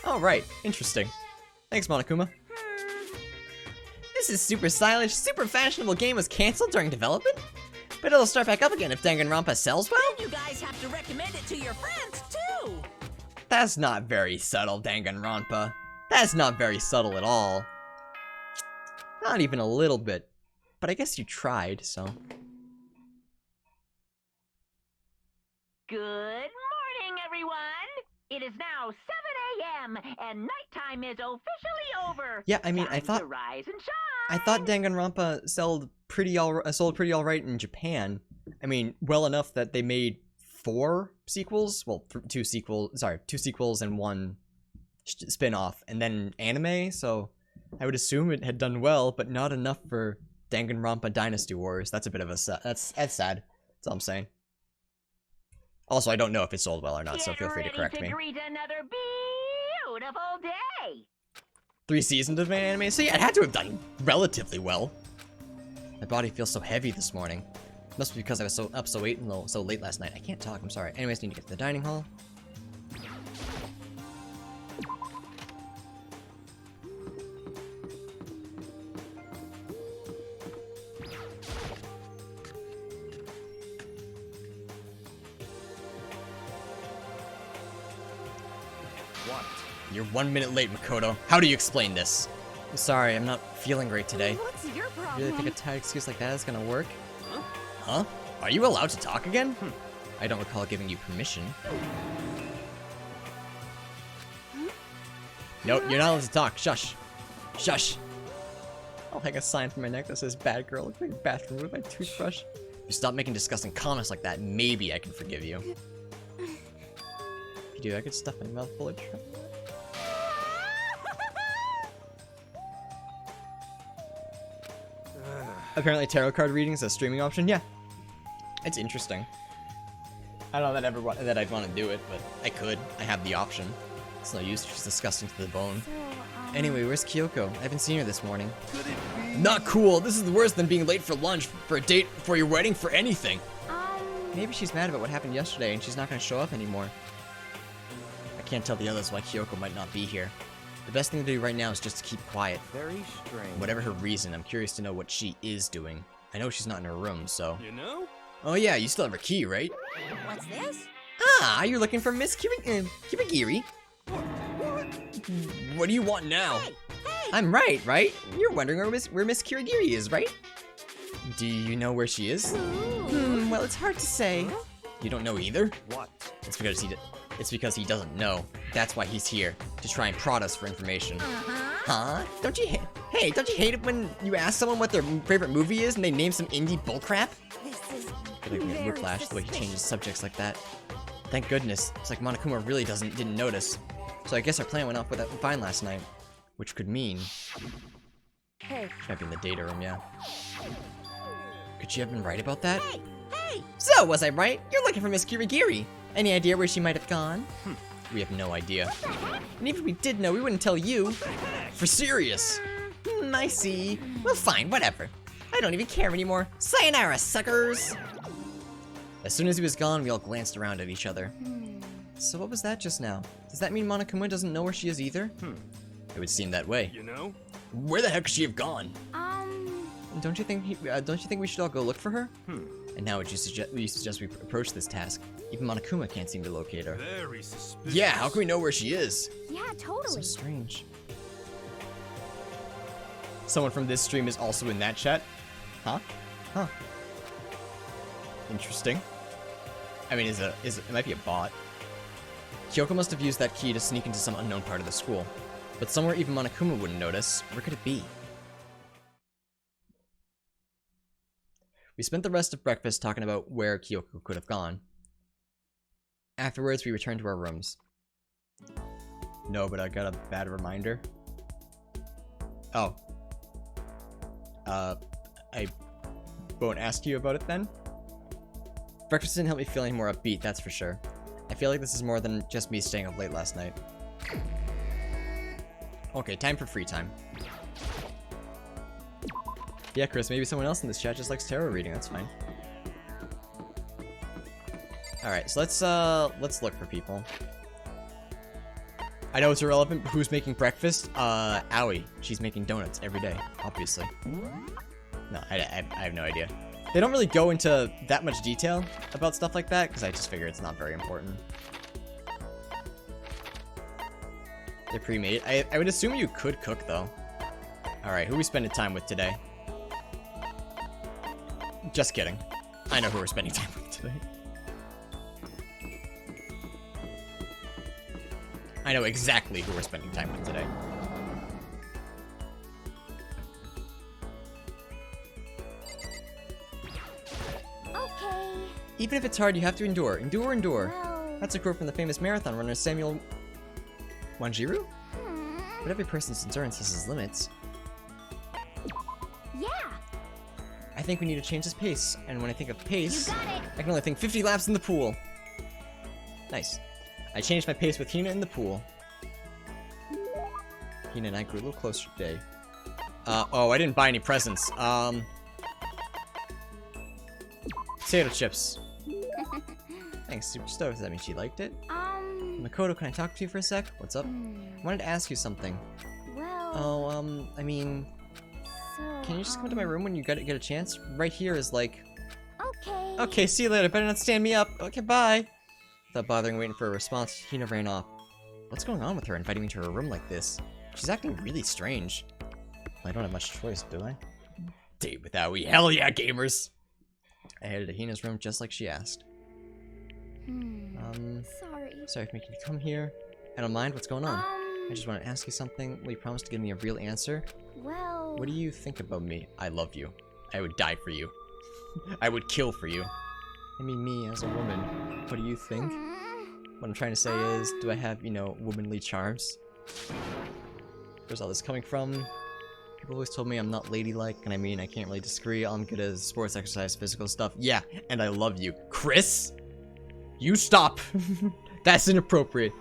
Alright, interesting. Thanks, Monokuma. This is super stylish, super fashionable game was cancelled during development? But it'll start back up again if Danganronpa sells well? You guys have to recommend it to your friends, too! That's not very subtle, Danganronpa. That's not very subtle at all. Not even a little bit. But I guess you tried, so... Good morning, everyone! It is now 7 a.m. and nighttime is officially over. Yeah, I mean, Time I thought... to rise and shine. I thought Danganronpa sold pretty alright in Japan. I mean, well enough that they made 4 sequels. Well, 2 sequels and 1 spin-off, and then anime. So I would assume it had done well, but not enough for Danganronpa Dynasty Wars. That's a bit of a that's sad. That's all I'm saying. Also, I don't know if it sold well or not, so feel free to correct me. Greet another beautiful day. 3 seasons of an anime, so yeah, it had to have done relatively well. My body feels so heavy this morning. Must be because I was up so late last night. I can't talk, I'm sorry. Anyways, need to get to the dining hall. What? You're 1 minute late, Makoto. How do you explain this? I'm sorry, I'm not feeling great today. What's your problem? You really think a tight excuse like that is gonna work? Huh? Are you allowed to talk again? I don't recall giving you permission. Nope, you're not allowed to talk. Shush. Shush. I'll hang a sign from my neck that says bad girl. Look like bathroom with my toothbrush. If you stop making disgusting comments like that, maybe I can forgive you. If you do, I could stuff my mouth full of trouble. Apparently tarot card reading is a streaming option. Yeah. It's interesting. I don't know that I'd want to do it, but I could. I have the option. It's no use, she's disgusting to the bone. Anyway, where's Kyoko? I haven't seen her this morning. Not cool! This is worse than being late for lunch, for a date, for your wedding, for anything! Maybe she's mad about what happened yesterday and she's not gonna show up anymore. I can't tell the others why Kyoko might not be here. The best thing to do right now is just to keep quiet. Very strange. Whatever her reason, I'm curious to know what she is doing. I know she's not in her room, so... You know? Oh yeah, you still have her key, right? What's this? Ah, you're looking for Miss Kirigiri. What do you want now? Hey! I'm right? You're wondering where Miss Kirigiri is, right? Do you know where she is? Well, it's hard to say. You don't know either? What? It's because he doesn't know. That's why he's here, to try and prod us for information. Huh? Don't you hate it when you ask someone what their favorite movie is and they name some indie bullcrap? This is I feel like we have whiplash the way he changes subjects like that. Thank goodness. It's like Monokuma really didn't notice. So I guess our plan went off fine last night. Which could mean... Hey. She might be in the data room, yeah. Could she have been right about that? Hey! So, was I right? You're looking for Miss Kirigiri. Any idea where she might have gone? We have no idea. And even if we did know, we wouldn't tell you. For serious. I see. Well, fine, whatever. I don't even care anymore. Sayonara, suckers! As soon as he was gone, we all glanced around at each other. So what was that just now? Does that mean Monokuma doesn't know where she is either? It would seem that way. You know? Where the heck could she have gone? Don't you think we should all go look for her? And now would you suggest we approach this task? Even Monokuma can't seem to locate her. Very suspicious. Yeah, how can we know where she is? Yeah, So totally. strange. Someone from this stream is also in that chat? Huh? Huh. Interesting. I mean, it might be a bot. Kyoko must have used that key to sneak into some unknown part of the school. But somewhere even Monokuma wouldn't notice. Where could it be? We spent the rest of breakfast talking about where Kyoko could have gone. Afterwards, we returned to our rooms. No, but I got a bad reminder. Oh. I won't ask you about it then? Breakfast didn't help me feel any more upbeat, that's for sure. I feel like this is more than just me staying up late last night. Okay, time for free time. Yeah, Chris, maybe someone else in this chat just likes tarot reading, that's fine. Alright, so let's look for people. I know it's irrelevant, but who's making breakfast? Aoi. She's making donuts every day, obviously. No, I have no idea. They don't really go into that much detail about stuff like that, because I just figure it's not very important. They're pre-made. I would assume you could cook, though. Alright, who are we spending time with today? Just kidding. I know who we're spending time with today. I know exactly who we're spending time with today. Okay. Even if it's hard, you have to endure. Endure, endure. Well... That's a quote from the famous marathon runner Samuel Wanjiru? Hmm. But every person's endurance has its limits. Yeah. I think we need to change this pace. And when I think of pace, You got it. I can only think 50 laps in the pool. Nice. I changed my pace with Hina in the pool. Hina and I grew a little closer today. Oh, I didn't buy any presents. Potato chips. Thanks, Super Stove. Does that mean she liked it? Makoto, can I talk to you for a sec? What's up? I wanted to ask you something. Well... Oh, I mean... So, Can you just come to my room when you get a chance? Right here is like... Okay. Okay, see you later. Better not stand me up. Okay, bye. Without bothering waiting for a response, Hina ran off. What's going on with her inviting me to her room like this? She's acting really strange. I don't have much choice, do I? Date with Aoi. Hell yeah, gamers! I headed to Hina's room just like she asked. Sorry for making you come here. I don't mind. What's going on? I just want to ask you something. Will you promise to give me a real answer? Well... What do you think about me? I love you. I would die for you. I would kill for you. I mean, me as a woman. What do you think? What I'm trying to say is, do I have, you know, womanly charms? Where's all this coming from? People always told me I'm not ladylike, and I mean, I can't really disagree. All I'm good at is sports, exercise, physical stuff. Yeah, and I love you. Chris? You stop! That's inappropriate.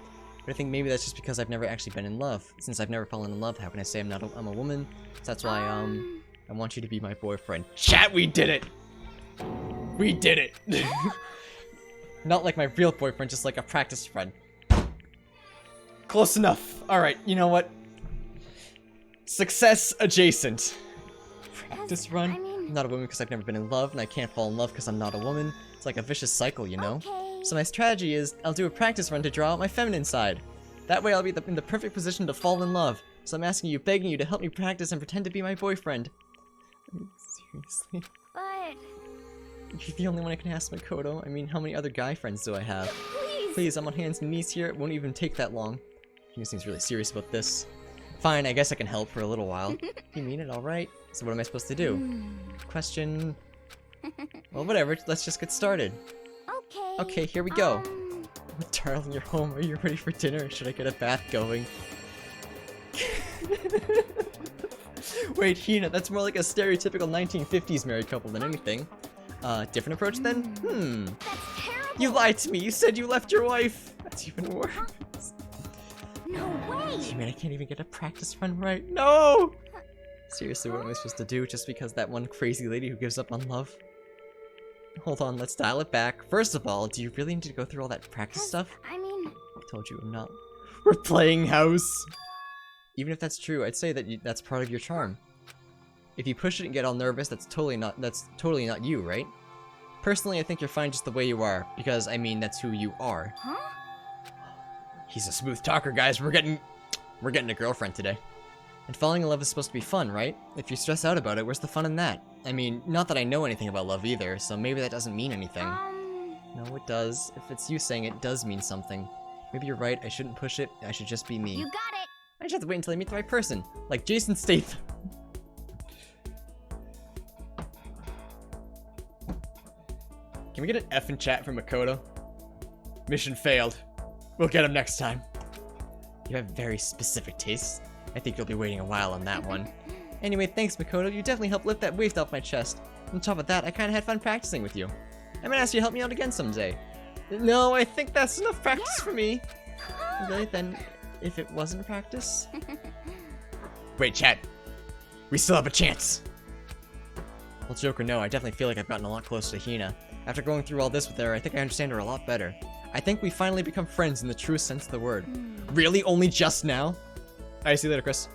But I think maybe that's just because I've never actually been in love. Since I've never fallen in love, how can I say I'm a woman? So that's why, I want you to be my boyfriend. Chat, we did it! We did it! Not like my real boyfriend, just like a practice friend. Close enough. Alright, you know what? Success adjacent. Practice run. I'm not a woman because I've never been in love, and I can't fall in love because I'm not a woman. It's like a vicious cycle, you know? So my strategy is, I'll do a practice run to draw out my feminine side. That way I'll be in the perfect position to fall in love. So I'm asking you, begging you to help me practice and pretend to be my boyfriend. I mean, seriously? But... You're the only one I can ask, Makoto. I mean, how many other guy friends do I have? Please! Please, I'm on hands and knees here. It won't even take that long. He seems really serious about this. Fine, I guess I can help for a little while. You mean it, alright? So what am I supposed to do? Question... Well, whatever. Let's just get started. Okay. Okay, here we go. Darling, you're home. Are you ready for dinner? Or should I get a bath going? Wait, Hina, that's more like a stereotypical 1950s married couple than anything. Different approach then? That's terrible. You lied to me. You said you left your wife. That's even worse. No way. You mean I can't even get a practice run right? No! Seriously, what am I supposed to do just because that one crazy lady who gives up on love? Hold on, let's dial it back. First of all, do you really need to go through all that practice stuff? I mean... I told you I'm not. We're playing house! Even if that's true, I'd say that that's part of your charm. If you push it and get all nervous, that's totally not you, right? Personally, I think you're fine just the way you are, because, I mean, that's who you are. Huh? He's a smooth talker, guys. We're getting a girlfriend today. And falling in love is supposed to be fun, right? If you stress out about it, where's the fun in that? I mean, not that I know anything about love either, so maybe that doesn't mean anything. No, it does. If it's you saying it does mean something. Maybe you're right, I shouldn't push it, I should just be me. You got it. I just have to wait until I meet the right person, like Jason Statham. Can we get an F in chat from Makoto? Mission failed. We'll get him next time. You have very specific tastes. I think you'll be waiting a while on that one. Anyway, thanks Makoto, you definitely helped lift that weight off my chest. On top of that, I kinda had fun practicing with you. I might ask you to help me out again someday. No, I think that's enough practice for me. Really? Then, if it wasn't practice? Wait, chat. We still have a chance. Well, joke or no, I definitely feel like I've gotten a lot closer to Hina. After going through all this with her, I think I understand her a lot better. I think we finally become friends in the truest sense of the word. Really? Only just now? Alright, see you later, Chris.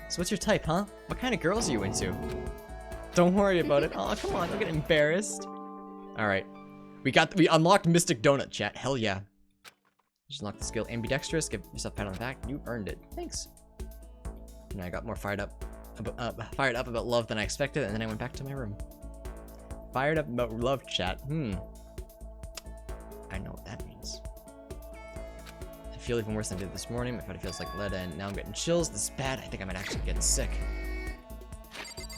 So what's your type, huh? What kind of girls are you into? Don't worry about it. Oh, come on, don't get embarrassed. All right, we unlocked Mystic Donut, chat. Hell yeah. Just unlock the skill ambidextrous. Give yourself a pat on the back. You earned it. Thanks. And I got more fired up about love than I expected, and then I went back to my room. Fired up about love, chat. I know what that means. I feel even worse than I did this morning. My body feels like lead, and now I'm getting chills. This is bad. I think I might actually be getting sick.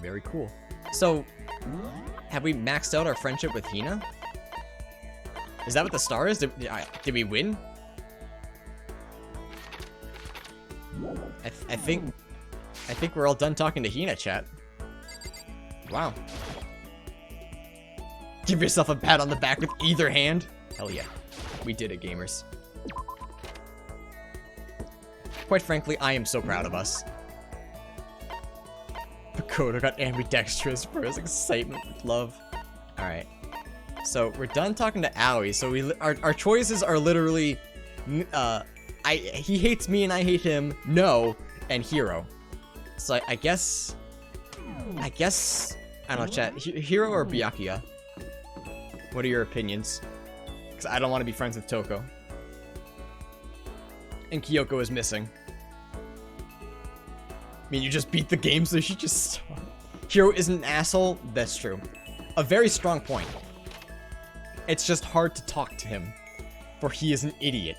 Very cool. So, have we maxed out our friendship with Hina? Is that what the star is? Did we win? I think we're all done talking to Hina, chat. Wow. Give yourself a pat on the back with either hand. Hell yeah. We did it, gamers. Quite frankly, I am so proud of us. Pakoda got ambidextrous for his excitement with love. Alright. So, we're done talking to Aoi, so our choices are literally... he hates me and I hate him, no, and Hiro. So, I guess... I don't know, chat. Hiro or Byakuya? What are your opinions? Because I don't want to be friends with Toko. And Kyoko is missing. I mean, you just beat the game, so you should just stop. Hiro isn't an asshole? That's true. A very strong point. It's just hard to talk to him, for he is an idiot.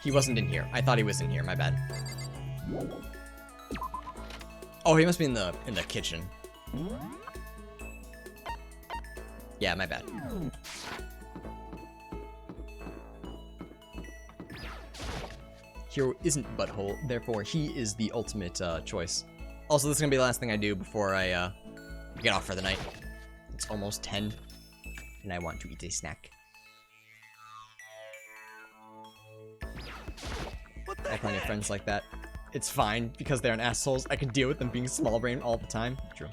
He wasn't in here. I thought he was in here, my bad. Oh, he must be in the kitchen. Yeah, my bad. Hiro isn't butthole, therefore he is the ultimate choice. Also, this is gonna be the last thing I do before I get off for the night. It's almost 10, and I want to eat a snack. I have plenty of friends like that. It's fine, because they're assholes. I can deal with them being small brain all the time. True.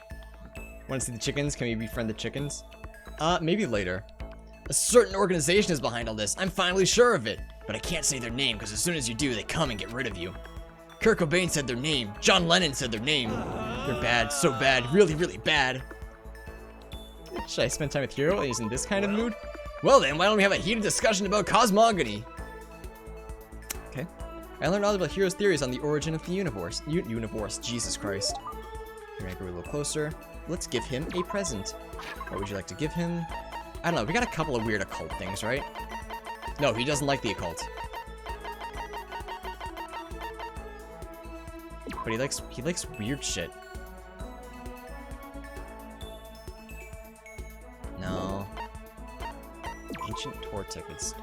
Want to see the chickens? Can we befriend the chickens? Maybe later. A certain organization is behind all this. I'm finally sure of it. But I can't say their name, because as soon as you do, they come and get rid of you. Kurt Cobain said their name. John Lennon said their name. They're bad, so bad, really, really bad. Should I spend time with Hiro when he's in this kind of mood? Well then, why don't we have a heated discussion about cosmogony? Okay. I learned all about Hiro's theories on the origin of the universe. Universe, Jesus Christ. Here I go a little closer. Let's give him a present. What would you like to give him? I don't know, we got a couple of weird occult things, right? No, he doesn't like the occult. But he likes weird shit. No. Ancient tour tickets.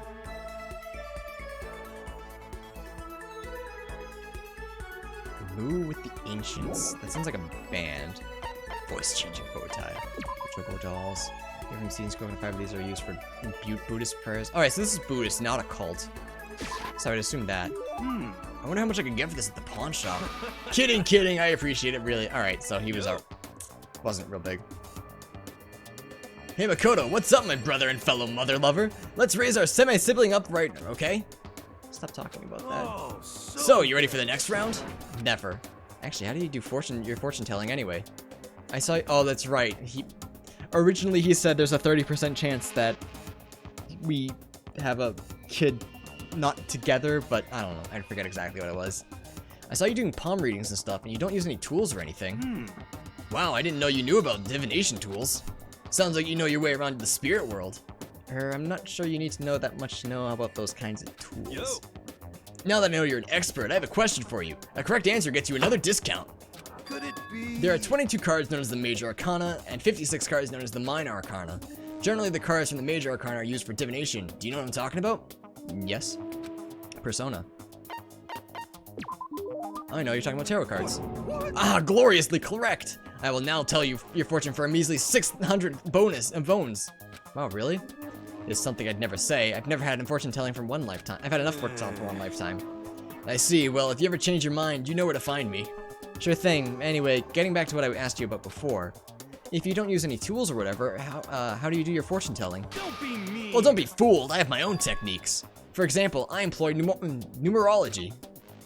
Moo with the Ancients. That sounds like a band. Voice changing bow tie. Choco dolls. Different scenes, going 5 of these are used for Buddhist prayers. Alright, so this is Buddhist, not a cult. So I would assume that. I wonder how much I could get for this at the pawn shop. Kidding, I appreciate it, really. Alright, so he was wasn't real big. Hey Makoto, what's up, my brother and fellow mother lover? Let's raise our semi-sibling up right now, okay? Stop talking about that. Oh, so, you ready for the next round? Never. Actually, how do you do your fortune telling anyway? I saw, oh, that's right. Originally, he said there's a 30% chance that we have a kid not together, but I don't know. I forget exactly what it was. I saw you doing palm readings and stuff, and you don't use any tools or anything. Wow, I didn't know you knew about divination tools. Sounds like you know your way around the spirit world. I'm not sure you need to know that much to know about those kinds of tools. Yo. Now that I know you're an expert, I have a question for you. A correct answer gets you another discount. Could it be? There are 22 cards known as the Major Arcana, and 56 cards known as the Minor Arcana. Generally, the cards from the Major Arcana are used for divination. Do you know what I'm talking about? Yes. Persona. I know, you're talking about tarot cards. What? Ah, gloriously correct! I will now tell you your fortune for a measly 600 bonus and bones. Wow, really? It's something I'd never say. I've never had a fortune telling from one lifetime. I've had enough fortune telling for one lifetime. I see. Well, if you ever change your mind, you know where to find me. Sure thing. Anyway, getting back to what I asked you about before. If you don't use any tools or whatever, how do you do your fortune telling? Don't be mean. Well, don't be fooled. I have my own techniques. For example, I employ numerology.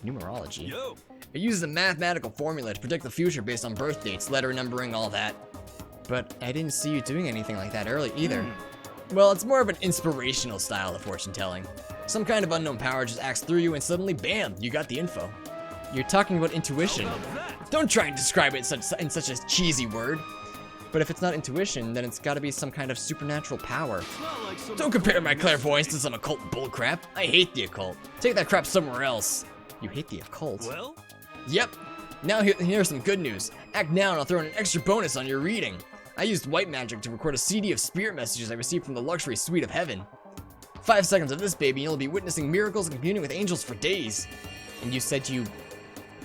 Numerology? Yo. It uses a mathematical formula to predict the future based on birth dates, letter numbering, all that. But I didn't see you doing anything like that early either. Well, it's more of an inspirational style of fortune telling. Some kind of unknown power just acts through you and suddenly, bam, you got the info. You're talking about intuition. Don't try and describe it in such a cheesy word. But if it's not intuition, then it's gotta be some kind of supernatural power. Don't compare my clairvoyance to some occult bullcrap. I hate the occult. Take that crap somewhere else. You hate the occult? Well? Yep. Now here's some good news. Act now and I'll throw in an extra bonus on your reading. I used white magic to record a CD of spirit messages I received from the luxury suite of heaven. 5 seconds of this, baby, and you'll be witnessing miracles and communing with angels for days. And you said you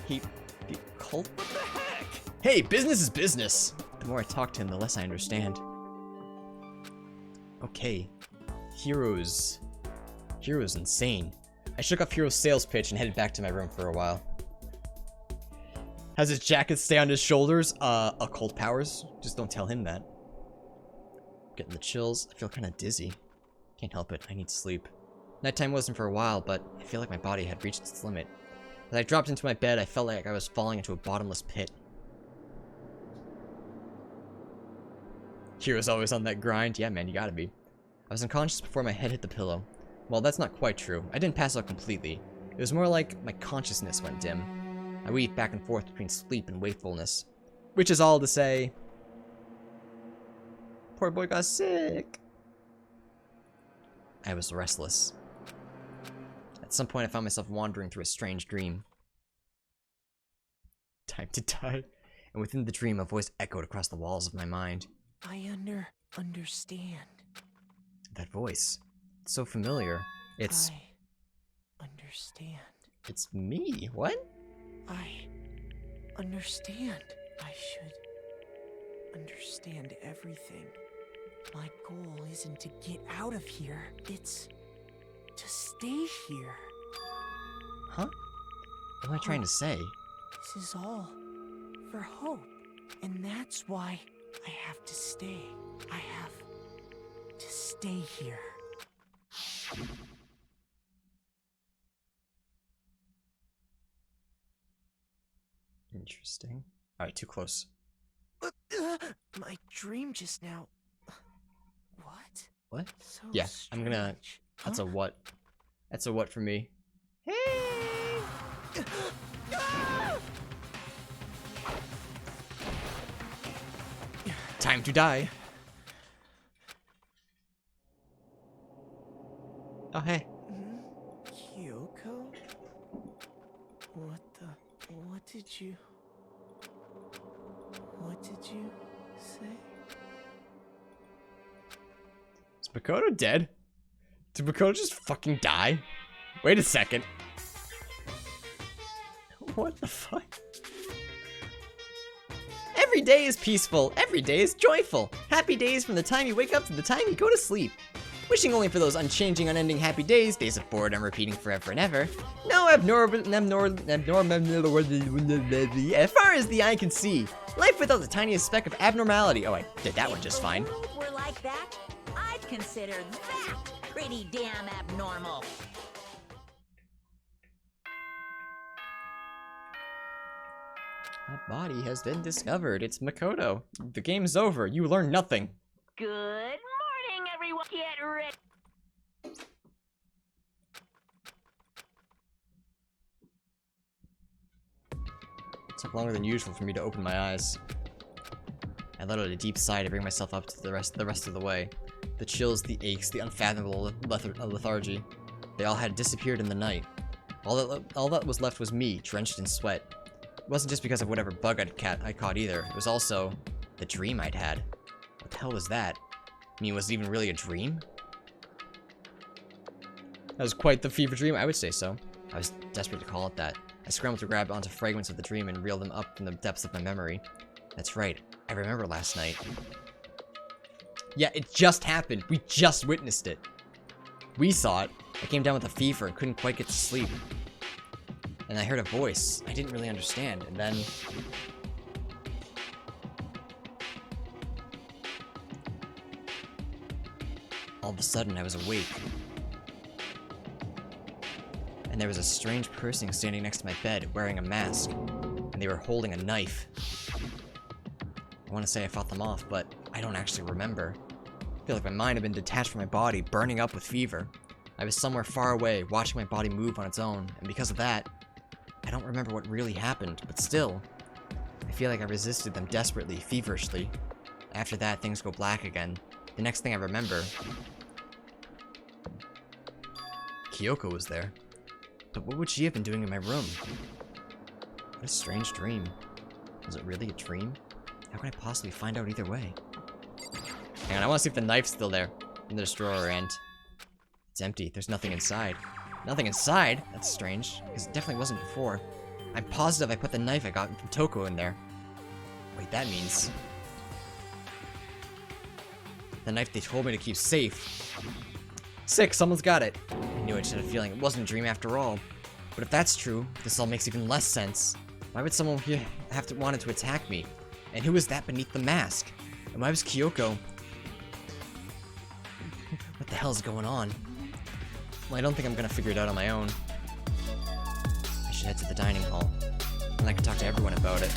hate the occult? What the heck? Hey, business is business. The more I talk to him, the less I understand. Okay. Hero's insane. I shook off Hero's sales pitch and headed back to my room for a while. Has his jacket stay on his shoulders? Occult powers? Just don't tell him that. Getting the chills. I feel kind of dizzy. Can't help it. I need sleep. Nighttime wasn't for a while, but I feel like my body had reached its limit. As I dropped into my bed, I felt like I was falling into a bottomless pit. Hero's always on that grind. Yeah, man, you gotta be. I was unconscious before my head hit the pillow. Well, that's not quite true. I didn't pass out completely. It was more like my consciousness went dim. I weaved back and forth between sleep and wakefulness. Which is all to say... poor boy got sick. I was restless. At some point, I found myself wandering through a strange dream. Time to die. And within the dream, a voice echoed across the walls of my mind. I understand. That voice. It's so familiar. It's... I understand. It's me. What? I understand. I should understand everything. My goal isn't to get out of here. It's to stay here. Huh? What am I trying to say? This is all for hope. And that's why I have to stay. I have to stay here. Interesting. Alright, too close. My dream just now. What? What? So yeah, I'm gonna... strange. That's Huh? a what. That's a what for me. Time to die. Oh, hey. Kyoko? What did you say? Is Makoto dead? Did Makoto just fucking die? Wait a second. What the fuck? Every day is peaceful. Every day is joyful. Happy days from the time you wake up to the time you go to sleep. Wishing only for those unchanging, unending happy days, days of boredom repeating forever and ever. No abnormal, as far as the eye can see. Life without the tiniest speck of abnormality. Oh, I did that one just fine. If the world were like that, I'd consider that pretty damn abnormal. A body has been discovered. It's Makoto. The game's over. You learn nothing. Good morning, everyone. Get ready. It took longer than usual for me to open my eyes. I let out a deep sigh to bring myself up to the rest of the way. The chills, the aches, the unfathomable lethargy. They all had disappeared in the night. All that was left was me, drenched in sweat. It wasn't just because of whatever bug I caught either. It was also the dream I'd had. What the hell was that? I mean, was it even really a dream? That was quite the fever dream, I would say so. I was desperate to call it that. I scrambled to grab onto fragments of the dream and reel them up from the depths of my memory. That's right, I remember last night. Yeah, it just happened. We just witnessed it. We saw it. I came down with a fever and couldn't quite get to sleep. And I heard a voice I didn't really understand, and then... all of a sudden, I was awake. and there was a strange person standing next to my bed wearing a mask, and they were holding a knife. I want to say I fought them off, but I don't actually remember. I feel like my mind had been detached from my body, burning up with fever. I was somewhere far away, watching my body move on its own, and because of that, I don't remember what really happened, but still, I feel like I resisted them desperately, feverishly. After that, things go black again. The next thing I remember, Kyoko was there. But what would she have been doing in my room? What a strange dream. Was it really a dream? How can I possibly find out either way? Hang on, I want to see if the knife's still there in this drawer, and it's empty. There's nothing inside. Nothing inside? That's strange, because it definitely wasn't before. I'm positive I put the knife I got from Toko in there. Wait, that means the knife they told me to keep safe. Sick, someone's got it. I knew I just had a feeling it wasn't a dream after all. But if that's true, this all makes even less sense. Why would someone here have wanted to attack me? And who was that beneath the mask? And why was Kyoko? What the hell's going on? Well, I don't think I'm gonna figure it out on my own. I should head to the dining hall, and I can talk to everyone about it.